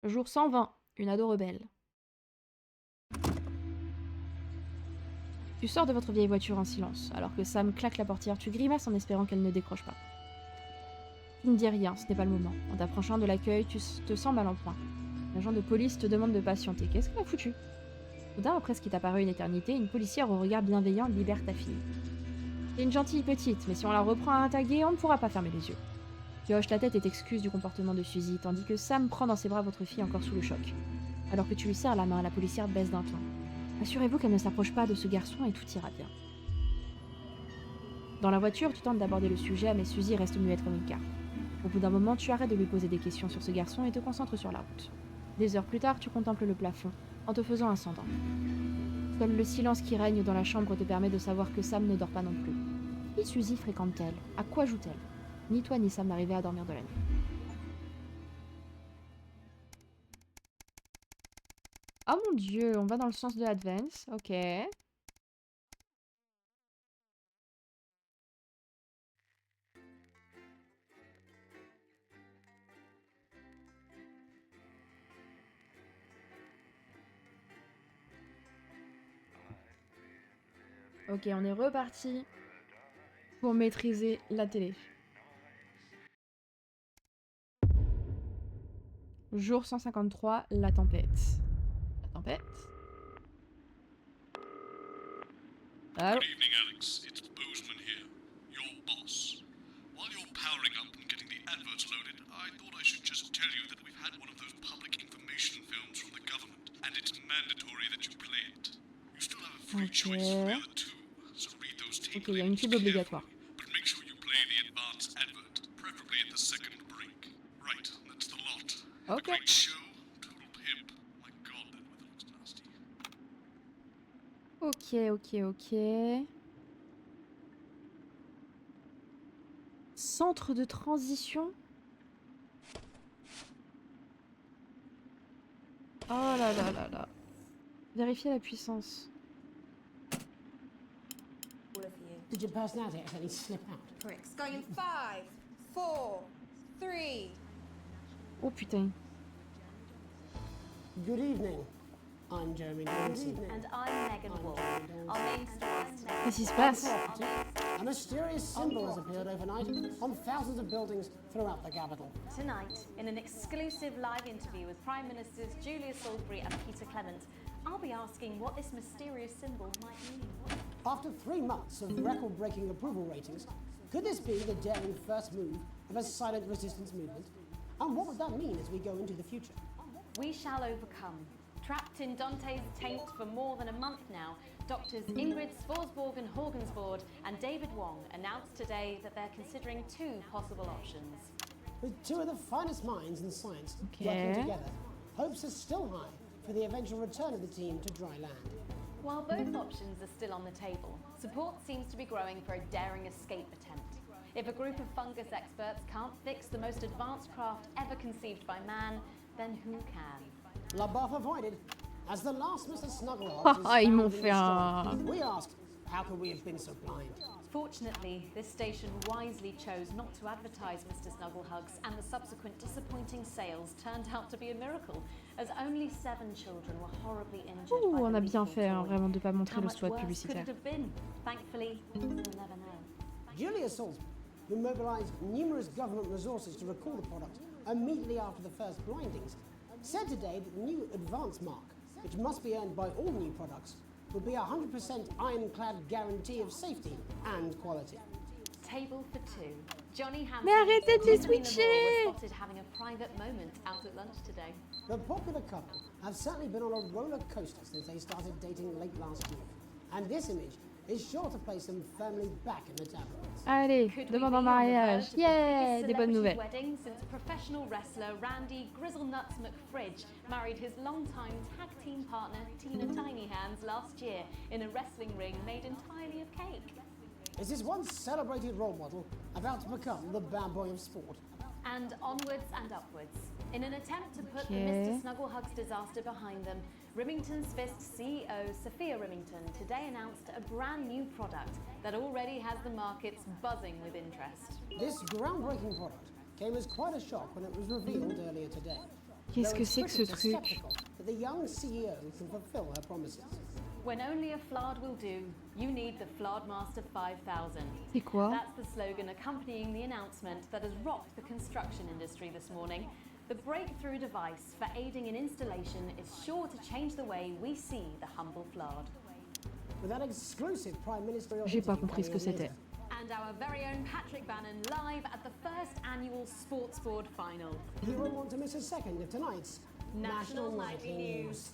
Jour 120, une ado rebelle. Tu sors de votre vieille voiture en silence, alors que Sam claque la portière, tu grimaces en espérant qu'elle ne décroche pas. Tu ne dis rien, ce n'est pas le moment. En t'approchant de l'accueil, tu te sens mal en point. L'agent de police te demande de patienter. Qu'est-ce qu'elle a foutu? Soudain, après ce qui t'a paru une éternité, une policière au regard bienveillant libère ta fille. C'est une gentille petite, mais si on la reprend à un taguet, on ne pourra pas fermer les yeux. Tu hoches la tête et t'excuses du comportement de Suzy, tandis que Sam prend dans ses bras votre fille encore sous le choc. Alors que tu lui serres la main, la policière baisse d'un ton. Assurez-vous qu'elle ne s'approche pas de ce garçon et tout ira bien. Dans la voiture, tu tentes d'aborder le sujet, mais Suzy reste muette comme une carpe. Au bout d'un moment, tu arrêtes de lui poser des questions sur ce garçon et te concentres sur la route. Des heures plus tard, tu contemples le plafond, en te faisant ascendant. Seul le silence qui règne dans la chambre te permet de savoir que Sam ne dort pas non plus. Qui Suzy fréquente-t-elle? À quoi joue-t-elle? Ni toi ni Sam n'arrivaient à dormir de la nuit. Oh mon dieu, on va dans le sens de Advance, ok. Ok, on est reparti pour maîtriser la télé. Jour 153, la tempête. La tempête? Allô? Good evening, Alex. It's Bozeman here, your boss. While you're powering up and getting the adverts loaded, I thought I should just tell you that we've had one of those public information films from the government, and it's mandatory that you play it. You still have a free choice from the other two, so read those Ok, il y a une pub obligatoire. but make sure you play the advance advert, preferably at the second break. Right, that's the lot. Ok. A great show, total pimp. My God, that weather looks nasty. Ok. Centre de transition. Oh là là là là. Vérifier la puissance. Did your personality actually slip out? Pricks. Going in 5, 4, 3. Oh putain. Good evening. I'm Jeremy Dawson. And I'm Megan Wolf. Our main stories tonight. Qu'est-ce qui se passe? A mysterious symbol has appeared overnight on thousands of buildings throughout the capital. Tonight, in an exclusive live interview with Prime Ministers Julia Salisbury and Peter Clement, I'll be asking what this mysterious symbol might mean. After 3 months of record-breaking approval ratings, could this be the daring first move of a silent resistance movement? And what would that mean as we go into the future? We shall overcome. Trapped in Dante's taint for more than a month now, doctors Ingrid Svorsborg and Horgensvoord and David Wong announced today that they're considering 2 possible options. With 2 of the finest minds in science working together, hopes are still high for the eventual return of the team to dry land. While both options are still on the table, support seems to be growing for a daring escape attempt. If a group of fungus experts can't fix the most advanced craft ever conceived by man, then who can? La baffe avoided. As the last Mr. Snugglehog Haha, ils m'ont fait un... we asked, how could we have been so blind? Fortunately, this station wisely chose not to advertise Mr. Snugglehugs, and the subsequent disappointing sales turned out to be a miracle, as only 7 children were horribly injured. Ouh, on a bien fait hein, vraiment de pas montrer How le much spot worse publicitaire. could it have been? Thankfully, we'll never know. Julia Salisbury, who mobilised numerous government resources to recall the product immediately after the first blindings, said today that the new advance mark, which must be earned by all new products, would be a 100% ironclad guarantee of safety and quality. Table for 2. Johnny Hampton Mais arrêtez de les and Tiffany switcher! Lamore were spotted having a private moment out at lunch today. The popular couple have certainly been on a roller coaster since they started dating late last year, and this image is sure to place them firmly back in the tabloids. Allez, demande en mariage. Yeah, des bonnes nouvelles. Wedding since professional wrestler Randy Grizzlenuts McFridge married his longtime tag team partner Tina Tiny Hands last year in a wrestling ring made entirely of cake. Is this once celebrated role model about to become the bad boy of sport? And onwards and upwards. In an attempt to put the Okay. Mr. Snugglehugs disaster behind them, Rimington's Fist CEO Sophia Rimington today announced a brand new product that already has the markets buzzing with interest. This groundbreaking product came as quite a shock when it was revealed earlier today. Qu'est-ce que c'est que ce truc? That the young CEO can fulfill her promises. When only a Flard will do, you need the Flardmaster 5000. C'est quoi? That's the slogan accompanying the announcement that has rocked the construction industry this morning. The breakthrough device for aiding in installation is sure to change the way we see the humble Flard. With that exclusive Prime Ministerial J'ai pas interview compris ce que coming in c'était. And our very own Patrick Bannon live at the first annual Sports Board final. You won't want to miss a second of tonight's National Nightly News.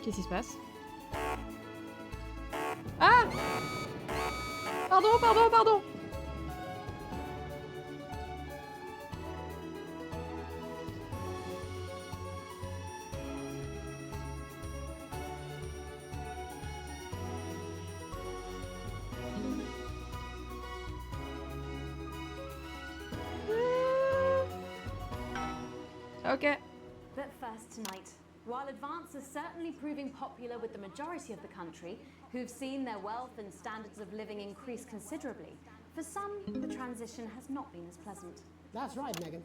Qu'est-ce qui se passe? Ah! Pardon! Okay. But first tonight, while Advance is certainly proving popular with the majority of the country, who've seen their wealth and standards of living increase considerably, for some, the transition has not been as pleasant. That's right, Megan.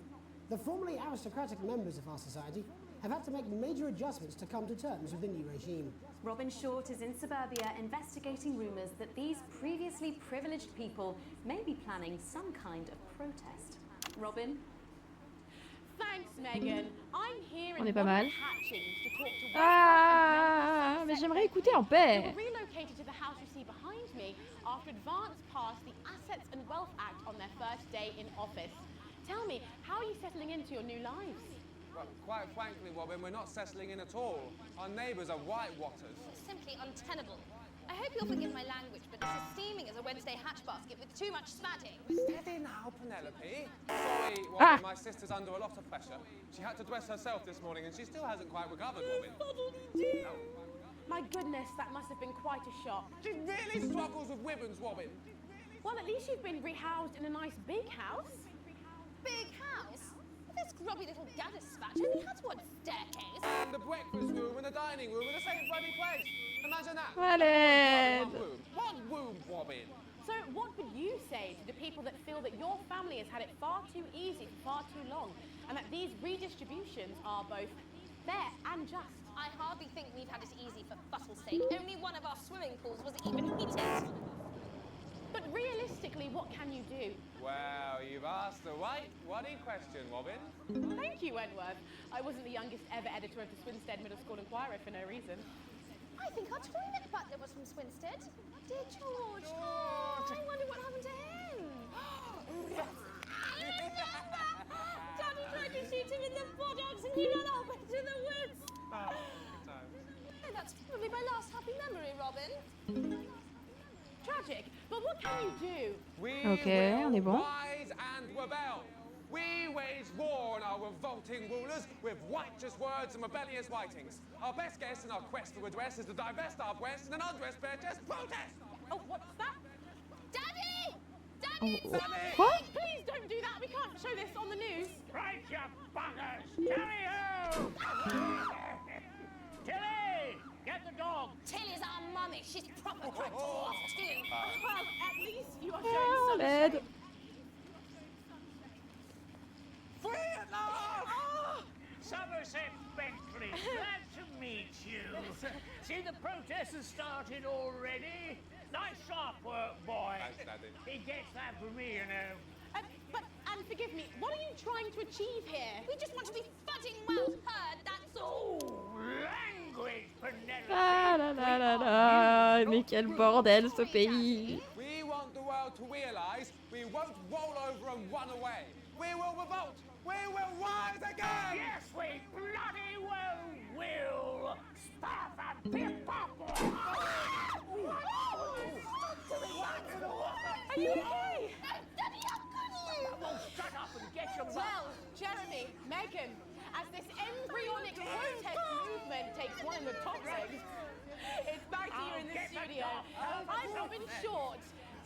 The formerly aristocratic members of our society have had to make major adjustments to come to terms with the new regime. Robin Short is in suburbia investigating rumours that these previously privileged people may be planning some kind of protest. Robin? Thanks, Megan. I'm here On in est pas mal. Hatchings to talk to Ah, mais j'aimerais écouter en They paix. were relocated to the house you see behind me after Advance passed the Assets and Wealth Act on their first day in office. Tell me, how are you settling into your new lives? Well, quite frankly, Robin, we're not settling in at all. Our neighbours are whitewatters. Simply untenable. I hope you'll forgive my language, but it's as steaming as a Wednesday hatch basket with too much spatting. Steady now, Penelope. Sorry, Robin, my sister's under a lot of pressure. She had to dress herself this morning and she still hasn't quite recovered, Robin. My goodness, that must have been quite a shock. She really struggles with ribbons, Robin. Well, at least you've been rehoused in a nice big house. Big house? This grubby little gaddis spatch only has one staircase. And the breakfast room and the dining room in the same bloody place. Imagine that. Valid. One room, Robin. So what would you say to the people that feel that your family has had it far too easy for far too long, and that these redistributions are both fair and just? I hardly think we've had it easy for fussle's sake. Only one of our swimming pools was even heated. But realistically, what can you do? Well, you've asked the right bloody question, Robin. Thank you, Wentworth. I wasn't the youngest ever editor of the Swinstead Middle School Inquirer for no reason. I think our toilet butler was from Swinstead. Dear George. Oh, I wonder what happened to him. Daddy tried to shoot him in the buttocks and he ran off into the woods. Oh, good times. Oh, that's probably my last happy memory, Robin. Tragic, but what can you do? We Ok, on est bon. rise and rebel. We wage war on our revolting rulers with righteous words and rebellious writings. Our best guess in our quest for redress is to divest our breasts and an undressed bare chest protest. Oh, what's that? Daddy! Daddy! Oh, quoi? Please don't do that. We can't show this on the news. Right, you buggers! Carry ho! Tilly! Get the dog! Tilly's our mummy. She's proper cracked off too. Well, at least you are showing some Valid. shame. Free at last! Somerset Bentley, glad to meet you. See, the protest has started already. Nice sharp work, boy. Thanks, Daddy. He gets that from me, you know. And forgive me, what are you trying to achieve here? We just want to be footing well heard, that's all. Language, Penelope. Ah là là là là, mais quel bordel ce pays. We want the world to realise we won't roll over and run away. We will revolt. We will rise again. Yes, we bloody well will. Stop and pip pop. Are you okay? Daddy, how could you? Well, shut up and get your Well, Jeremy, Megan, as this embryonic protest movement takes one in the top legs, it's back to you in the studio. I'm Robin Short,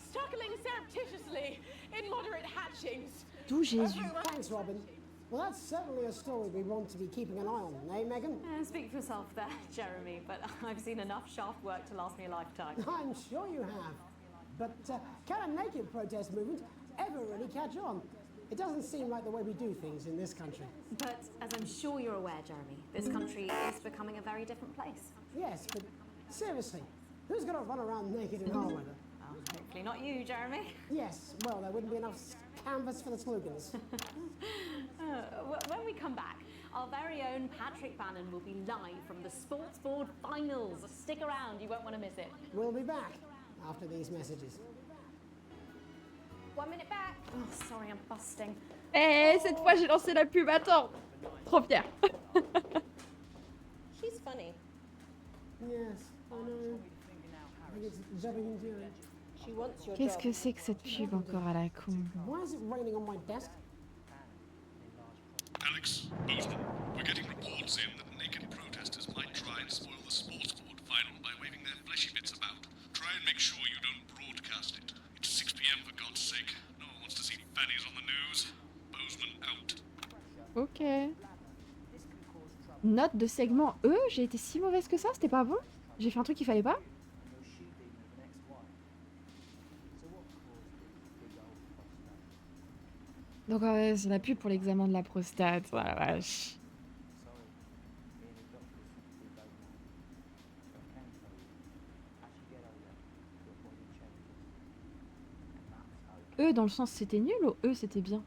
struggling surreptitiously in moderate hatchings. D'où Jésus. Thanks, Robin. Well, that's certainly a story we want to be keeping an eye on, eh, Megan? Speak for yourself there, Jeremy, but I've seen enough shaft work to last me a lifetime. I'm sure you have. But can a naked protest movement ever really catch on? It doesn't seem like the way we do things in this country. But as I'm sure you're aware, Jeremy, this country is becoming a very different place. Yes, but seriously, who's going to run around naked in our weather? Oh, hopefully not you, Jeremy. Yes, well, there wouldn't be enough canvas for the slogans. When we come back, our very own Patrick Bannon will be live from the Sports Board Finals. Stick around, you won't want to miss it. We'll be back after these messages. 1 minute back. Oh, sorry, I'm busting. Eh, cette fois j'ai lancé la pub, attends. Trop fière. She's funny. Yes, I know. I think it's very endearing. She wants your Qu'est-ce job. que c'est que cette pub encore à la con? Why is it raining on my desk? Alex, Bozeman, we're getting reports in that naked protesters might try and spoil the sports board final by waving their fleshy bits about. Try and make sure you don't broadcast it. It's 6 p.m. for God's sake. No one wants to see fannies on the news. Bozeman out. Ok. Note de segment E, j'ai été si mauvaise que ça, c'était pas bon? J'ai fait un truc qu'il fallait pas? Donc c'est la pub pour l'examen de la prostate, oh la vache. E dans le sens c'était nul ou E c'était bien?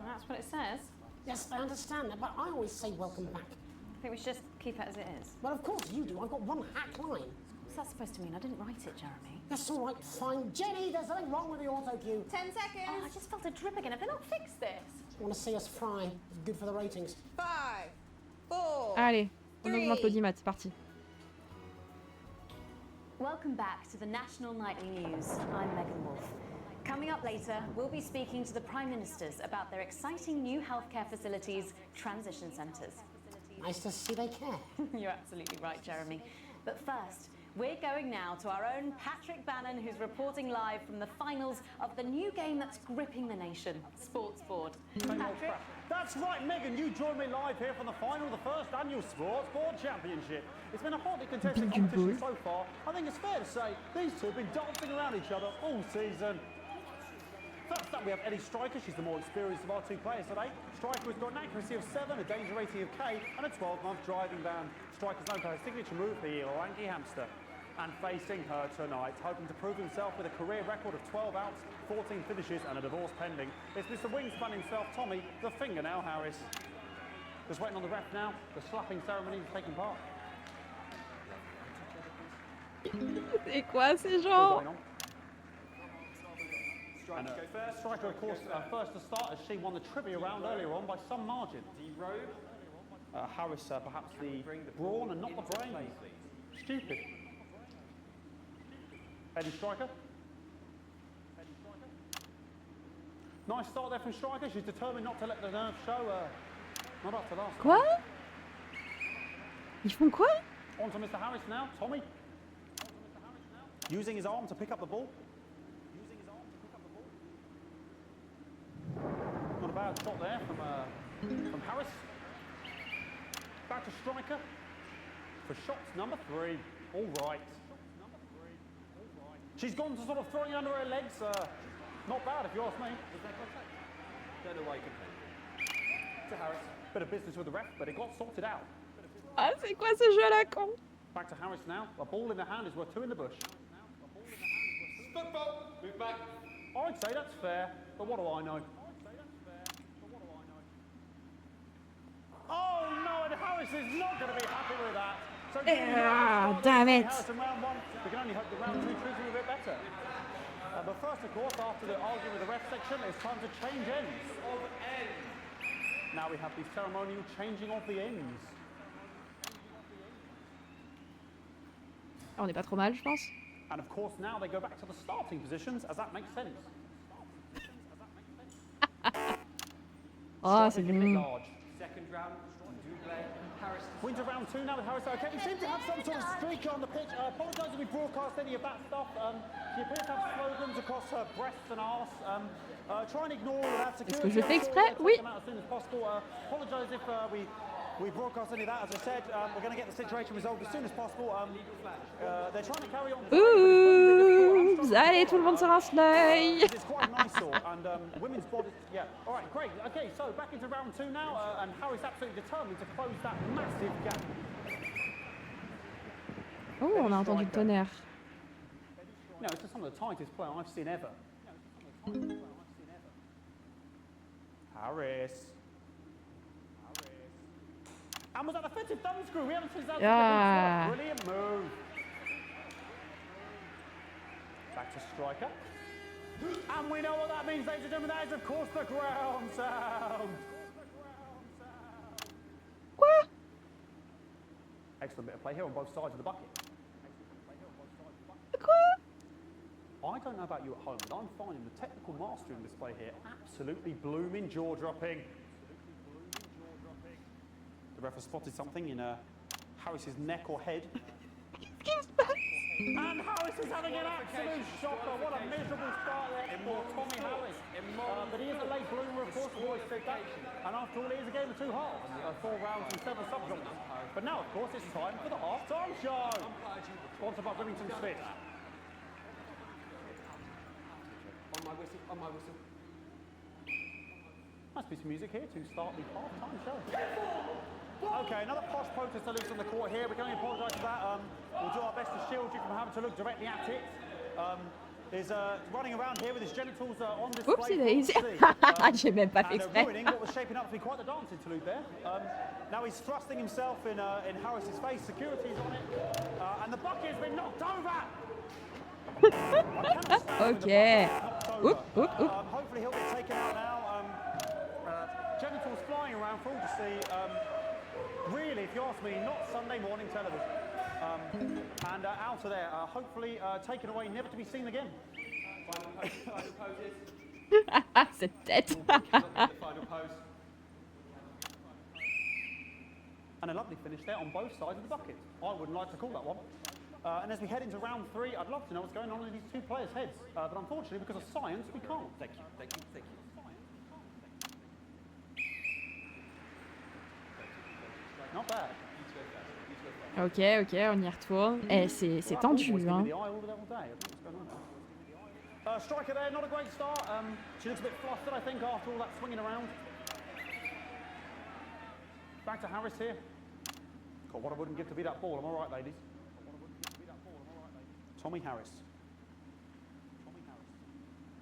That's what it says. Yes, I understand that, but I always say welcome back. I think we should just keep it as it is. Well, of course you do. I've got one hack line. What's that supposed to mean? I didn't write it, Jeremy. That's all right, fine. Jenny, there's something wrong with the auto cue. 10 seconds. Oh, I just felt a drip again. Have they not fixed this? Want to see us fry? Good for the ratings. 5, 4. Allez, on augmente l'audimat, c'est parti. Welcome back to the National Nightly News. I'm Megan Wolf. Coming up later, we'll be speaking to the Prime Ministers about their exciting new healthcare facilities, transition centres. Nice to see they care. You're absolutely right, Jeremy. But first, we're going now to our own Patrick Bannon, who's reporting live from the finals of the new game that's gripping the nation, Sports Board. Patrick? That's right, Megan, you joined me live here from the final of the first annual Sports Board Championship. It's been a hotly contested competition so far. I think it's fair to say these two have been dancing around each other all season. First up, we have Eddie Striker. She's the more experienced of our two players today. Striker has got an accuracy of 7, a danger rating of K, and a 12-month driving ban. Striker's known for her signature move, the lanky hamster. And facing her tonight, hoping to prove himself with a career record of 12 outs, 14 finishes, and a divorce pending, it's Mr. Wingspan himself, Tommy, the Fingernail Harris. Just waiting on the ref now. The slapping ceremony is taking part. C'est quoi ces gens? And, Striker, of course, first to start as she won the trivia round earlier on by some margin. Harris, perhaps the brawn and not the brain. Stupid. Eddie Striker. Nice start there from Striker. She's determined not to let the nerves show. Not up to last. Quoi? Ils font quoi? On to Mr. Harris now. Tommy. Using his arm to pick up the ball. Not a bad shot there from Harris. Back to Striker for shots number 3. All right. She's gone to sort of throwing under her legs. Not bad if you ask me. Don't know why you complain. To Harris. Bit of business with the ref, but it got sorted out. Ah, c'est quoi ce jeu à la con? Back to Harris now. A ball in the hand is worth 2 in the bush. Football. Move back. I'd say that's fair, but what do I know? Oh no, and Harris is not going to be happy with that. So damn it. Harrison round 1. We can only hope the round 2 treats him a bit better. But first, of course, after the argument with the ref section, it's time to change ends. Now we have the ceremonial changing of the ends. On n'est pas trop mal, je pense. And of course, now they go back to the starting positions, as that makes sense. Oh, c'est bon. Second round, Harris wins round 2 now with Harris. Okay, we seem to have some sort of streak on the pitch. Apologise if we broadcast any of that stuff. She appears to have slogans across her breasts and arse. Try and ignore all that. Est-ce que je fais exprès? Oui. As soon as possible. Apologise if we broadcast any of that. As I said, we're going to get the situation resolved as soon as possible. They're trying to carry on. Ouh, allez, tout le monde se rince l'œil. It's quite an eyesore, and women's body. Yeah. All right, great. Okay, so back into round 2 now, and Harry's absolutely determined to close that massive gap. Oh, on a entendu le tonnerre. No, it's just some of the tightest play I've seen ever. Harris. And was that offensive thumbscrew? We haven't seen that. Brilliant move. Back to Striker. And we know what that means, ladies and gentlemen. That is, of course, the ground sound. Quoi? Excellent bit of play here on both sides of the bucket. Quoi? I don't know about you at home, but I'm finding the technical mastering display here absolutely blooming jaw-dropping. The ref has spotted something in Harris's neck or head. And Harris is having an absolute shocker. What a miserable start there for Tommy Harris. But he is a late bloomer, of course, we've always said that. And after all, it is a game of 2 halves. 4 rounds and 7 subgenres. But now, of course, it's time for the half-time show. Sponsored by Remington Smith. On my whistle. Must be some music here to start the half-time show. Okay, another posh protester loose on the court here. We can only apologise for that. We'll do our best to shield you from having to look directly at it. is running around here with his genitals on display. Oupsie daisy. J'ai même pas fait exprès. Ruining what was shaping up to be quite the dance interlude there. Now he's thrusting himself in Harris's face. Security's on it, and the bucket has been knocked over. Ok. Oup, oup, oup. Hopefully he'll get taken out now. Genitals flying around for all to see. Really, if you ask me, not Sunday morning television. And out of there, hopefully taken away, never to be seen again. Final poses. Cette tête. Final pose. And a lovely finish there on both sides of the bucket. I wouldn't like to call that one. And as we head into round 3, I'd love to know what's going on in these two players' heads. But unfortunately, because of science, we can't. Thank you, thank you, thank you. Not bad. Ok, ok, on y retourne. Eh, c'est tendu, hein. Striker there, not a great start. She looks a bit flustered, I think, after all that swinging around. Back to Harris here. God, what I wouldn't give to be that ball. Am I right, ladies? Tommy Harris.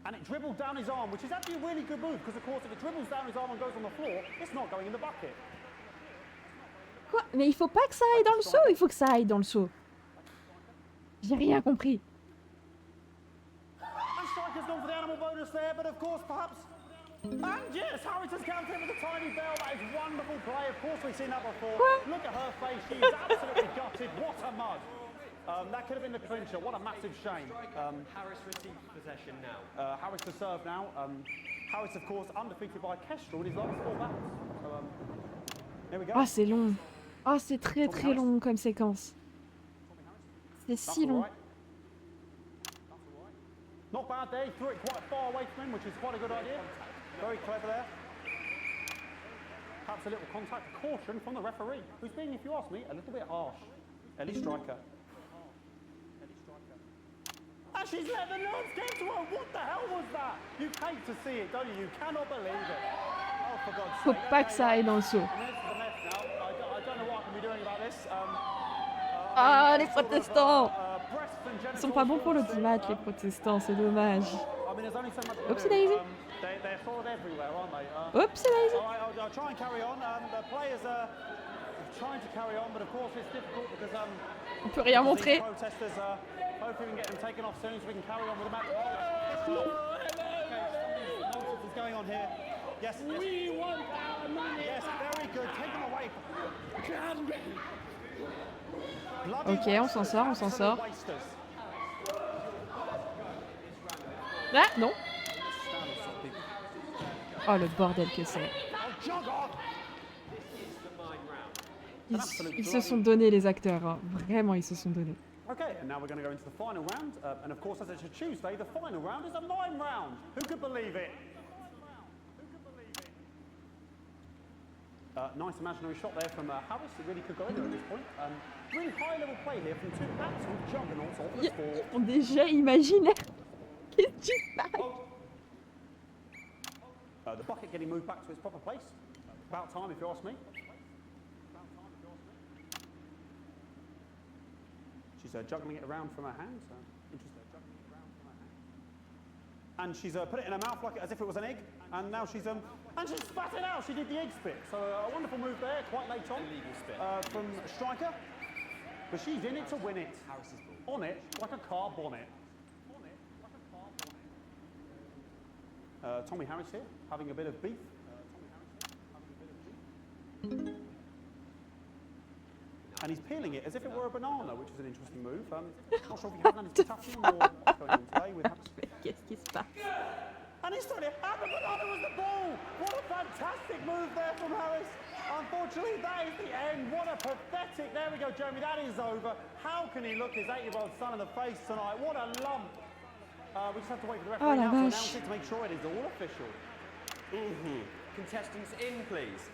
And it dribbled down his arm, which is actually a really good move, because of course if it dribbles down his arm and goes on the floor, it's not going in the bucket. Quoi? Mais il faut pas que ça aille dans le seau, il faut que ça aille dans le seau. J'ai rien compris. And Striker's gone for the animal bonus there, but of course perhaps... And yes, Harris has counted with a tiny bell. That is wonderful play. Of course we've seen that before. Look at her face. She is absolutely gutted. What a mud. That could have been the clincher. What a massive shame. Harris receives possession now. Harris to serve now. Harris, of course, undefeated by Kestrel in his last 4 battles. So, here we go. Ah, c'est long. Ah, c'est très très long comme séquence. C'est si long. Not bad there. He threw it quite far away from him, which is quite a good idea. Very clever there. Perhaps a little contact caution from the referee, who's being, if you ask me, a little bit harsh. Ellie Striker. And she's let the nerves get to her. What the hell was that? You hate to see it, don't you? You cannot believe it. Oh, for God's sake. Faut pas que ça aille dans le seau. Ah, les protestants! Ils sont pas bons pour l'audimat, les protestants, c'est dommage. Oupsie daisy! Oupsie daisy! I'll try and carry on. The players are trying to carry on, but of course it's difficult because on peut rien montrer. Protesters, hopefully we can get them taken off soon so we can carry on with the match. Nonsense is going on here. Yes, we want our money. Yes, very good. Take them away. Ok, on s'en sort, on s'en sort. Ah, non. Oh, le bordel que c'est. Ils se sont donnés, les acteurs. Hein. Vraiment, ils se sont donnés. Okay, and now we're going to go into the final round. And of course, as it's a Tuesday, the final round is a mime round. Who could believe it? Nice imaginary shot there from Harris. It really could go anywhere at this point. Really high-level play here from two absolute juggernauts of the sport. Ils sont déjà imaginaires. Qu'est-ce que tu fais? The bucket getting moved back to its proper place. About time, if you ask me. She's juggling it around from her hands. Interesting. And she's put it in her mouth like as if it was an egg. And now she's and she's spat it out. She did the egg spit. So a wonderful move there, quite late on. Illegal spit. From Striker. But she's in it to win it. Harris's ball. On it like a car bonnet. Tommy Harris here, having a bit of beef. And he's peeling it as if it were a banana, which is an interesting move. Not sure if he had any potassium or what's going on today with Qu'est-ce qui se passe? And he's throwing it, and the banana was the ball! What a fantastic move there from Harris. Unfortunately, that is the end. What a pathetic, there we go, Jeremy, that is over. How can he look his 8-year-old son in the face tonight? What a lump. We just have to wait for the referee now to announce it to make sure it is all official. Contestants in, please.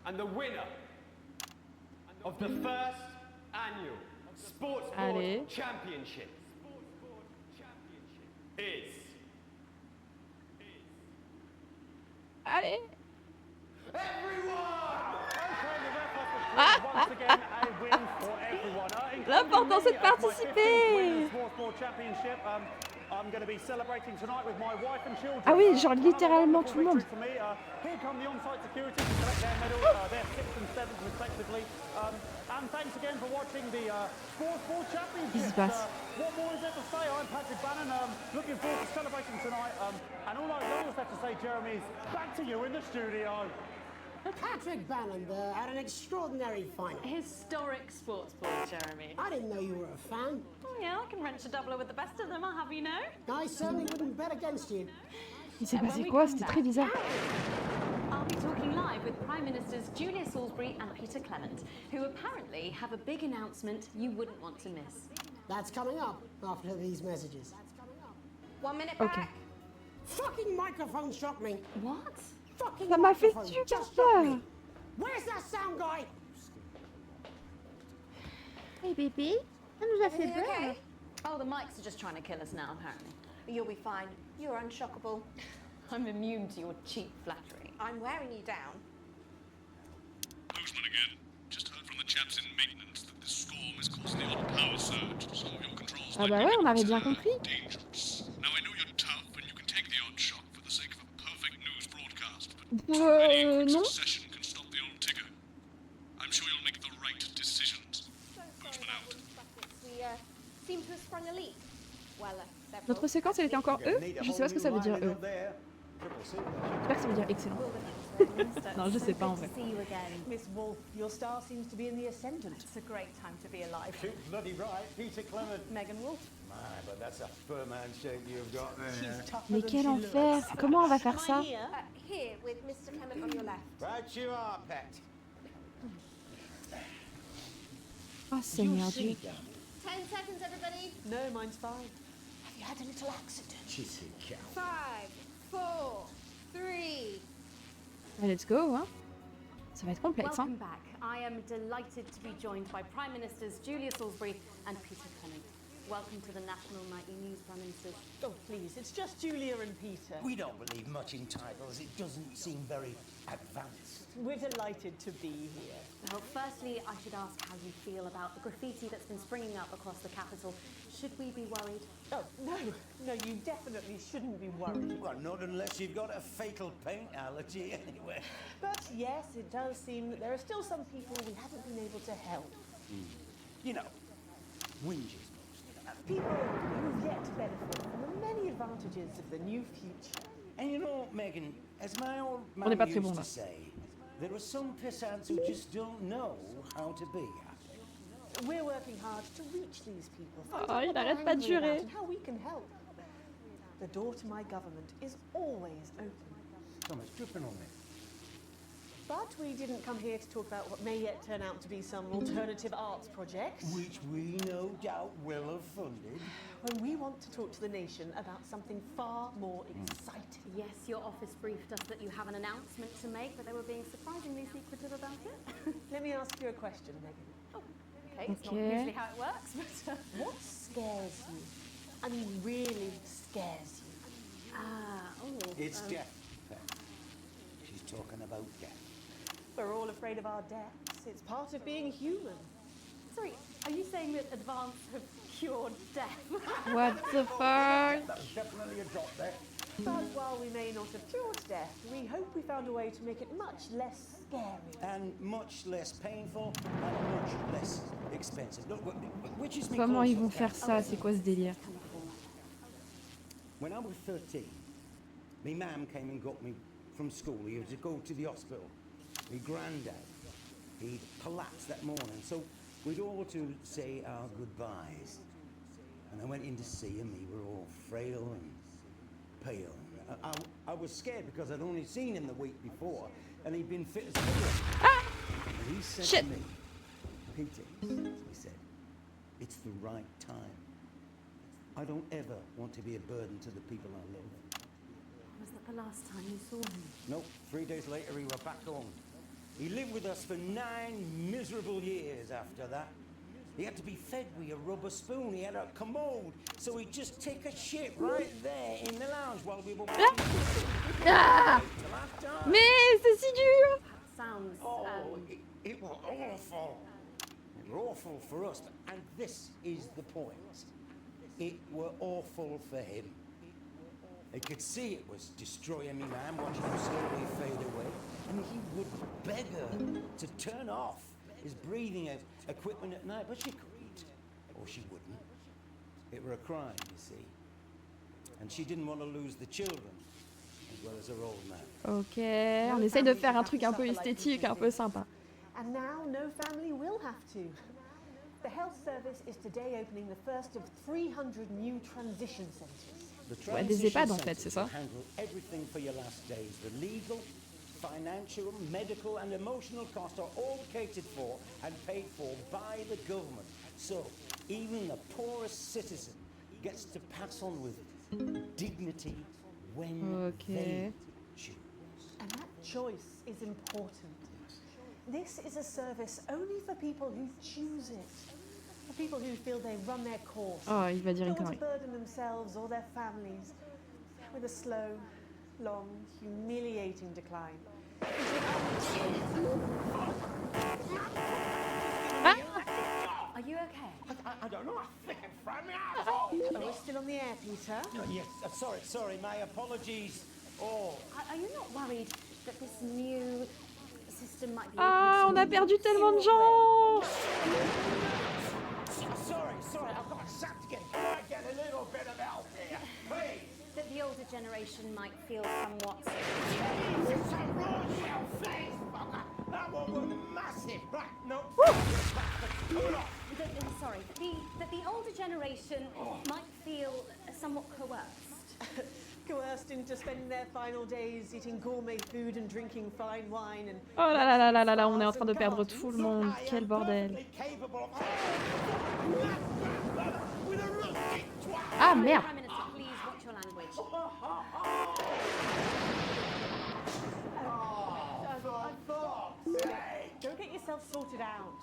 And the winner of the first annual Sports Board Championship is... Allez! Everyone! Okay, the ref has to once again a L'important c'est de participer. Ah oui, genre littéralement tout le monde. Qu'est-ce qui se passe? Patrick Bannon had an extraordinary final. Historic sports ball, Jeremy. I didn't know you were a fan. Oh yeah, I can wrench a doubler with the best of them, I'll have you know. I certainly wouldn't bet against you. Il s'est passé quoi? C'était très bizarre. I'll be talking live with Prime Ministers Julia Salisbury and Peter Clement, who apparently have a big announcement you wouldn't want to miss. That's coming up after these messages. 1 minute Ok. back. Fucking microphone shocked me. What? Fucking Ça m'a fait microphone super just shocked peur. me. Where's that sound guy? Hey, baby. Ça nous a fait Everything peur. okay? Oh, the mics are just trying to kill us now, apparently. You'll be fine. You're unshockable. I'm immune to your cheap flattery. I'm wearing you down. Postman again. Just heard from the chaps in maintenance that this storm is causing the odd power surge. Some of your controls Ah bah ouais, on avait bien compris. dangerous. Now I know you're tough and you can take the odd shock for the sake of a perfect news broadcast, but Non. succession can stop the old ticker. I'm sure you'll make the right decisions. Postman out. We seem to have sprung a leak. Well, several. Notre séquence, elle était encore E. Je sais pas ce que ça veut dire E. J'espère que ça veut dire excellent. Non, je sais pas en vrai. See you again. Miss Wolf, your star seems to be in the ascendant. It's a great time to be alive. Bloody right, Peter Clement. Megan Wolf. My, but that's a firm handshake you've got there. Mais quel enfer! Comment on va faire ça? Here, with Mr. Clement on your left. Right you are, pet. Oh Seigneur Dieu. 10 seconds, everybody. No, mine's fine. Have you had a little accident? Cheesy cow. 5, 4, 3. Let's go, hein. Ça va être complexe, hein. Welcome back. I am delighted to be joined by Prime Ministers Julia Salisbury and Peter Clement. Welcome to the National Nightly News, Prime Ministers. Oh, please, it's just Julia and Peter. We don't believe much in titles. It doesn't seem very advanced. We're delighted to be here. Well, firstly, I should ask how you feel about the graffiti that's been springing up across the capital. Should we be worried? Oh, no, you definitely shouldn't be worried. Well, not unless you've got a fatal paint allergy anyway. But yes, it does seem that there are still some people we haven't been able to help. You know, whingers. People who've yet to benefit from the many advantages of the new future. And you know, Megan, as my old On n'est man pas très used bon to là. say, there are some pissants who just don't know how to be happy. We're working hard to reach these people. find Oh, out il what they're arrête pas de angry about jurer. and how we can help. The door to my government is always open. Thomas, dripping on me. But we didn't come here to talk about what may yet turn out to be some alternative arts project. Which we no doubt will have funded. When we want to talk to the nation about something far more exciting. Yes, your office briefed us that you have an announcement to make, but they were being surprisingly secretive about it. Let me ask you a question, Megan. Okay, it's not Okay. usually how it works, but... What scares you? I mean, really scares you? It's death, Pet. She's talking about death. We're all afraid of our deaths. It's part of being human. Sorry, are you saying that advance have cured death? What the fuck? That was definitely a drop there. But while we may not have cured death, we hope we found a way to make it much less scary. And much less painful and much less expensive. Look, which is me Comment ils closer, vont faire Kat? ça? C'est quoi ce délire? When I was 13, my mum came and got me from school. He had to go to the hospital. My granddad, he collapsed that morning, so we'd all to say our goodbyes. And I went in to see him. We were all frail and pale. I was scared because I'd only seen him the week before, and he'd been fit as a fiddle. And he said Shit. to me, Peter, he said, it's the right time. I don't ever want to be a burden to the people I love. Was that the last time you saw him? Nope, 3 days later we were back home. He lived with us for 9 miserable years after that. He had to be fed with a rubber spoon. He had a commode, so he'd just take a shit right there in the lounge while we were waiting. Ah! Mais c'est si dur! Sounds... Oh, it was awful. were awful for us, and this is the point. It were awful for him. He could see it was destroying me, man, watching him slowly fade away. And he would beg her to turn off his breathing equipment at night, but she couldn't, or she wouldn't. It were a crime, you see. And she didn't want to lose the children, as well as her old man. Ok, on essaye de faire un truc un peu esthétique, un peu sympa. And now no family will have to. The health service is today opening the first of 300 new transition centres. Ouais, des EHPAD en fait, c'est ça? Handle everything for your last days. The legal, financial, medical and emotional costs are all catered for and paid for by the government. So even the poorest citizen gets to pass on with dignity when they choose. And that choice is important. This is a service only for people who choose it. For people who feel they run their course. Oh, il va dire une don't want connerie. to burden themselves or their families with a slow, long, humiliating decline. Are you okay? I don't know, I think it fried me out. Oh, we're still on the air, Peter. Yes, sorry, my apologies. Oh. Are you not worried that this new system might be... Ah, on a perdu tellement de gens. Sorry, I've got something. Can I get a little bit of help here, please? That the older generation might feel somewhat... It's a raw shell face, fucker. That one was massive. Right, no. Sorry, that the older generation might feel somewhat coerced. Coerced into spending their final days eating gourmet food and drinking fine wine and... Oh là là là là là là, on est en train de perdre tout le monde. Quel bordel. Ah merde. Prime Minister, please watch your language. Go get yourself sorted out.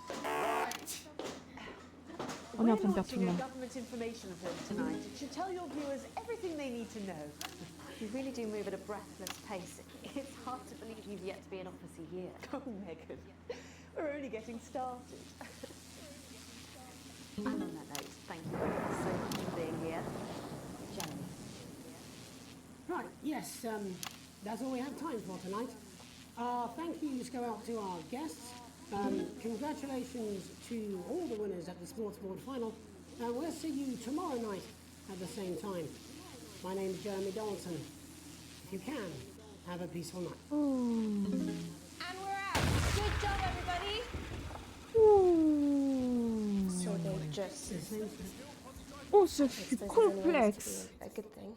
On est en train de perdre tout le monde. Government information film tonight. It should tell your viewers everything they need to know. You really do move at a breathless pace. It's hard to believe you've yet to be in office a year. Oh, Megan, we're only getting started. And on that note, thank you so much for being here. Jeremy. Right, yes, that's all we have time for tonight. Thank yous go out to our guests. Congratulations to all the winners at the Sports Board final. And we'll see you tomorrow night at the same time. My name's Jeremy Donaldson. If you can, have a peaceful night. And we're out. Good job, everybody. So they just... Oh, ce fut complexe. A good thing.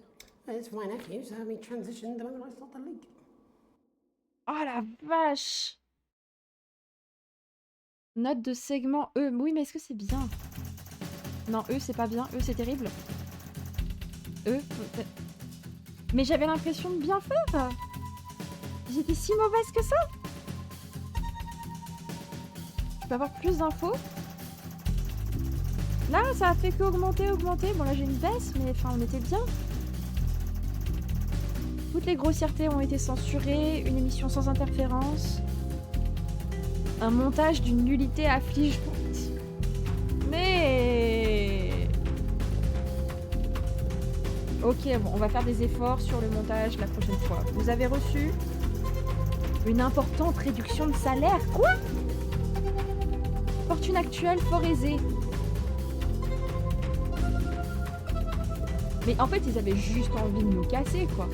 It's my nephew, so we transitioned the moment I start the leak. Oh la vache. Note de segment E. Oui, mais est-ce que c'est bien? Non, E, c'est pas bien. E, c'est terrible. E. Mais j'avais l'impression de bien faire. J'étais si mauvaise que ça. Je peux avoir plus d'infos? Là, ça a fait que augmenter. Bon, là, j'ai une baisse, mais enfin, on était bien. Toutes les grossièretés ont été censurées. Une émission sans interférence. Un montage d'une nullité affligeante. Mais... Ok, bon, on va faire des efforts sur le montage la prochaine fois. Vous avez reçu une importante réduction de salaire. Quoi? Fortune actuelle fort aisée. Mais en fait, ils avaient juste envie de nous casser, quoi.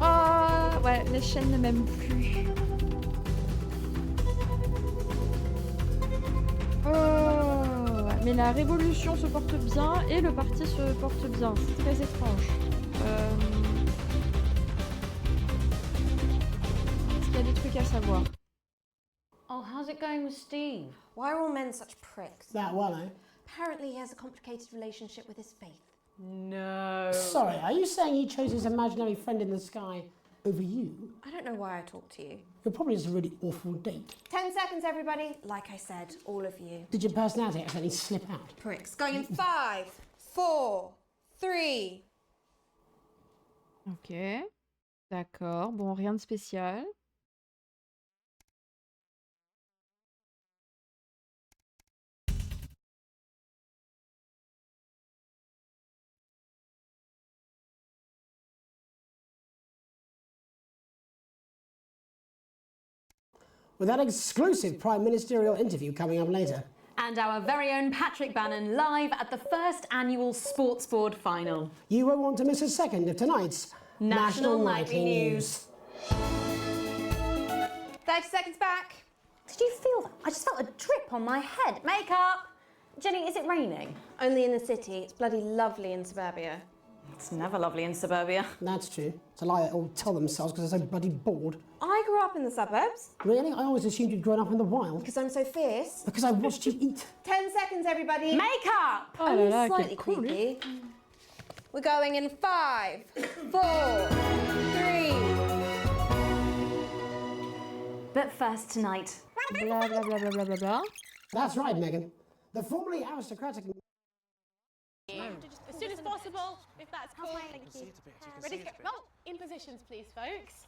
Ah, ouais, les chaînes ne m'aiment plus. Oh, ouais. Mais la révolution se porte bien et le parti se porte bien. C'est très étrange. Est-ce qu'il y a des trucs à savoir? Oh, how's it going with Steve? Why are all men such pricks? That well, eh? Apparently he has a complicated relationship with his faith. No. Sorry, are you saying he chose his imaginary friend in the sky over you? I don't know why I talked to you. It probably is a really awful date. 10 seconds, everybody. Like I said, all of you. Did your personality accidentally slip out? Pricks. Going in 5, 4, 3. Ok. D'accord. Bon, rien de spécial. with that exclusive Prime Ministerial interview coming up later. And our very own Patrick Bannon live at the first annual Sports Board final. You won't want to miss a second of tonight's National Nightly News. 30 seconds back. Did you feel that? I just felt a drip on my head. Makeup! Jenny, is it raining? Only in the city. It's bloody lovely in suburbia. It's never lovely in suburbia. That's true. It's a lie they all tell themselves because they're so bloody bored. I grew up in the suburbs. Really? I always assumed you'd grown up in the wild. Because I'm so fierce. Because I watched you eat. 10 seconds, everybody. Makeup! Only slightly creepy. We're going in 5, 4, 3. But first tonight. Blah, blah, blah, blah, blah, blah, blah. That's right, Megan. The formerly aristocratic... As soon as possible, if that's cool. Thank you. Ready to go? Well, in positions, please, folks.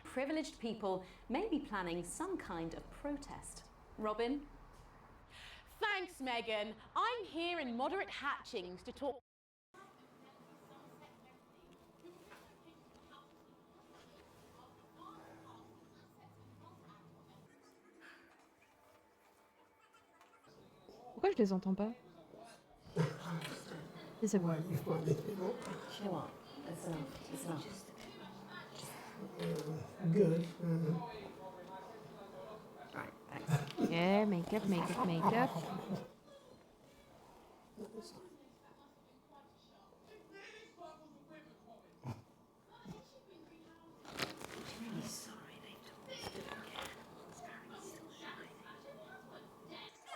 Privileged people may be planning some kind of protest. Robin? Thanks, Megan. I'm here in moderate hatchings to talk. Pourquoi je les entends pas? Et c'est bon. You know what? It's enough. It's enough. Good. Right, thanks. Yeah, makeup, makeup, makeup.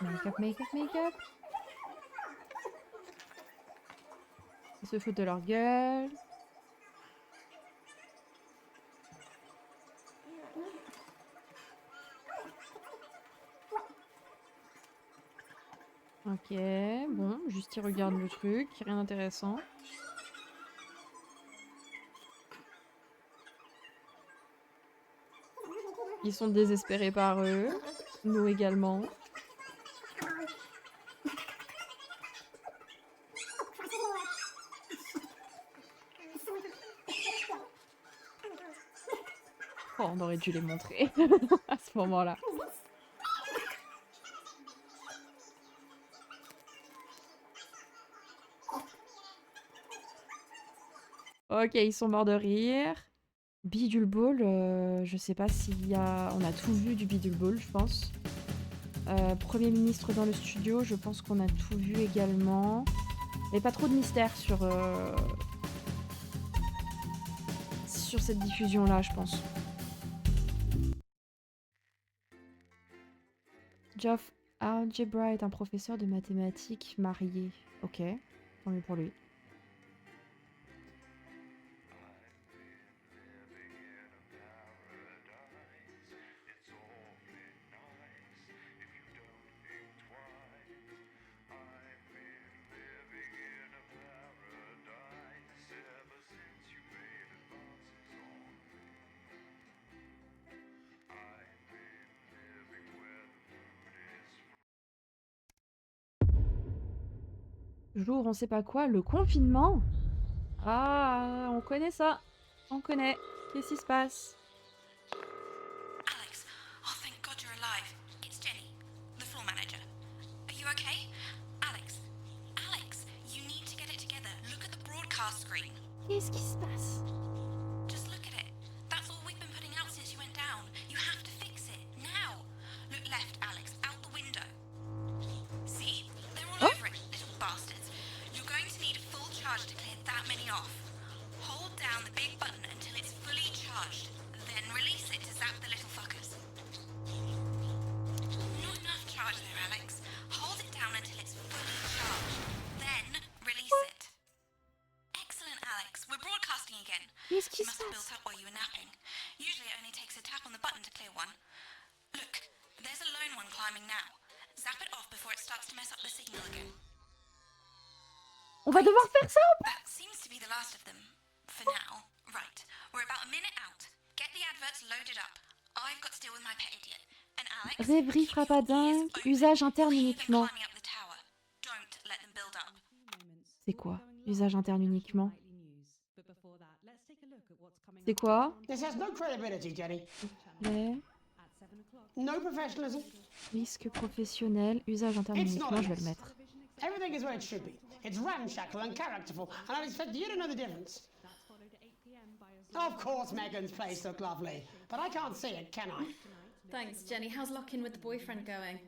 Make-up, make-up, make-up. Ils se foutent de leur gueule. Ok, bon, juste ils regardent le truc, rien d'intéressant. Ils sont désespérés par eux, nous également. Oh, on aurait dû les montrer à ce moment-là. Ok, ils sont morts de rire. Bidule Ball, je sais pas s'il y a... On a tout vu du Bidule Ball, je pense. Premier ministre dans le studio, je pense qu'on a tout vu également. Il n'y a pas trop de mystère sur cette diffusion-là, je pense. Geoff Algebra est un professeur de mathématiques marié. Ok, tant mieux pour lui. Jour, on sait pas quoi, le confinement. Ah, on connaît ça. On connaît. Qu'est-ce qui se passe? Alex, oh thank God you're alive. It's Jenny, the floor manager. Are you okay? Alex, you need to get it together. Look at the broadcast screen. Qu'est-ce qui se passe? Just look at it. That's all we've been putting out since you went down. You have to fix it, now. Look left, Alex, out the window. See? They're all over it, little bastards. You're going to need a full charge to clear that many off. Hold down the big button until it's fully charged, then release it to zap the little fuckers. Not enough charge there, Alex. Hold it down until it's fully charged, then release it. Excellent, Alex. We're broadcasting again. Qu'est-ce qui You se must have passe? built up while you were napping. Usually it only takes a tap on the button to clear one. Look, there's a lone one climbing now. Zap it off before it starts to mess up the signal again. On va devoir faire ça? That seems to be the last of them. For now. Right. We're about a minute out. Get the adverts loaded up. I've got to deal with my pet idiot. And Alex, Rêverie frappadingue, usage interne uniquement. climbing up the tower. Don't let them build up. C'est quoi? Usage interne uniquement. C'est quoi? This has no credibility, Jenny. Mais... no professionalism. Risque professionnel, usage interne It's uniquement, not a je vais le mess. mettre. Everything is where it should be. It's ramshackle and characterful, and I expect you to know the difference. Of course Megan's place looked lovely, but I can't see it, can I? Thanks, Jenny. How's lock-in with the boyfriend going?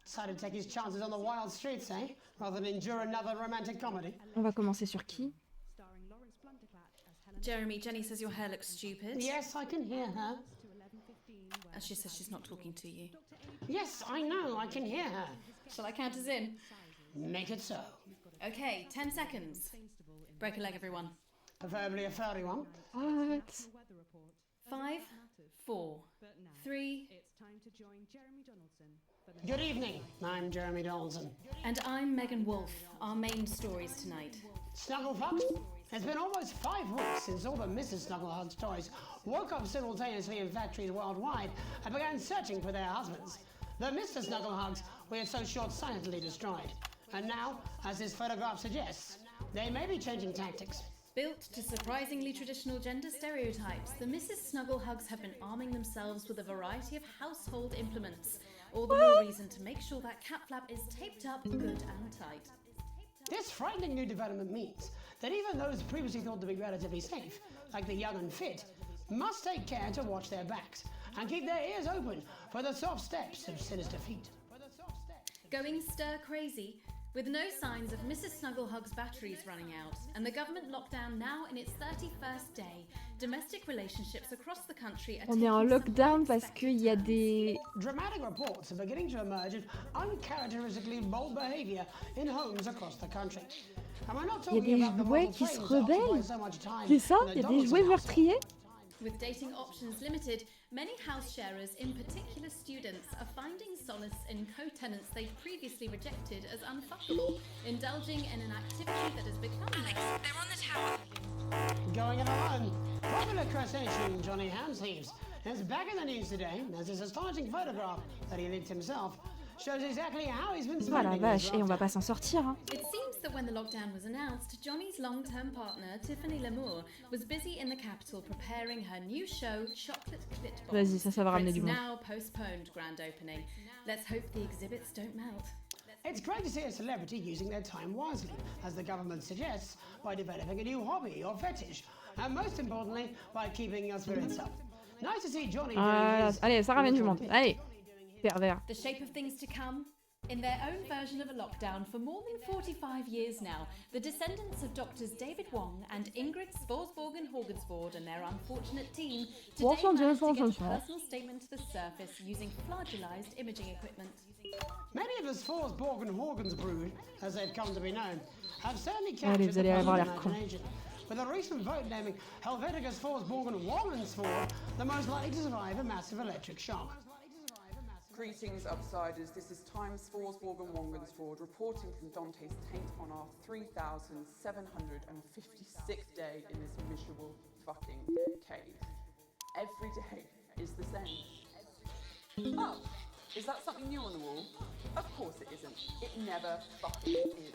Decided to take his chances on the wild streets, eh? Rather than endure another romantic comedy. On va commencer sur qui? Jeremy, Jenny says your hair looks stupid. Yes, I can hear her. And she says she's not talking to you. Yes, I know, I can hear her. Shall I count us in? Make it so. Okay, 10 seconds. Break a leg, everyone. Preferably a furry one. What? 5, 4, 3... Good evening, I'm Jeremy Donaldson. And I'm Megan Wolf. Our main stories tonight. Snugglefuck? It's been almost 5 weeks since all the Mrs. Snugglehug's toys woke up simultaneously in factories worldwide and began searching for their husbands. The Mr. Snugglehugs we had so short-sightedly destroyed. And now, as this photograph suggests, they may be changing tactics. Built to surprisingly traditional gender stereotypes, the Mrs. Snugglehugs have been arming themselves with a variety of household implements. All the more reason to make sure that cat flap is taped up good and tight. This frightening new development means that even those previously thought to be relatively safe, like the young and fit, must take care to watch their backs and keep their ears open for the soft steps of sinister feet. Going stir crazy, with no signs of Mrs. Snugglehug's batteries running out, and the government lockdown now in its 31st day, domestic relationships across the country are On est en lockdown parce qu'il y a des... Dramatic reports are beginning to emerge of uncharacteristically bold behavior in homes across the country. And we're not Il y a talking des about the jouets model qui se trains that occupy rebellent. so much time C'est ça? in the Il y a des Donaldson jouets household. meurtriers? With dating options limited, many house sharers, in particular students, are finding solace in co-tenants they previously rejected as unfuckable, indulging in an activity that has become Alex, they're on the tower. Going it alone. Popular crustacean Johnny Hamsleeves is back in the news today as his astonishing photograph that he leaked himself shows exactly how he's been Oh la spending vache, his et on va rough pas s'en sortir, hein. It seems that when the lockdown was announced, Johnny's long-term partner, Tiffany Lamour, was busy in the capital preparing her new show, Chocolate Clit Bomb. Vas-y, ça va ramener du monde. Now postponed grand opening. Let's hope the exhibits don't melt. It's great to see a celebrity using their time wisely, as the government suggests, by developing a new hobby or fetish, and most importantly, by keeping your spirits up. Nice to see Johnny doing his... Allez, ça ramène du monde. Allez, pervers. The shape of things to come. In their own version of a lockdown for more than 45 years now, the descendants of doctors David Wong and Ingrid Svorsborgen-Horgensvoord and their unfortunate team today managed to get a personal statement to the surface using flagellized imaging equipment. Many of the Svorsborgen-Horgens brood, as they've come to be known, have certainly Allez, captured vous the allez avoir public l'air con. imagination. With a recent vote naming Helvetica Svorsborgen-Wongensvoord the most likely to survive a massive electric shock. Greetings, Upsiders. This is Times Svorsborgen-Wongensvoord reporting from Dante's Taint on our 3,756th day in this miserable fucking cave. Every day is the same. Oh, is that something new on the wall? Of course it isn't. It never fucking is.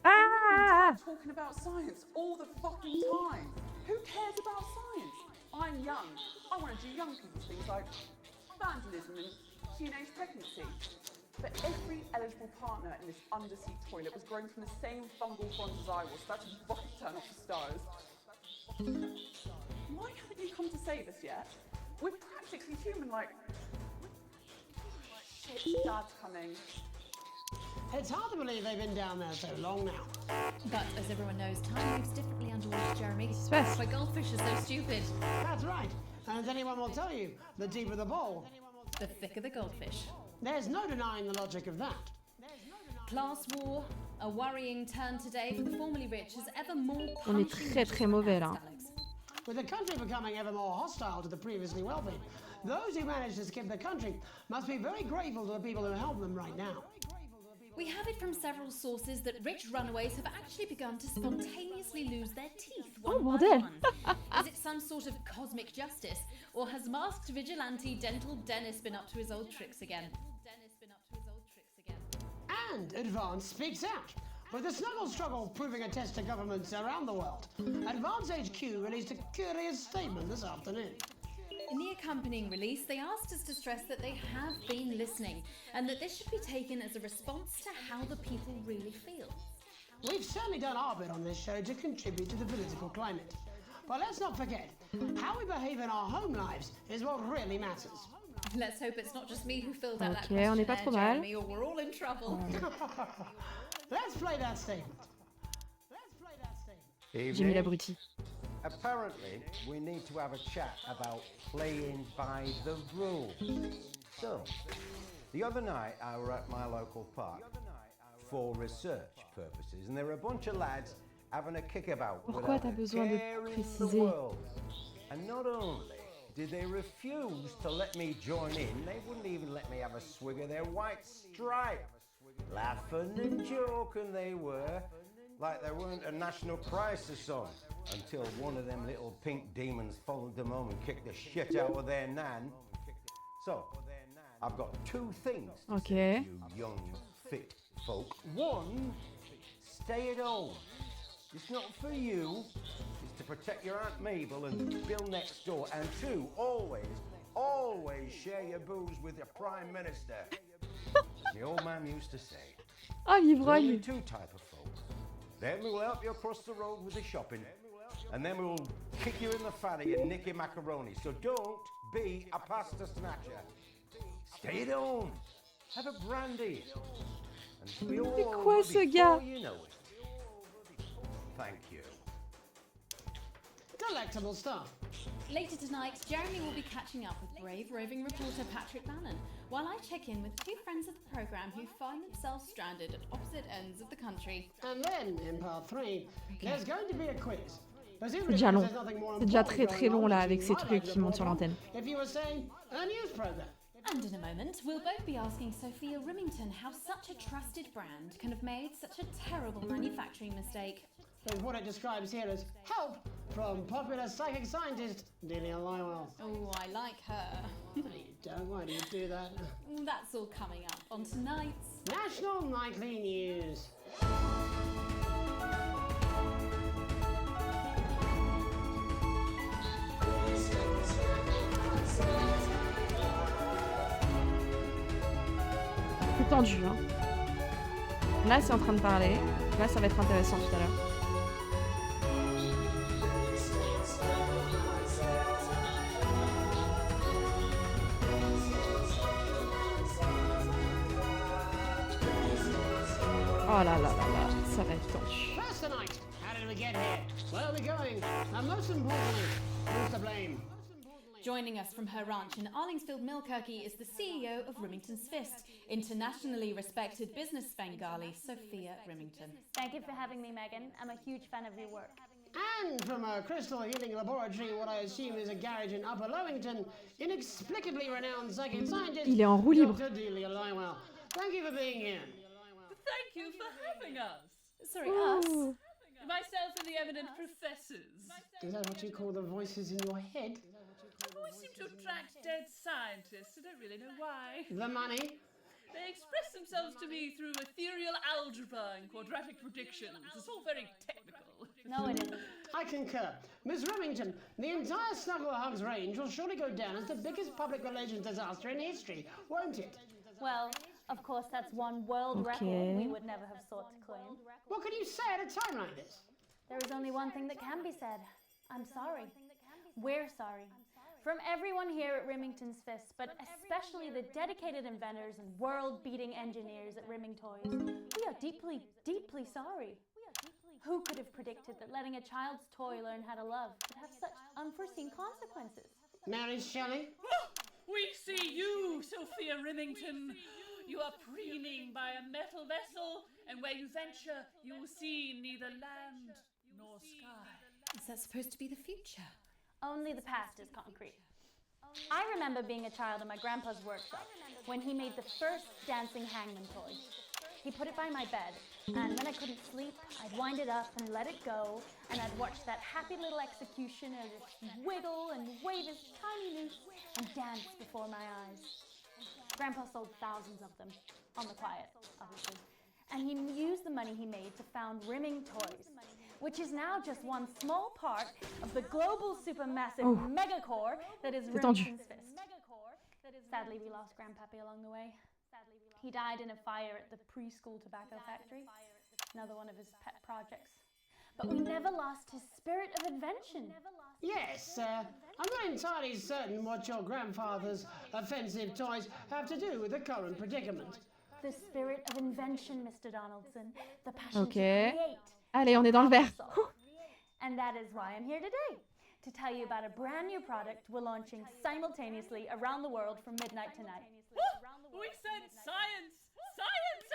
Ah! Talking about science all the fucking time. Who cares about science? I'm young. I want to do young people's things like vandalism and teenage pregnancy. But every eligible partner in this underseat toilet was grown from the same fungal front as I was. That's right, turn off the stars. Why haven't you come to save us yet? We're practically human, like... Shit, Dad's coming. It's hard to believe they've been down there so long now. But as everyone knows, time moves differently underwater, Jeremy. That's why goldfish are so stupid. That's right. And as anyone will tell you, the deeper the bowl, the thicker the goldfish. There's no denying the logic of that. Class war, a worrying turn today for the formerly rich as ever more On est très très mauvais là. With the country becoming ever more hostile to the previously wealthy, those who manage to skip the country must be very grateful to the people who help them right now. We have it from several sources that rich runaways have actually begun to spontaneously lose their teeth one by bordel. one. Is it some sort of cosmic justice, or has masked vigilante Dental Dennis been up to his old tricks again? And Advance speaks out. With the snuggle struggle proving a test to governments around the world, Advance HQ released a curious statement this afternoon. In the accompanying release, they asked us to stress that they have been listening and that this should be taken as a response to how the people really feel. We've certainly done our bit on this show to contribute to the political climate. But let's not forget, how we behave in our home lives is what really matters. Let's hope it's not just me who filled out that Ok, on n'est pas questionnaire, trop mal. Jeremy, or we're all in trouble. Let's play that statement. J'ai mis l'abruti. Apparently, we need to have a chat about playing by the rules. So, the other night I were at my local park for research purposes, and there were a bunch of lads having a kickabout. Pourquoi t'as besoin de préciser? And not only did they refuse to let me join in, they wouldn't even let me have a swig of their white stripe. Laughing and joking they were, like there weren't a national crisis on, until one of them little pink demons followed them home and kicked the shit out of their nan. So, I've got two things to say to you young, fit folk. One, stay at home. It's not for you, it's to protect your Aunt Mabel and Bill next door. And two, always share your booze with your Prime Minister. The old man used to say, there's only two type of folk. Them who will help you across the road with the shopping, and them who will kick you in the fanny and nick your macaroni. So don't be a pasta snatcher. Stay at home. Have a brandy. And be all over before you know it. Thank you. Delectable stuff. Later tonight, Jeremy will be catching up with brave roving reporter Patrick Bannon, while I check in with two friends of the programme who find themselves stranded at opposite ends of the country. And then, in part 3, there's going to be a quiz. C'est déjà long. C'est déjà très long là avec ces trucs qui montent sur l'antenne. If you were saying a news program. And in a moment, we'll both be asking Sophia Remington how such a trusted brand can have made such a terrible manufacturing mistake. There's what it describes here as help from popular psychic scientist Delia Lywell. Oh, I like her. You don't, why do you do that? That's all coming up on tonight's National Nightly News. C'est tendu, hein. Là, c'est en train de parler. Là, ça va être intéressant tout à l'heure. Oh là là là là, ça va être tendu. First tonight, how did we get here? Where are we going? And most importantly, who's to blame? Joining us from her ranch in Arlingsfield Millkirky is the CEO of Remington's Fist, internationally respected business Svengali, Sophia Remington. Thank you for having me, Megan. I'm a huge fan of your work. And from a crystal healing laboratory, what I assume is a garage in Upper Lowington, inexplicably renowned psychic scientist, Il est en roue libre. Dr. Delia Lywell. Thank you for being here. Thank you for having us. Sorry, us? Myself and the eminent professors. Is that what you call the voices in your head? I've always seemed to attract dead scientists. I don't really know why. The money? They express themselves to me through ethereal algebra and quadratic predictions. It's all very technical. No, it isn't. I concur. Miss Remington, the entire Snuggle Hugs range will surely go down as the biggest public relations disaster in history, won't it? Well, of course, that's one world record we would never have sought to claim. What can you say at a time like this? There is only one thing that can be said. I'm sorry. We're sorry. From everyone here at Remington's Fist, but especially the dedicated inventors and world-beating engineers at Rimming Toys, we are deeply, deeply sorry. Who could have predicted that letting a child's toy learn how to love could have such unforeseen consequences? Mary Shelley? We see you, Sophia Remington. You are preening by a metal vessel, and where you venture, you will see neither land nor sky. Is that supposed to be the future? Only the past is concrete. I remember being a child in my grandpa's workshop when he made the first dancing hangman toy. He put it by my bed, and when I couldn't sleep, I'd wind it up and let it go, and I'd watch that happy little executioner just wiggle and wave his tiny noose and dance before my eyes. Grandpa sold thousands of them, on the quiet, obviously, and he used the money he made to found Rimming Toys, which is now just one small part of the global supermassive megacore that is Remington's fist. Sadly, we lost Grandpappy along the way. He died in a fire at the preschool tobacco factory, another one of his pet projects. But we never lost his spirit of invention. Yes, I'm not entirely certain what your grandfather's offensive toys have to do with the current predicament. The spirit of invention, Mr. Donaldson. The passion to Ok. create. Allez, on est dans le vert. And that is why I'm here today, to tell you about a brand new product we're launching simultaneously around the world from midnight tonight. We said science! Science!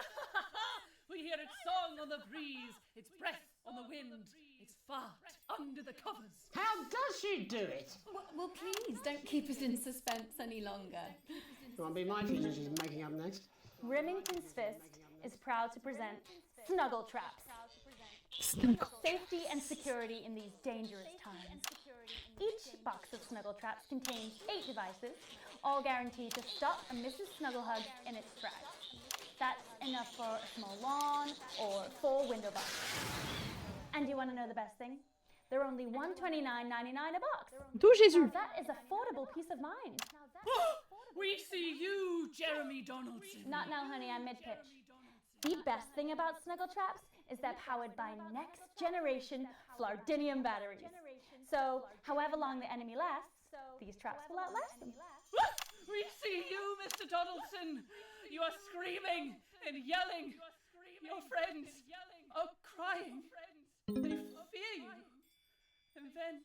We hear its song on the breeze, its breath on the wind, its fart under the covers. How does she do it? Well, please, don't keep us in suspense any longer. Won't be my future she's making up next. Remington's Fist is proud to present Snuggle Traps. Safety and security in these dangerous times. Each box of Snuggle Traps contains 8 devices, all guaranteed to stop a Mrs. Snugglehug in its tracks. That's enough for a small lawn or 4 window boxes. And you want to know the best thing? They're only $129.99 a box. D'où Jésus? Now that is affordable peace of mind. We see you, Jeremy Donaldson. Not now, honey, I'm mid-pitch. The best thing about Snuggle Traps is they're powered by next-generation Flardinium batteries. So, however long the enemy lasts, these traps will outlast them. We see you, Mr. Donaldson. You are screaming and yelling. Your friends are crying. They fear you. And then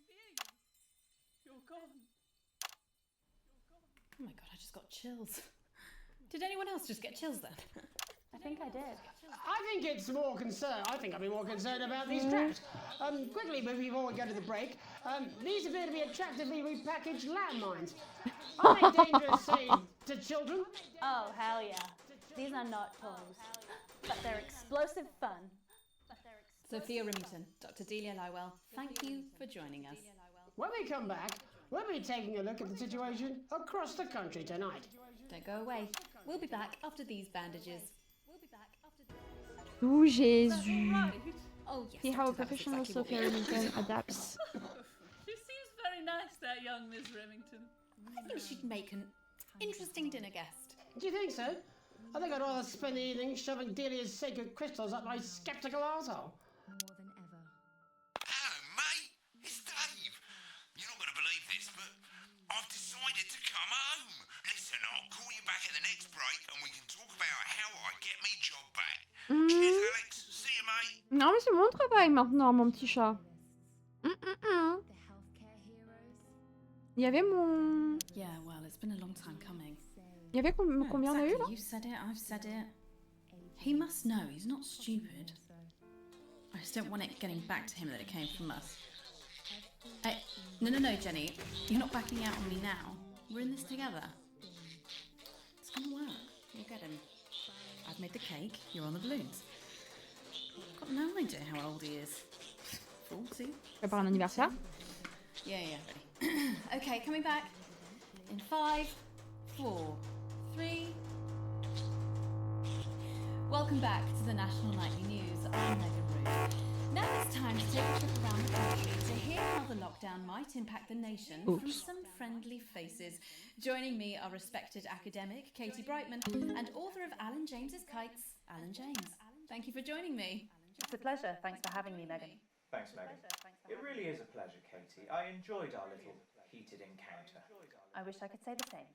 you're gone. Oh my god, I just got chills. Did anyone else just get chills then? I think I did. I think it's more concerned. I think I'd be more concerned about these traps. Quickly, before we go to the break, these appear to be attractively repackaged landmines. Are they dangerous, say, to children? Oh, hell yeah. These are not toys, but they're explosive fun. Sophia Remington, Dr. Delia Lywell, thank you for joining us. When we come back, we'll be taking a look at the situation across the country tonight. Don't go away. We'll be back after these bandages. D'où Jésus? Oh, yes, See how a that's professional exactly what Sophia we- Remington adapts. She seems very nice, that young Miss Remington. I think she'd make an interesting dinner guest. Do you think so? I think I'd rather spend the evening shoving Delia's sacred crystals up my sceptical arsehole. Hello, mate. It's Dave. You're not going to believe this, but I've decided to come home. Listen, I'll call you back at the next break and we can talk about how I get me job back. Cheers, Alex. See you, mate. Non, mais c'est mon travail maintenant, mon petit chat. Il y avait mon... Yeah, well, it's been a long time coming. Il y avait combien on a eu là? You said it, I've said it. He must know, he's not stupid. I just don't want it getting back to him that it came from us. No, Jenny. You're not backing out on me now. We're in this together. It's gonna work. You'll get him. I've made the cake, you're on the balloons. I've got no idea how old he is. 40? Prépare un anniversaire? Yeah, ready. Okay, coming back. In 5, 4, 3... Welcome back to the National Nightly News. I'm Megan Root. Now it's time to take a trip around the country to hear how the lockdown might impact the nation from some friendly faces. Joining me are respected academic Katie Brightman and author of Alan James's Kites, Alan James. Thank you for joining me. It's a pleasure. Thanks for having me, Megan. Thanks, Megan. It really is a pleasure, Katie. I enjoyed our little heated encounter. I wish I could say the same.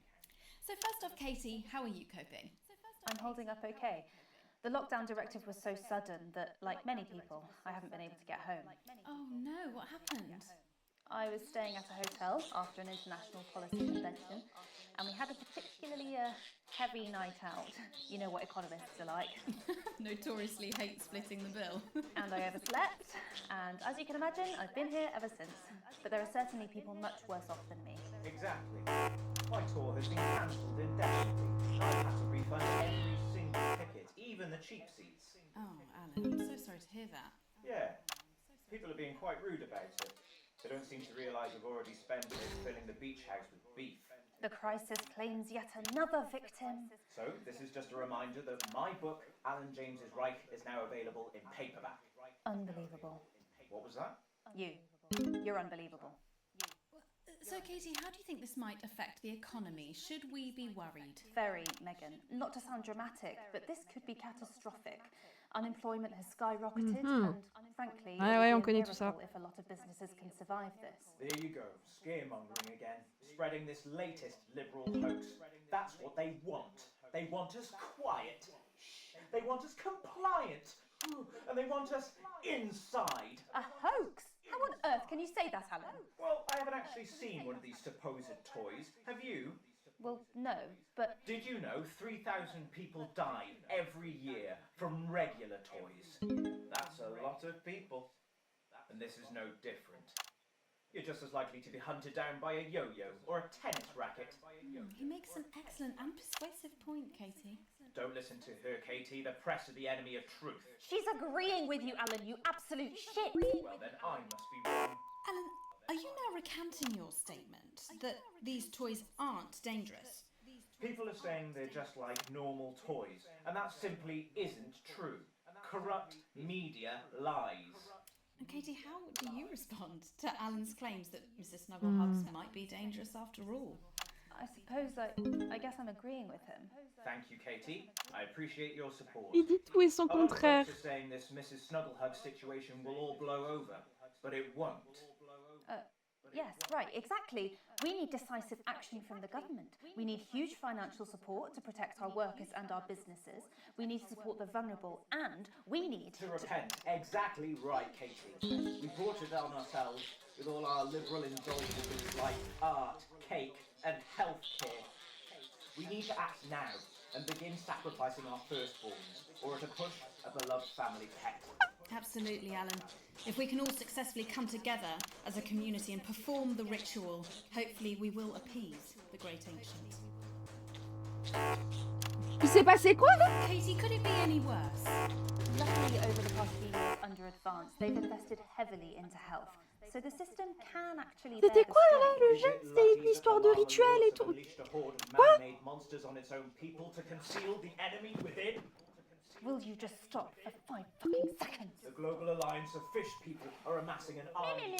So first off, Katie, how are you coping? I'm holding up okay. The lockdown directive was so sudden that, like many people, I haven't been able to get home. Oh no, what happened? I was staying at a hotel after an international policy convention, and we had a particularly heavy night out. You know what economists are like. Notoriously hate splitting the bill. And I overslept, and as you can imagine, I've been here ever since. But there are certainly people much worse off than me. Exactly. My tour has been cancelled indefinitely. I've had to refund every single ticket, even the cheap seats. Oh, Alan, I'm so sorry to hear that. Yeah. People are being quite rude about it. They don't seem to realise we've already spent it filling the beach house with beef. The crisis claims yet another victim. So, this is just a reminder that my book, Alan James's Reich, is now available in paperback. Unbelievable. what was that? You. You're unbelievable. So, Katie, how do you think this might affect the economy? Should we be worried? Very, Megan. Not to sound dramatic, but this could be catastrophic. Unemployment has skyrocketed, and frankly, Ouais, on it would be connaît a tout ça. miracle if a lot of businesses can survive this. There you go, scaremongering again, spreading this latest liberal hoax. That's what they want. They want us quiet. They want us compliant. And they want us inside. A hoax? How on earth can you say that, Alan? Well, I haven't actually seen one of these supposed toys. Have you? Well, no, but... Did you know 3,000 people die every year from regular toys? That's a lot of people. And this is no different. You're just as likely to be hunted down by a yo-yo or a tennis racket. He makes an excellent and persuasive point, Katie. Don't listen to her, Katie. The press are the enemy of truth. She's agreeing with you, Alan, you absolute shit! Well, then I must be wrong. Alan, are you now recanting your statement that these toys aren't dangerous? People are saying they're just like normal toys, and that simply isn't true. Corrupt media lies. And Katie, how do you respond to Alan's claims that Mrs. Snugglehugs might be dangerous after all? I suppose I guess I'm agreeing with him. Thank you, Katie. I appreciate your support. Il dit tout et son Other contraire. folks are saying this Mrs. Snugglehug situation will all blow over, but it won't. Yes, right, exactly. We need decisive action from the government. We need huge financial support to protect our workers and our businesses. We need to support the vulnerable, and we need To repent. Exactly right, Katie. We brought it on ourselves with all our liberal indulgences like art, cake, and healthcare. We need to act now and begin sacrificing our firstborns, or to push a beloved family pet. Absolutely, Alan. If we can all successfully come together as a community and perform the ritual, hopefully we will appease the great ancient. Il s'est passé quoi là? Katie, could it be any worse? Luckily, over the past few years under Advance, they've invested heavily into health. So the system can actually C'était quoi là le jeu? C'était une histoire de rituel et tout. Quoi? Man-made monsters on its own people to conceal the enemy within. Will you just stop for 5 fucking seconds? The global alliance of fish people are amassing an army.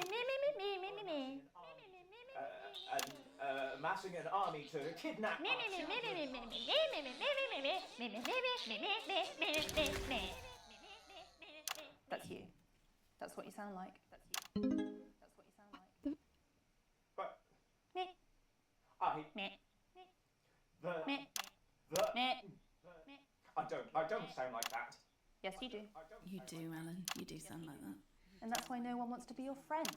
Amassing an army to kidnap us. That's you. That's what you sound like. That's you. That's what you sound like. But Me. I don't sound like that. Yes, you do. You do, Alan. You do sound like that. And that's why no one wants to be your friend.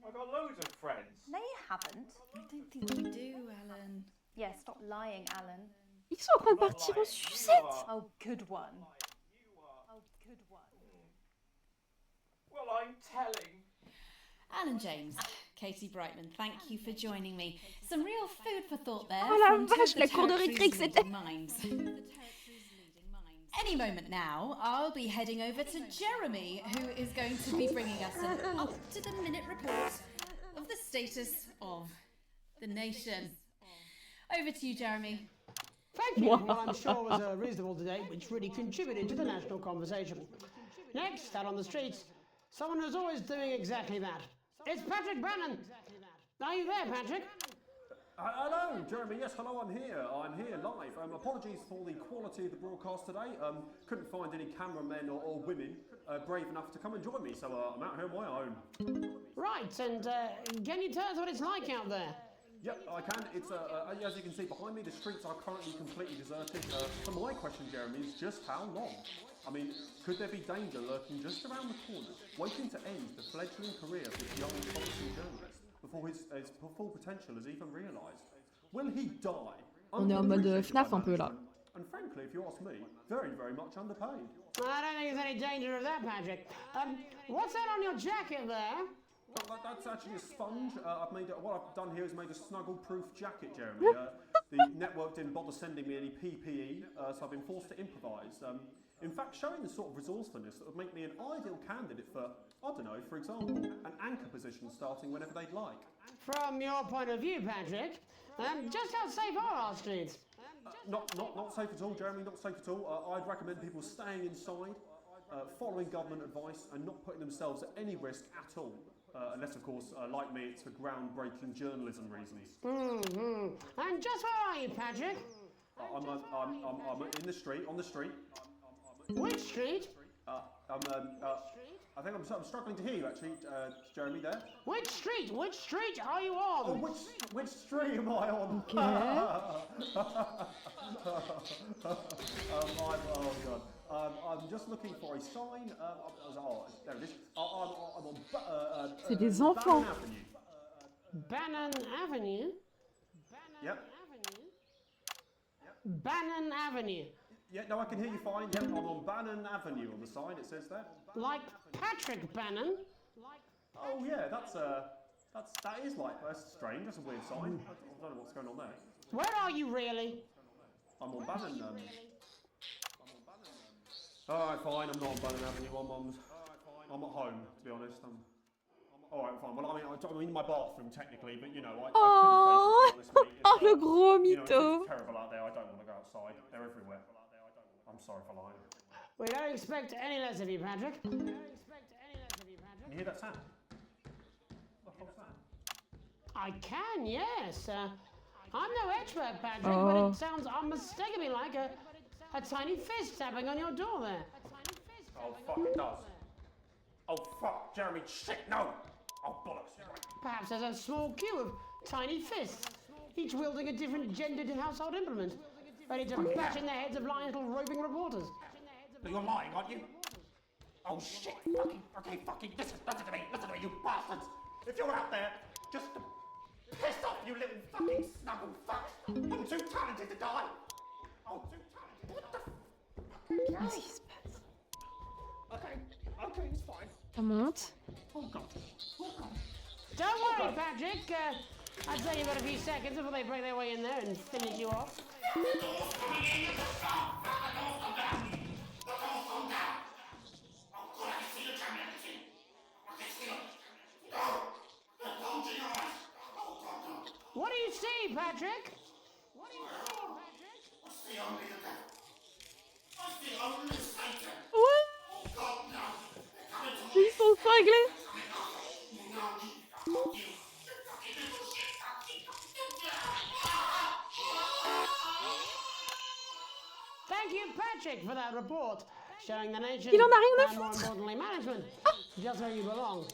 I've got loads of friends. No, you haven't. I don't think you do, Alan. Yeah, stop lying, Alan. Ils sont en train de partir en sucette. Oh, good one. Oh, good one. Well, I'm telling. Alan James, Katie Brightman, thank you for joining me. Some real food for thought there. Oh la from two of vache, the la cour de territory's récré que c'était. leading minds. Any moment now, I'll be heading over to Jeremy, who is going to be bringing us an up-to-the-minute report of the status of the nation. Over to you, Jeremy. Thank you. What I'm sure was a reasonable debate which really contributed to the national conversation. Next, out on the streets, someone who's always doing exactly that. It's Patrick Brannan. Are you there, Patrick? Hello, Jeremy. Yes, hello, I'm here. I'm here live. Apologies for the quality of the broadcast today. Couldn't find any cameramen or women brave enough to come and join me, so I'm out here on my own. Right, and can you tell us what it's like out there? Yep, I can. It's as you can see behind me, the streets are currently completely deserted. So my question, Jeremy, is just how long? I mean, could there be danger lurking just around the corner, waiting to end the fledgling career of this young policy journalist before his full potential is even realised? Will he die? On est en mode FNAF un peu là. And frankly, if you ask me, very, very much underpaid. I don't think there's any danger of that, Patrick. What's that on your jacket there? Well, that's actually a sponge. What I've done here is made a snuggle-proof jacket, Jeremy. The network didn't bother sending me any PPE, so I've been forced to improvise. In fact, showing the sort of resourcefulness that would make me an ideal candidate for, I don't know, for example, an anchor position starting whenever they'd like. From your point of view, Patrick, just how safe are our streets? Not safe at all, Jeremy, not safe at all. I'd recommend people staying inside. following government advice and not putting themselves at any risk at all. Unless, of course, like me, it's for groundbreaking journalism reasons. And just where are you, Patrick? I'm in the street, on the street. Which street? I think I'm struggling to hear you, actually, Jeremy, there. Which street? Which street are you on? Oh, which street am I on? Okay. Oh, God. I'm just looking for a sign. There it is. I'm on C'est des enfants. Bannon Avenue. Bannon Avenue? Yep. Bannon Avenue. Yeah, no, I can hear you fine. Yeah, I'm on Bannon Avenue on the sign, it says there. Like Patrick Bannon? Oh, yeah, that is like, that's strange, that's a weird sign. I don't know what's going on there. Where are you really? I'm on Bannon. Alright, fine, I'm not on Bannon Avenue, I'm at home, to be honest. Alright, fine. Well, I'm in my bathroom, technically, but, you know, I couldn't face it, honestly. Oh, le gros You know, mytho. it's terrible out there, I don't want to go outside. They're everywhere. I'm sorry for lying. We don't expect any less of you, Patrick. Can you hear that sound? What the hell's that? I can, yes. I'm no expert, Patrick, Oh. but it sounds unmistakably like a tiny fist tapping on your door there. Oh, fuck, it does. Oh, fuck, Jeremy, shit, no! Oh, bollocks. Perhaps there's a small queue of tiny fists, each wielding a different gendered household implement, ready to bash in the heads of lying little roving reporters. You're lying, aren't you? Oh, shit, fucking, listen to me, you bastards! If you're out there, just to piss off, you little fucking snuggle fucks! I'm too talented to die! Oh, too talented, what the Qu'est-ce qui se passe? Okay, it's fine. Ça monte. Oh, God. Don't worry, Patrick. I'd say you've got a few seconds before they break their way in there and finish you off. What do you see, Patrick? What do you see, Patrick? Ils sont cinglés. Thank you, Patrick, for that report, showing the nation Il en a rien à and more foutre. importantly management, just where you belong.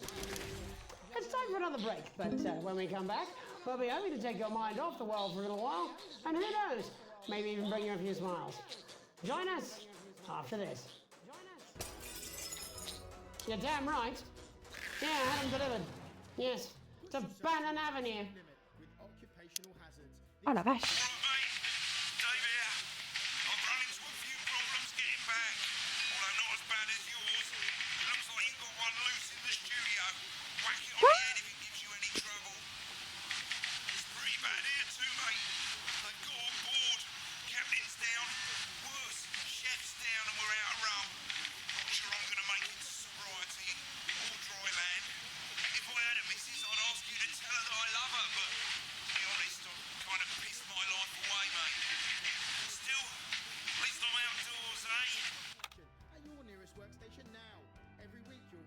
It's time for another break, but when we come back, we'll be hoping to take your mind off the world for a little while, and who knows, maybe even bring you a few smiles. Join us after this. You're damn right. Yeah, I had them delivered. Yes, to Bannon Avenue. Oh la vache.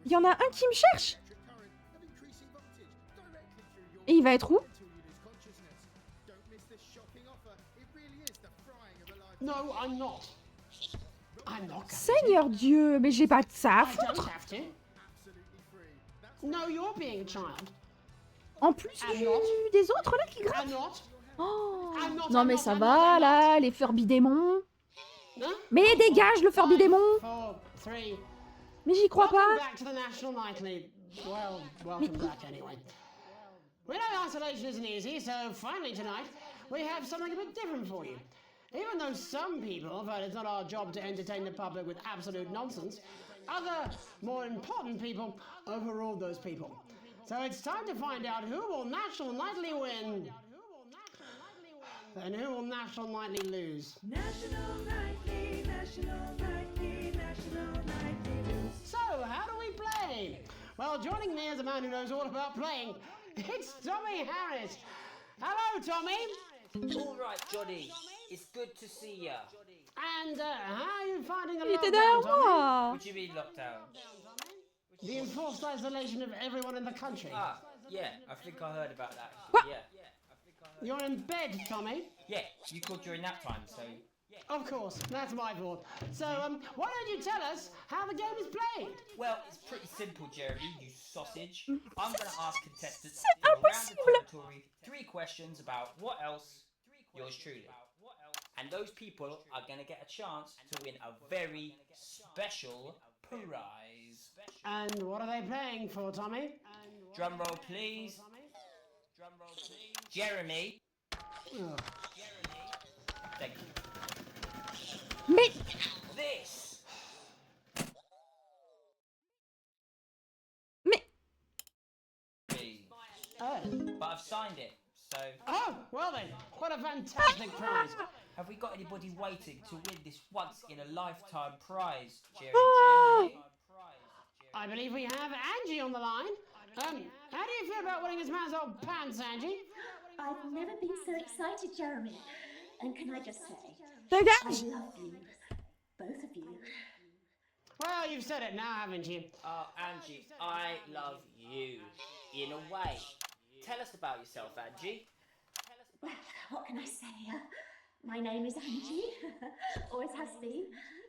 Il y en a un qui me cherche. Et il va être où? No, I'm not. I'm not. Seigneur Dieu, mais j'ai pas de ça à I don't foutre. have to. No, you're being a child. En plus I'm not. des autres là qui I'm grimpent. not. Oh. I'm not, Non I'm mais not, ça I'm va not, là, les Furby démons. Hein? Mais dégage le Furby démon. 4, 3. Mais j'y crois Welcome pas. back to the National Nightly. Well, welcome back anyway. We know isolation isn't easy, so finally tonight we have something a bit different for you. Even though some people feel it's not our job to entertain the public with absolute nonsense, other, more important people overruled those people. So it's time to find out who will National Nightly win and who will National Nightly lose. National Nightly, National Nightly, National Nightly News. So, how do we play? Well, joining me is a man who knows all about playing. It's Tommy Harris. Hello, Tommy. All right, Johnny. It's good to see ya. And how are you finding the Il était lockdown, derrière Tommy? moi. What do you mean lockdown? The enforced isolation of everyone in the country. Ah, yeah, I think I heard about that. What? Yeah. You're in bed, Tommy. Yeah, you called during nap time, so... Of course, that's my fault. So, why don't you tell us how the game is played? Well, it's pretty simple, Jeremy, you sausage. I'm going to ask contestants C'est from around the impossible. territory 3 questions about what else, yours truly. And those people are going to get a chance to win a very special prize. And what are they playing for, Tommy? Drum roll, please. Jeremy. Oh. Thank you. Mais This. Mais Oh. But I've signed it, so... Oh, well then, what a fantastic prize. Have we got anybody waiting to win this once-in-a-lifetime prize, Jerry? I believe we have Angie on the line. How do you feel about winning this man's old pants, Angie? I've never been so excited, Jeremy. And can I just say, Dégage. I love you, both of you. Well, you've said it now, haven't you? Angie, I love you. In a way. Tell us about yourself, Angie. Well, what can I say? My name is Angie. Always has been.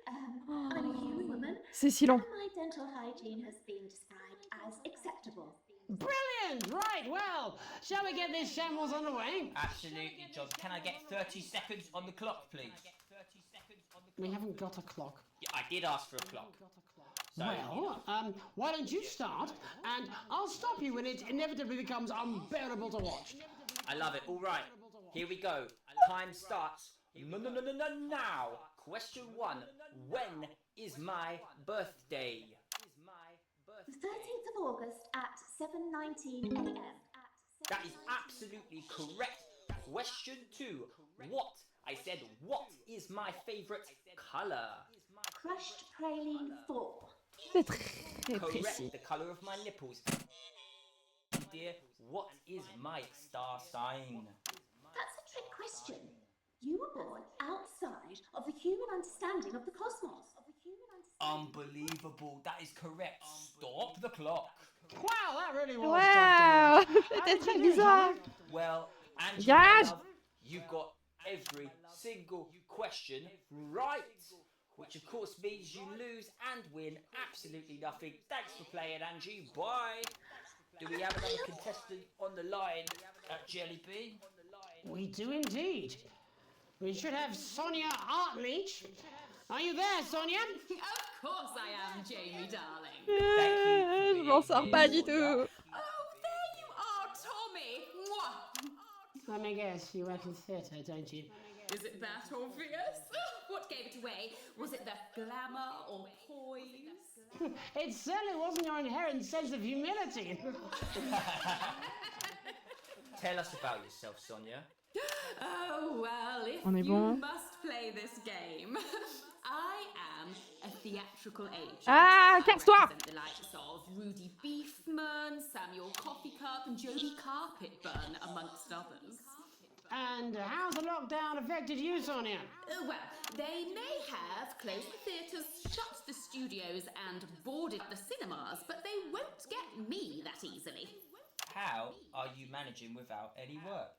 I'm a human woman. C'est si long. And my dental hygiene has been described as acceptable. Brilliant! Right, well, shall we get this shambles underway? Absolutely, John. Can I get 30 seconds on the clock, please? We haven't got a clock. Yeah, I did ask for a clock. So, Well, why don't you start, and I'll stop you when it inevitably becomes unbearable to watch. I love it. All right, here we go. Time starts now. Question 1. When is my birthday? The 13th of August at 7:19 a.m. That is absolutely correct. Question 2. What? I said, what is my favourite colour? Crushed praline 4. C'est très précis. Correct, the colour of my nipples. Dear, what is my star sign? That's a trick question. You were born outside of the human understanding of the cosmos. Unbelievable, that is correct. Stop the clock. Wow, that really was Wow, tough. c'était très bizarre. Well, Angie, Dégage. love, you got every single question right. Which of course means you lose and win absolutely nothing. Thanks for playing, Angie. Bye. Do we have another contestant on the line at Jelly Bean? We do indeed. We should have Sonia Artleach. Are you there, Sonia? Of course I am, Jamie, darling. Je m'en sors pas du tout. Oh, there you are, Tommy. Mwah. Let me guess, you work in theatre, don't you? Is it that obvious? What gave it away? Was it the glamour or poise? It certainly wasn't your inherent sense of humility. Tell us about yourself, Sonia. Oh, well, if On est you bon. must play this game, I am a theatrical agent. Ah, I casse-toi! represent the likes of Rudy Beefman, Samuel Coffee Cup, and Jodie Carpetburn, amongst others. And how's the lockdown affected you, Sonia? Well, they may have closed the theatres, shut the studios, and boarded the cinemas, but they won't get me that easily. How are you managing without any work?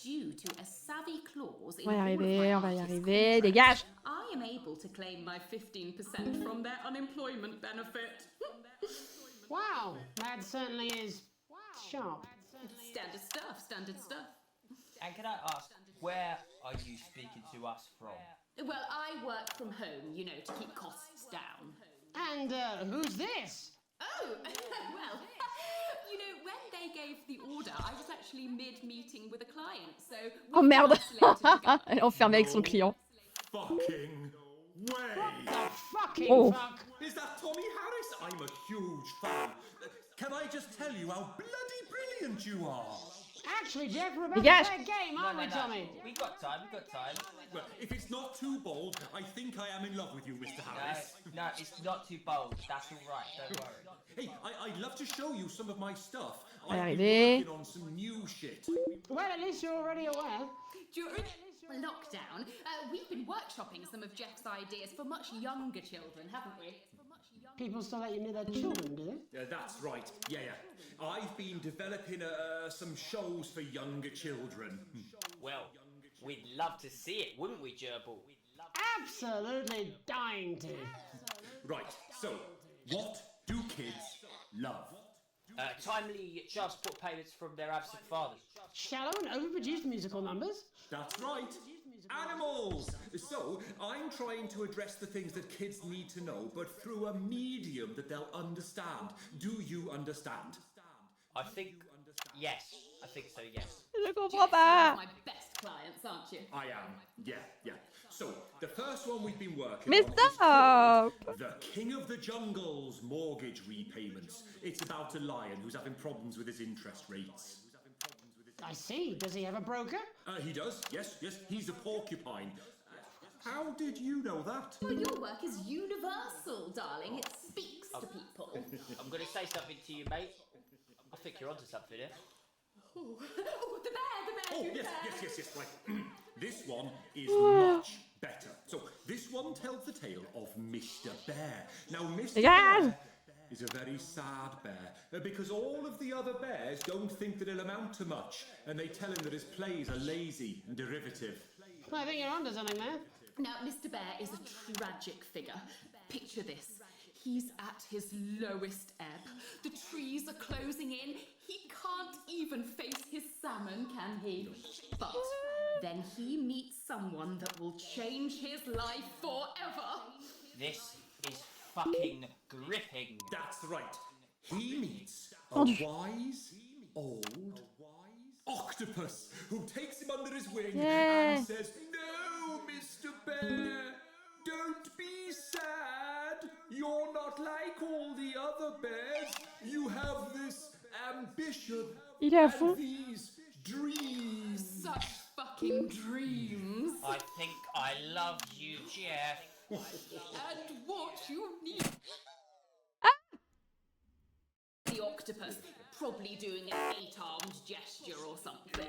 Due to a savvy clause in On va y all of arriver, my on va y artist arriver. contracts, Dégage. I am able to claim my 15% from their unemployment benefit. Wow, that certainly is sharp. Standard stuff, standard stuff. And can I ask, where are you speaking to us from? Well, I work from home, you know, to keep costs down. And who's this? Oh, well, you know, when they gave the order, I was actually mid-meeting with a client, so... Oh merde. Elle est enfermée avec son client. Fucking way! The fucking Oh. fuck! Is that Tommy Harris? I'm a huge fan. Can I just tell you how bloody brilliant you are? Actually, Jeff, we're about Dégage. to play a game, aren't we, Tommy? We got time, we got time. Well, if it's not too bold, I think I am in love with you, Mr. Harris. No, it's not too bold. That's all right, don't worry. Hey, I'd love to show you some of my stuff. On va y I've arriver. been working on some new shit. Well, at least you're already aware. lockdown, we've been workshopping some of Jeff's ideas for much younger children, haven't we? People still let you near their children, do they? That's right. Yeah. I've been developing some shows for younger children. Well, we'd love to see it, wouldn't we, Gerbil? Absolutely dying to. Right, so, what do kids love? Timely child support payments from their absent fathers. Shallow and overproduced musical numbers? That's right. Animals! So, I'm trying to address the things that kids need to know, but through a medium that they'll understand. Do you understand? I think yes. I think so, yes. Je comprends pas. My best clients, aren't you? I am. Yeah. So, the first one we've been working Mais on stop! is The King of the Jungle's mortgage repayments. It's about a lion who's having problems with his interest rates. I see. Does he have a broker? He does, yes. He's a porcupine. How did you know that? Well, your work is universal, darling. It speaks to people. I'm going to say something to you, mate. I think you're onto something here. Oh, the bear, Oh, you yes, bear. right. This one is much better. So, this one tells the tale of Mr. Bear. Now, Mr. Bear is a very sad bear, because all of the other bears don't think that he'll amount to much, and they tell him that his plays are lazy and derivative. I think you're onto something there. Now, Mr. Bear is a tragic figure. Picture this. He's at his lowest ebb. The trees are closing in. He can't even face his salmon, can he? But then he meets someone that will change his life forever. This is fucking gripping. That's right. He meets a wise, old octopus who takes him under his wing and says, "No, Mr. Bear, don't be sad. You're not like all the other bears. You have this ambition and these dreams." Such fucking dreams. I think I love you, Jeff. And what you need. The octopus, probably doing an 8-armed gesture or something.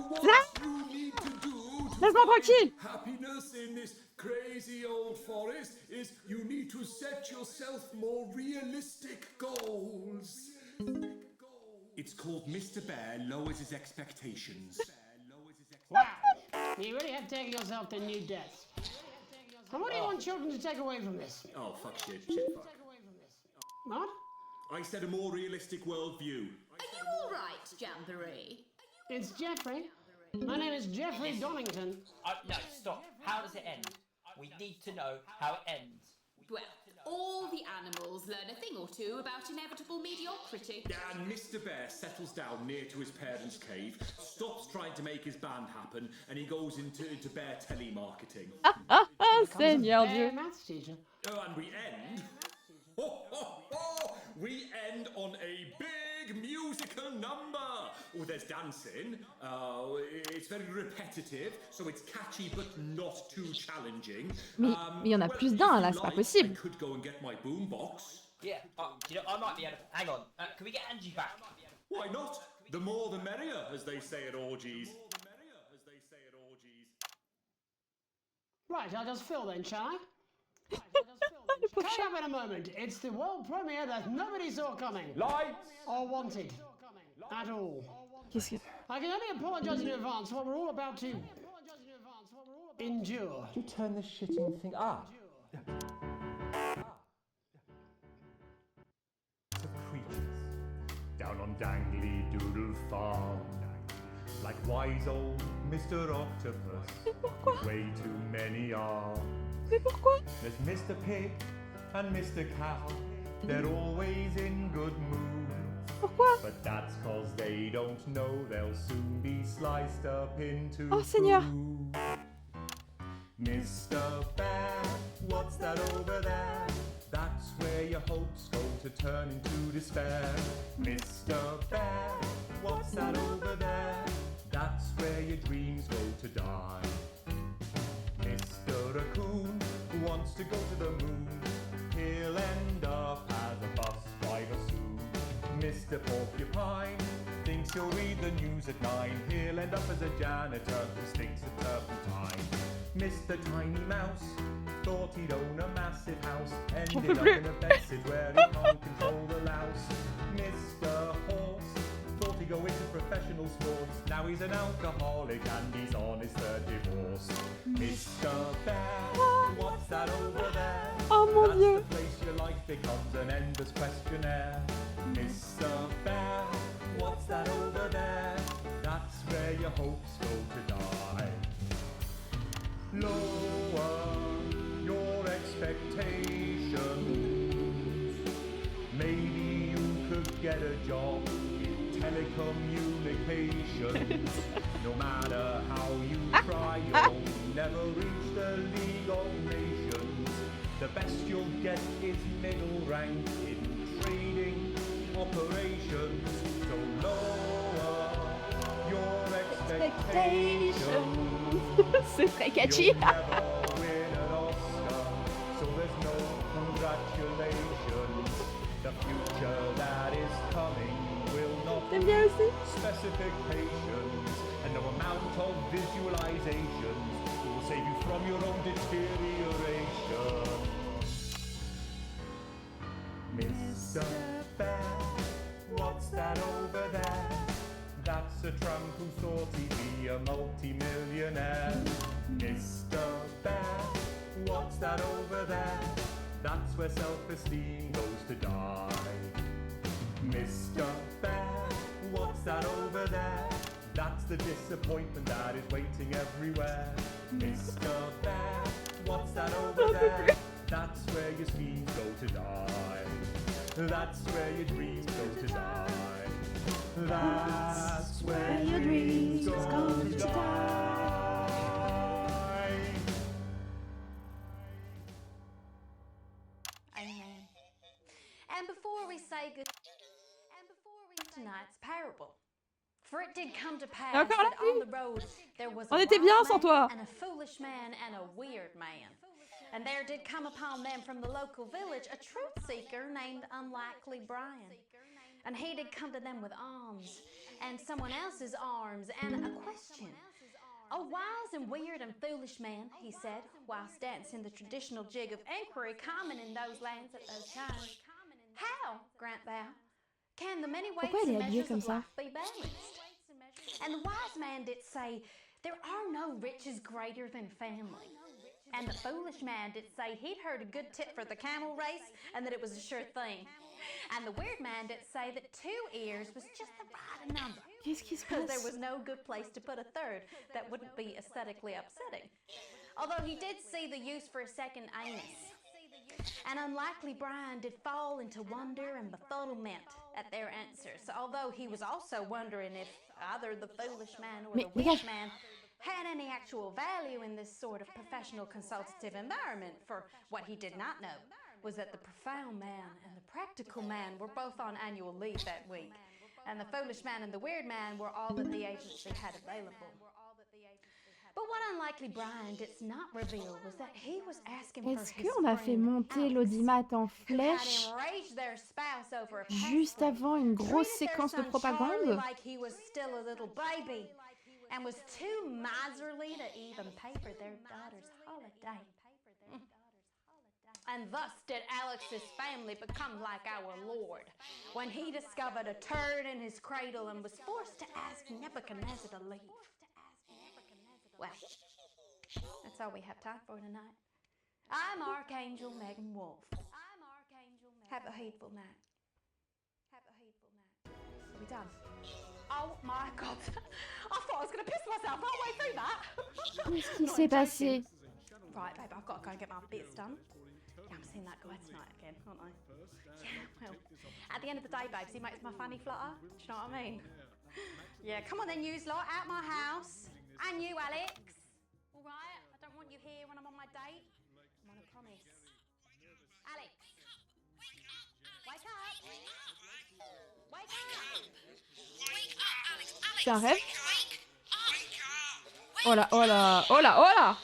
What you need to do to Laisse-moi find tranquille. happiness in this crazy old forest is you need to set yourself more realistic goals. It's called Mr. Bear Lowers His Expectations. Wow. You really have taken yourself to new depths. And what do you want children to take away from this? Oh, fuck shit, fuck. What? I said a more realistic worldview. Are you all right, Jamboree? It's Jeffrey. My name is Jeffrey Donington. No, stop. How does it end? We need to know how it ends. Well, all the animals learn a thing or two about inevitable mediocrity. And Mr. Bear settles down near to his parents' cave, stops trying to make his band happen, and he goes into bear telemarketing. Seigneur Dieu. Maths teacher. Oh, and we end... We end on a big musical number. Oh, there's dancing. It's very repetitive, so it's catchy but not too challenging. Mais il y en a plus d'un là, c'est pas possible. I could go and get my boombox. Yeah, you know, I might be able to... Hang on, can we get Angie back? Why not? The more the merrier, as they say at orgies. Right, I'll just fill then, shall I? Coming up in a moment, it's the world premiere that nobody saw coming. Lights! Or wanted. At all. Qu'est-ce que... I can only apologise in advance for what we're all about to... endure. You turn this shitting thing up. The creatures down on Dangly Doodle Farm, like wise old Mr. Octopus, with way too many arms. Mais pourquoi? There's Mr. Pig and Mr. Cow, they're always in good mood. Pourquoi? But that's cause they don't know they'll soon be sliced up into Oh, Seigneur. food. Mr. Bear, what's that over there? That's where your hopes go to turn into despair. Mr. Bear, what's that over there? That's where your dreams go to die. Mr. Raccoon wants to go to the moon. He'll end up as a bus driver soon. Mr. Porcupine thinks thinks he'll read the news at 9. He'll end up as a janitor who stinks of turpentine. Mr. Tiny Mouse thought he'd own a massive house. Ended up in a bedsit where he can't control the louse. Mr. Horse thought he'd go into professional sports. Now he's an alcoholic and he's on his 3rd divorce. Mr. Bear, what's that over there? Oh mon That's Dieu. the place your life becomes an endless questionnaire. Mr. Bear, what's that over there? That's where your hopes go to die. Lower your expectations. Maybe you could get a job in telecommunications. No matter how you try, you'll never reach the League of Nations. The best you'll get is middle rank in trading operations. So lower your expectations. C'est très catchy. You'll never win an Oscar, so there's no congratulations. The future that is coming will not T'aimes bien aussi? specifications, and no amount of visualizations will save you from your own deterioration. Mr. Bear, what's that over there? That's a tramp who thought he'd be a multi-millionaire. Mr. Bear, what's that over there? That's where self-esteem goes to die. Mr. Bear, what's that over there? That's the disappointment that is waiting everywhere. Mr. Bear, what's that over there? That's where your schemes go to die. That's where your dreams go to die. That's where your dreams go to die. Amen. And before we say good, tonight's parable. For it did come to pass Encore that là-dessus? on the road there was a On était wise bien sans man toi. and a foolish man and a weird man. And there did come upon them from the local village a truth seeker named Unlikely Brian. And he did come to them with alms and someone else's arms and a question. "O wise and weird and foolish man," he said, whilst dancing the traditional jig of inquiry common in those lands at those times, "how, grant thou, can the many weights Pourquoi elle and est habillée measures comme of ça? life be balanced?" And the wise man did say, "There are no riches greater than family." And the foolish man did say he'd heard a good tip for the camel race and that it was a sure thing. And the weird man did say that 2 ears was just the right number. Qu'est-ce qui se Because there passe? was no good place to put a third that wouldn't be aesthetically upsetting. Although he did see the use for a second anus. And Unlikely Brian did fall into wonder and befuddlement at their answers, although he was also wondering if either the foolish man or the weird man had any actual value in this sort of professional consultative environment. For what he did not know was that the profound man and the practical man were both on annual leave that week, and the foolish man and the weird man were all that the agency had available. But what Unlikely Brian did not reveal was that he was asking for Est-ce his qu'on a fait monter l'audimat en flèche enraged their spouse over a juste avant une grosse séquence de propagande? like he was still a little baby and was too miserly to even pay for their daughter's holiday. And thus did Alex's family become like our Lord when he discovered a turd in his cradle and was forced to ask Nebuchadnezzar to leave. Well, that's all we have time for tonight. I'm Archangel Megan Wolf. Have a hateful night. Are we done? Oh my God! I thought I was going to piss myself halfway through that. Qu'est-ce qui s'est passé? Right, babe, I've got to go and get my bits done. Yeah, I'm seeing that guy tonight again, aren't I? Yeah, well, at the end of the day, babes, he makes my fanny flutter. Do you know what I mean? Yeah, come on then, you lot, out my house. And you, Alex. All right? I don't want you here when I'm on my date. I'm on a promise. Alex. Wake up. Wake up, Alex. C'est un rêve? Oh là, oh là, oh là, oh là!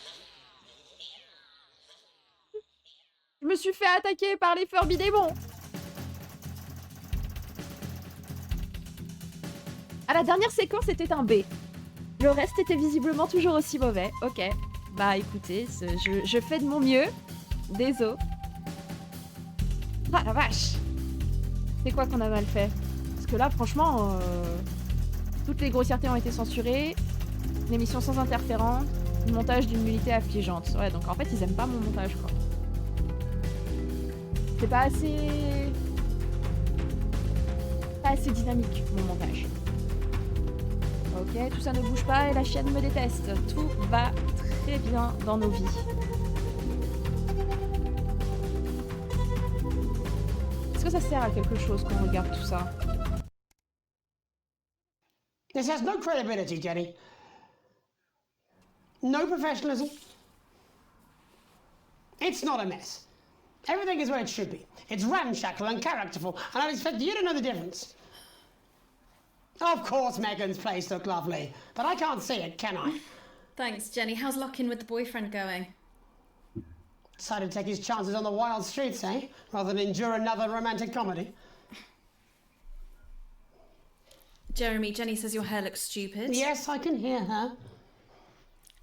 Je me suis fait attaquer par les Furby démons! À la dernière séquence, c'était un B. Le reste était visiblement toujours aussi mauvais. Ok. Bah écoutez, je fais de mon mieux. Désolé. Ah la vache. C'est quoi qu'on a mal fait? Parce que là, franchement, toutes les grossièretés ont été censurées. L'émission sans interférence. Le montage d'une nullité affligeante. Ouais, donc en fait, ils aiment pas mon montage, quoi. C'est pas assez... Pas assez dynamique, mon montage. Ok, tout ça ne bouge pas et la chaîne me déteste. Tout va très bien dans nos vies. Est-ce que ça sert à quelque chose qu'on regarde tout ça? This has no credibility, Jenny. No professionalism. It's not a mess. Everything is where it should be. It's ramshackle and characterful, and I expect you to know the difference. Of course Megan's place looked lovely, but I can't see it, can I? Thanks, Jenny. How's lock-in with the boyfriend going? Decided to take his chances on the wild streets, eh? Rather than endure another romantic comedy. Jeremy, Jenny says your hair looks stupid. Yes, I can hear her.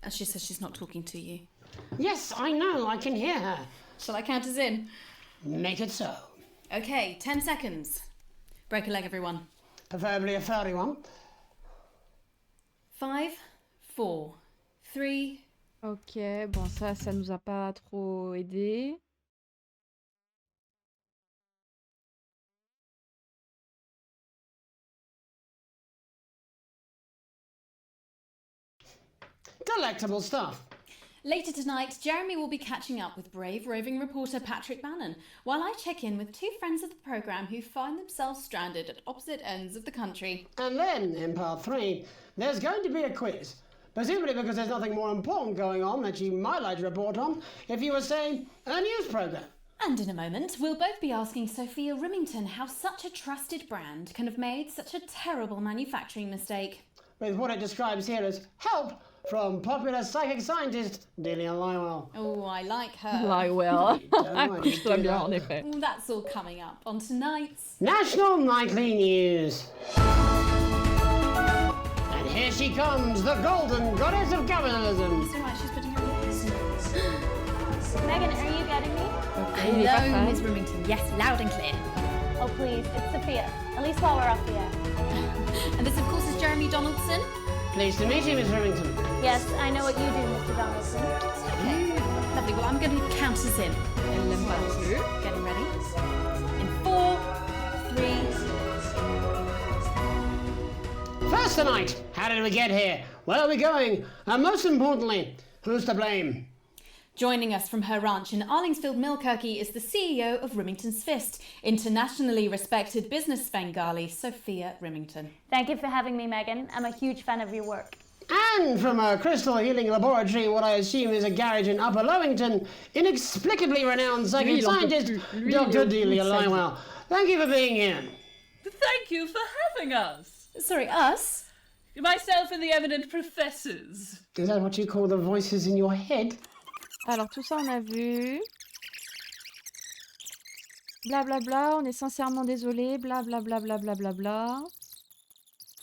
And she says she's not talking to you. Yes, I know, I can hear her. Shall I count us in? Make it so. Okay, 10 seconds. Break a leg, everyone. Preferably a furry one. 5, 4, 3... Ok, bon ça nous a pas trop aidé. Delectable stuff. Later tonight, Jeremy will be catching up with brave roving reporter Patrick Bannon, while I check in with two friends of the programme who find themselves stranded at opposite ends of the country. And then, in part 3, there's going to be a quiz. Presumably because there's nothing more important going on that you might like to report on if you were, say, a news programme. And in a moment, we'll both be asking Sophia Rimington how such a trusted brand can have made such a terrible manufacturing mistake. With what it describes here as help from popular psychic scientist Delia Lywell. Oh, I like her. Lywell. Accouche-toi bien, en effet. That's all coming up on tonight's National Nightly News. And here she comes, the golden goddess of capitalism. It's alright, she's putting her ears. Megan, are you getting me? Hello, Ms. Rimington. Yes, loud and clear. Oh, please, it's Sophia. At least while we're off the air. And this, of course, is Jeremy Donaldson. Pleased to meet you, Miss Remington. Yes, I know what you do, Mr. Donaldson. Okay, lovely. Well, I'm going to count us in. Getting ready. In 4, 3. First tonight, how did we get here? Where are we going? And most importantly, who's to blame? Joining us from her ranch in Arlingsfield, Millkirky is the CEO of Rimington's Fist, internationally respected business Svengali, Sophia Rimington. Thank you for having me, Megan. I'm a huge fan of your work. And from a crystal healing laboratory in what I assume is a garage in Upper Lowington, inexplicably renowned psychic scientist, Dr. Delia Lywell. Thank you for being here. Thank you for having us. Sorry, us? Myself and the eminent professors. Is that what you call the voices in your head? Alors tout ça on a vu. Blablabla, bla bla, on est sincèrement désolé. Blablabla, bla bla bla bla.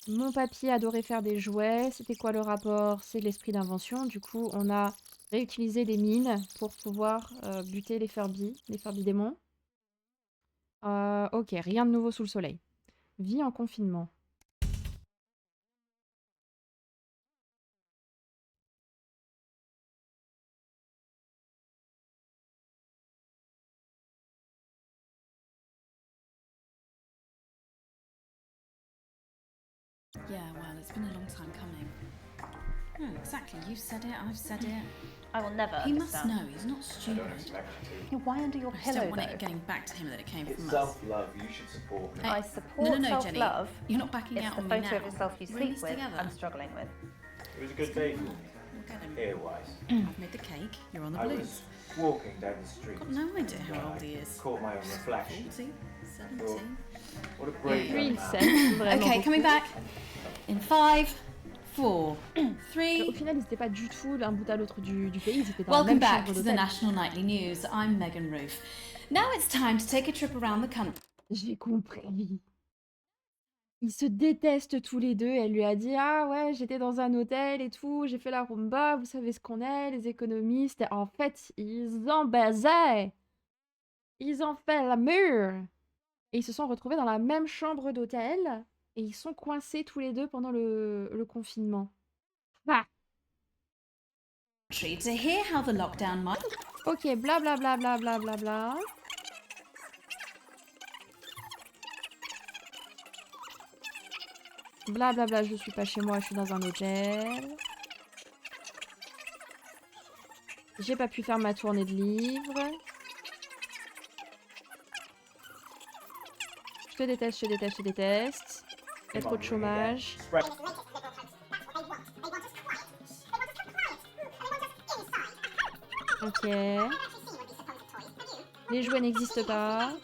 Mon papy adorait faire des jouets. C'était quoi le rapport? C'est de l'esprit d'invention. Du coup, on a réutilisé des mines pour pouvoir buter les Furby démons. Ok, rien de nouveau sous le soleil. Vie en confinement. Yeah, well, it's been a long time coming. Oh, exactly. You said it, I've said it. I will never He must understand. know, he's not stupid. Why under your I just pillow, don't want though? it getting back to him that it came It's from us. self-love, you should support me. I support no, Jenny. self-love. You're not backing It's out the on me photo now. of yourself you We're in sleep this with together. I'm struggling with. It was a good day for me. We'll get him. Ear-wise. I've made the cake, you're on the I blues. was walking down the street. Got no idea how when old I he is. Caught my own reflection. 40, Well, 17. what a brave Lui, young il man. sait vraiment Okay, beaucoup. coming back. In 5, 4, 3. Au final, ils n'étaient pas du tout l'un bout à l'autre du pays, ils étaient dans la Welcome même back chambre to the d'hôtel. National Nightly News. I'm Megan Roof. Now it's time to take a trip around the country. J'ai compris. Ils se détestent tous les deux. Elle lui a dit: «Ah ouais, j'étais dans un hôtel et tout, j'ai fait la rumba, vous savez ce qu'on est, les économistes». En fait, ils en baisaient. Ils ont fait l'amour. Et ils se sont retrouvés dans la même chambre d'hôtel et ils sont coincés tous les deux pendant le confinement. Ah. To hear how the lockdown might... Ok, blablabla, blablabla, bla. Blablabla, je suis pas chez moi, je suis dans un hôtel. J'ai pas pu faire ma tournée de livres. Je te déteste, je te déteste, je te déteste. Il y a trop de chômage. Ok. Les jouets n'existent pas.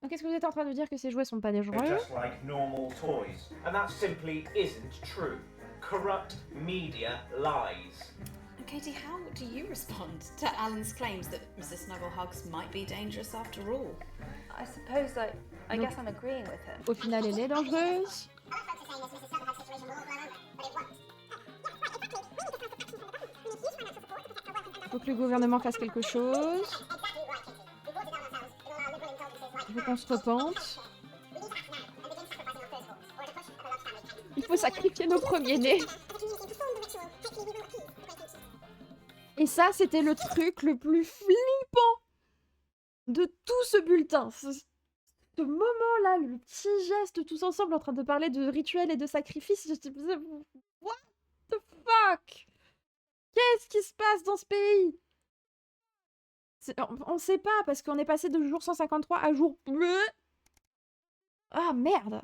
Donc est-ce que vous êtes en train de dire que ces jouets sont pas des jouets? Just like normal toys. And that simply isn't true. Corrupt media lies. Katie, how do you respond to Alan's claims that Mrs. Snugglehugs might be dangerous after all? I suppose I guess I'm agreeing with him. Au final, elle est dangereuse. Faut que le gouvernement fasse quelque chose. Il faut qu'on se repente. Il faut sacrifier nos premiers-nés. Et ça, c'était le truc le plus flippant de tout ce bulletin. Ce moment-là, le petit geste tous ensemble en train de parler de rituels et de sacrifices. Je me disais, what the fuck? Qu'est-ce qui se passe dans ce pays? On sait pas, parce qu'on est passé de jour 153 à jour... Ah, merde!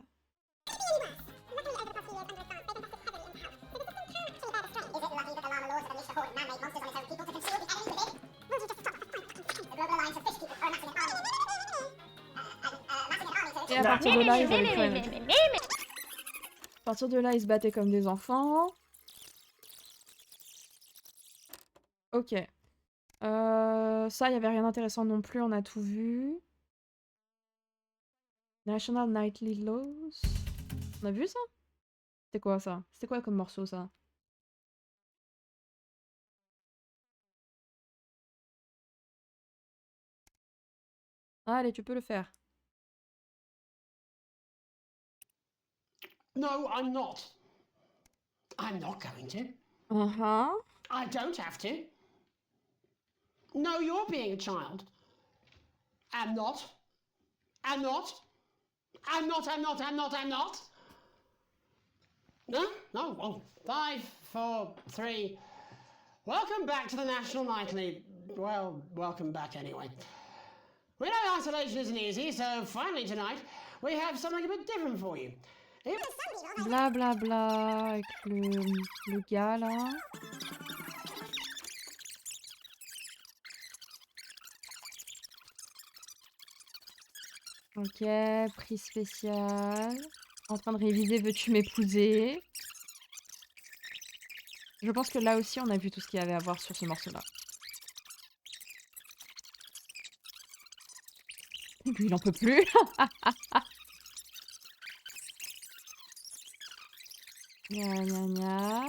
Et à partir de là, ils avaient plus rien. À partir de là, ils se battaient comme des enfants. Ok. Ça, il n'y avait rien d'intéressant non plus, on a tout vu. National Nightly Laws. On a vu ça? C'était quoi ça? C'était quoi comme morceau ça? Allez, tu peux le faire. No, I'm not. I'm not going to. Uh-huh. I don't have to. No, you're being a child. I'm not. I'm not. I'm not, I'm not, I'm not, I'm not. No? No? Oh, 5, 4, 3. Welcome back to the National Nightly. Well, welcome back anyway. We know isolation isn't easy, so finally tonight, we have something a bit different for you. Bla bla bla avec le gars là. Ok, prix spécial. En train de réviser, veux-tu m'épouser? Je pense que là aussi on a vu tout ce qu'il y avait à voir sur ce morceau-là. Lui il en peut plus. Gna gna gna.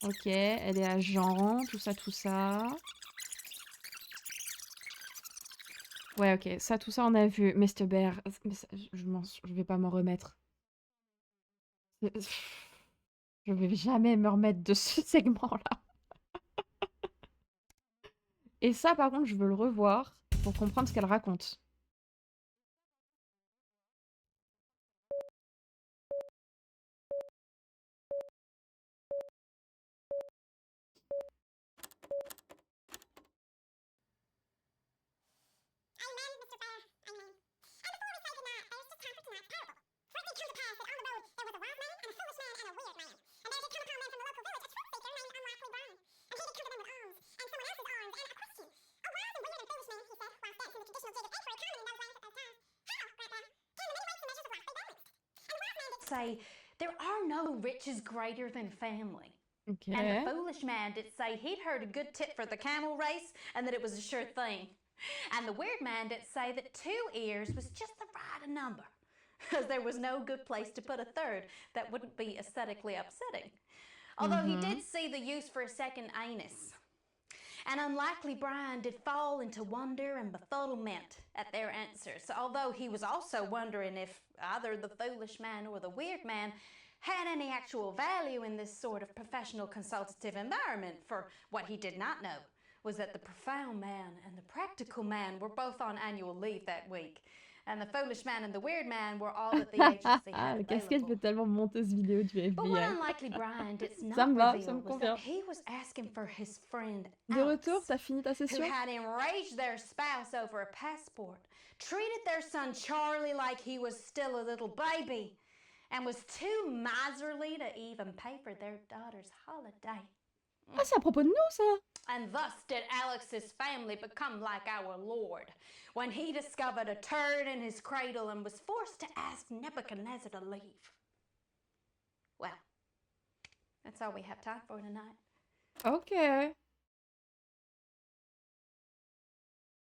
Ok, elle est agent, tout ça, tout ça. Ouais, ok, ça, tout ça, on a vu. Mr. Bear, je vais pas m'en remettre. Je vais jamais me remettre de ce segment-là. Et ça, par contre, je veux le revoir pour comprendre ce qu'elle raconte. say, there are no riches greater than family. Ok. And the foolish man did say he'd heard a good tip for the camel race and that it was a sure thing. And the weird man did say that 2 ears was just the right number, because there was no good place to put a third that wouldn't be aesthetically upsetting. Although he did see the use for a second anus. And unlikely Brian did fall into wonder and befuddlement at their answers, although he was also wondering if either the foolish man or the weird man had any actual value in this sort of professional consultative environment. For what he did not know was that the profound man and the practical man were both on annual leave that week, and the foolish man and the weird man were all that the agency had Le casquette available. fait tellement monteuse vidéo du But what FBI. unlikely Brian did Ça not me va, ça reveal me was convient. that he was asking for his friend De Alex, retour, t'as fini ta who session? had enraged their spouse over a passport, treated their son Charlie like he was still a little baby, and was too miserly to even pay for their daughter's holiday. Ah, c'est à propos de nous, ça! And thus did Alex's family become like our Lord, when he discovered a turd in his cradle and was forced to ask Nebuchadnezzar to leave. Well, that's all we have time for tonight. Ok.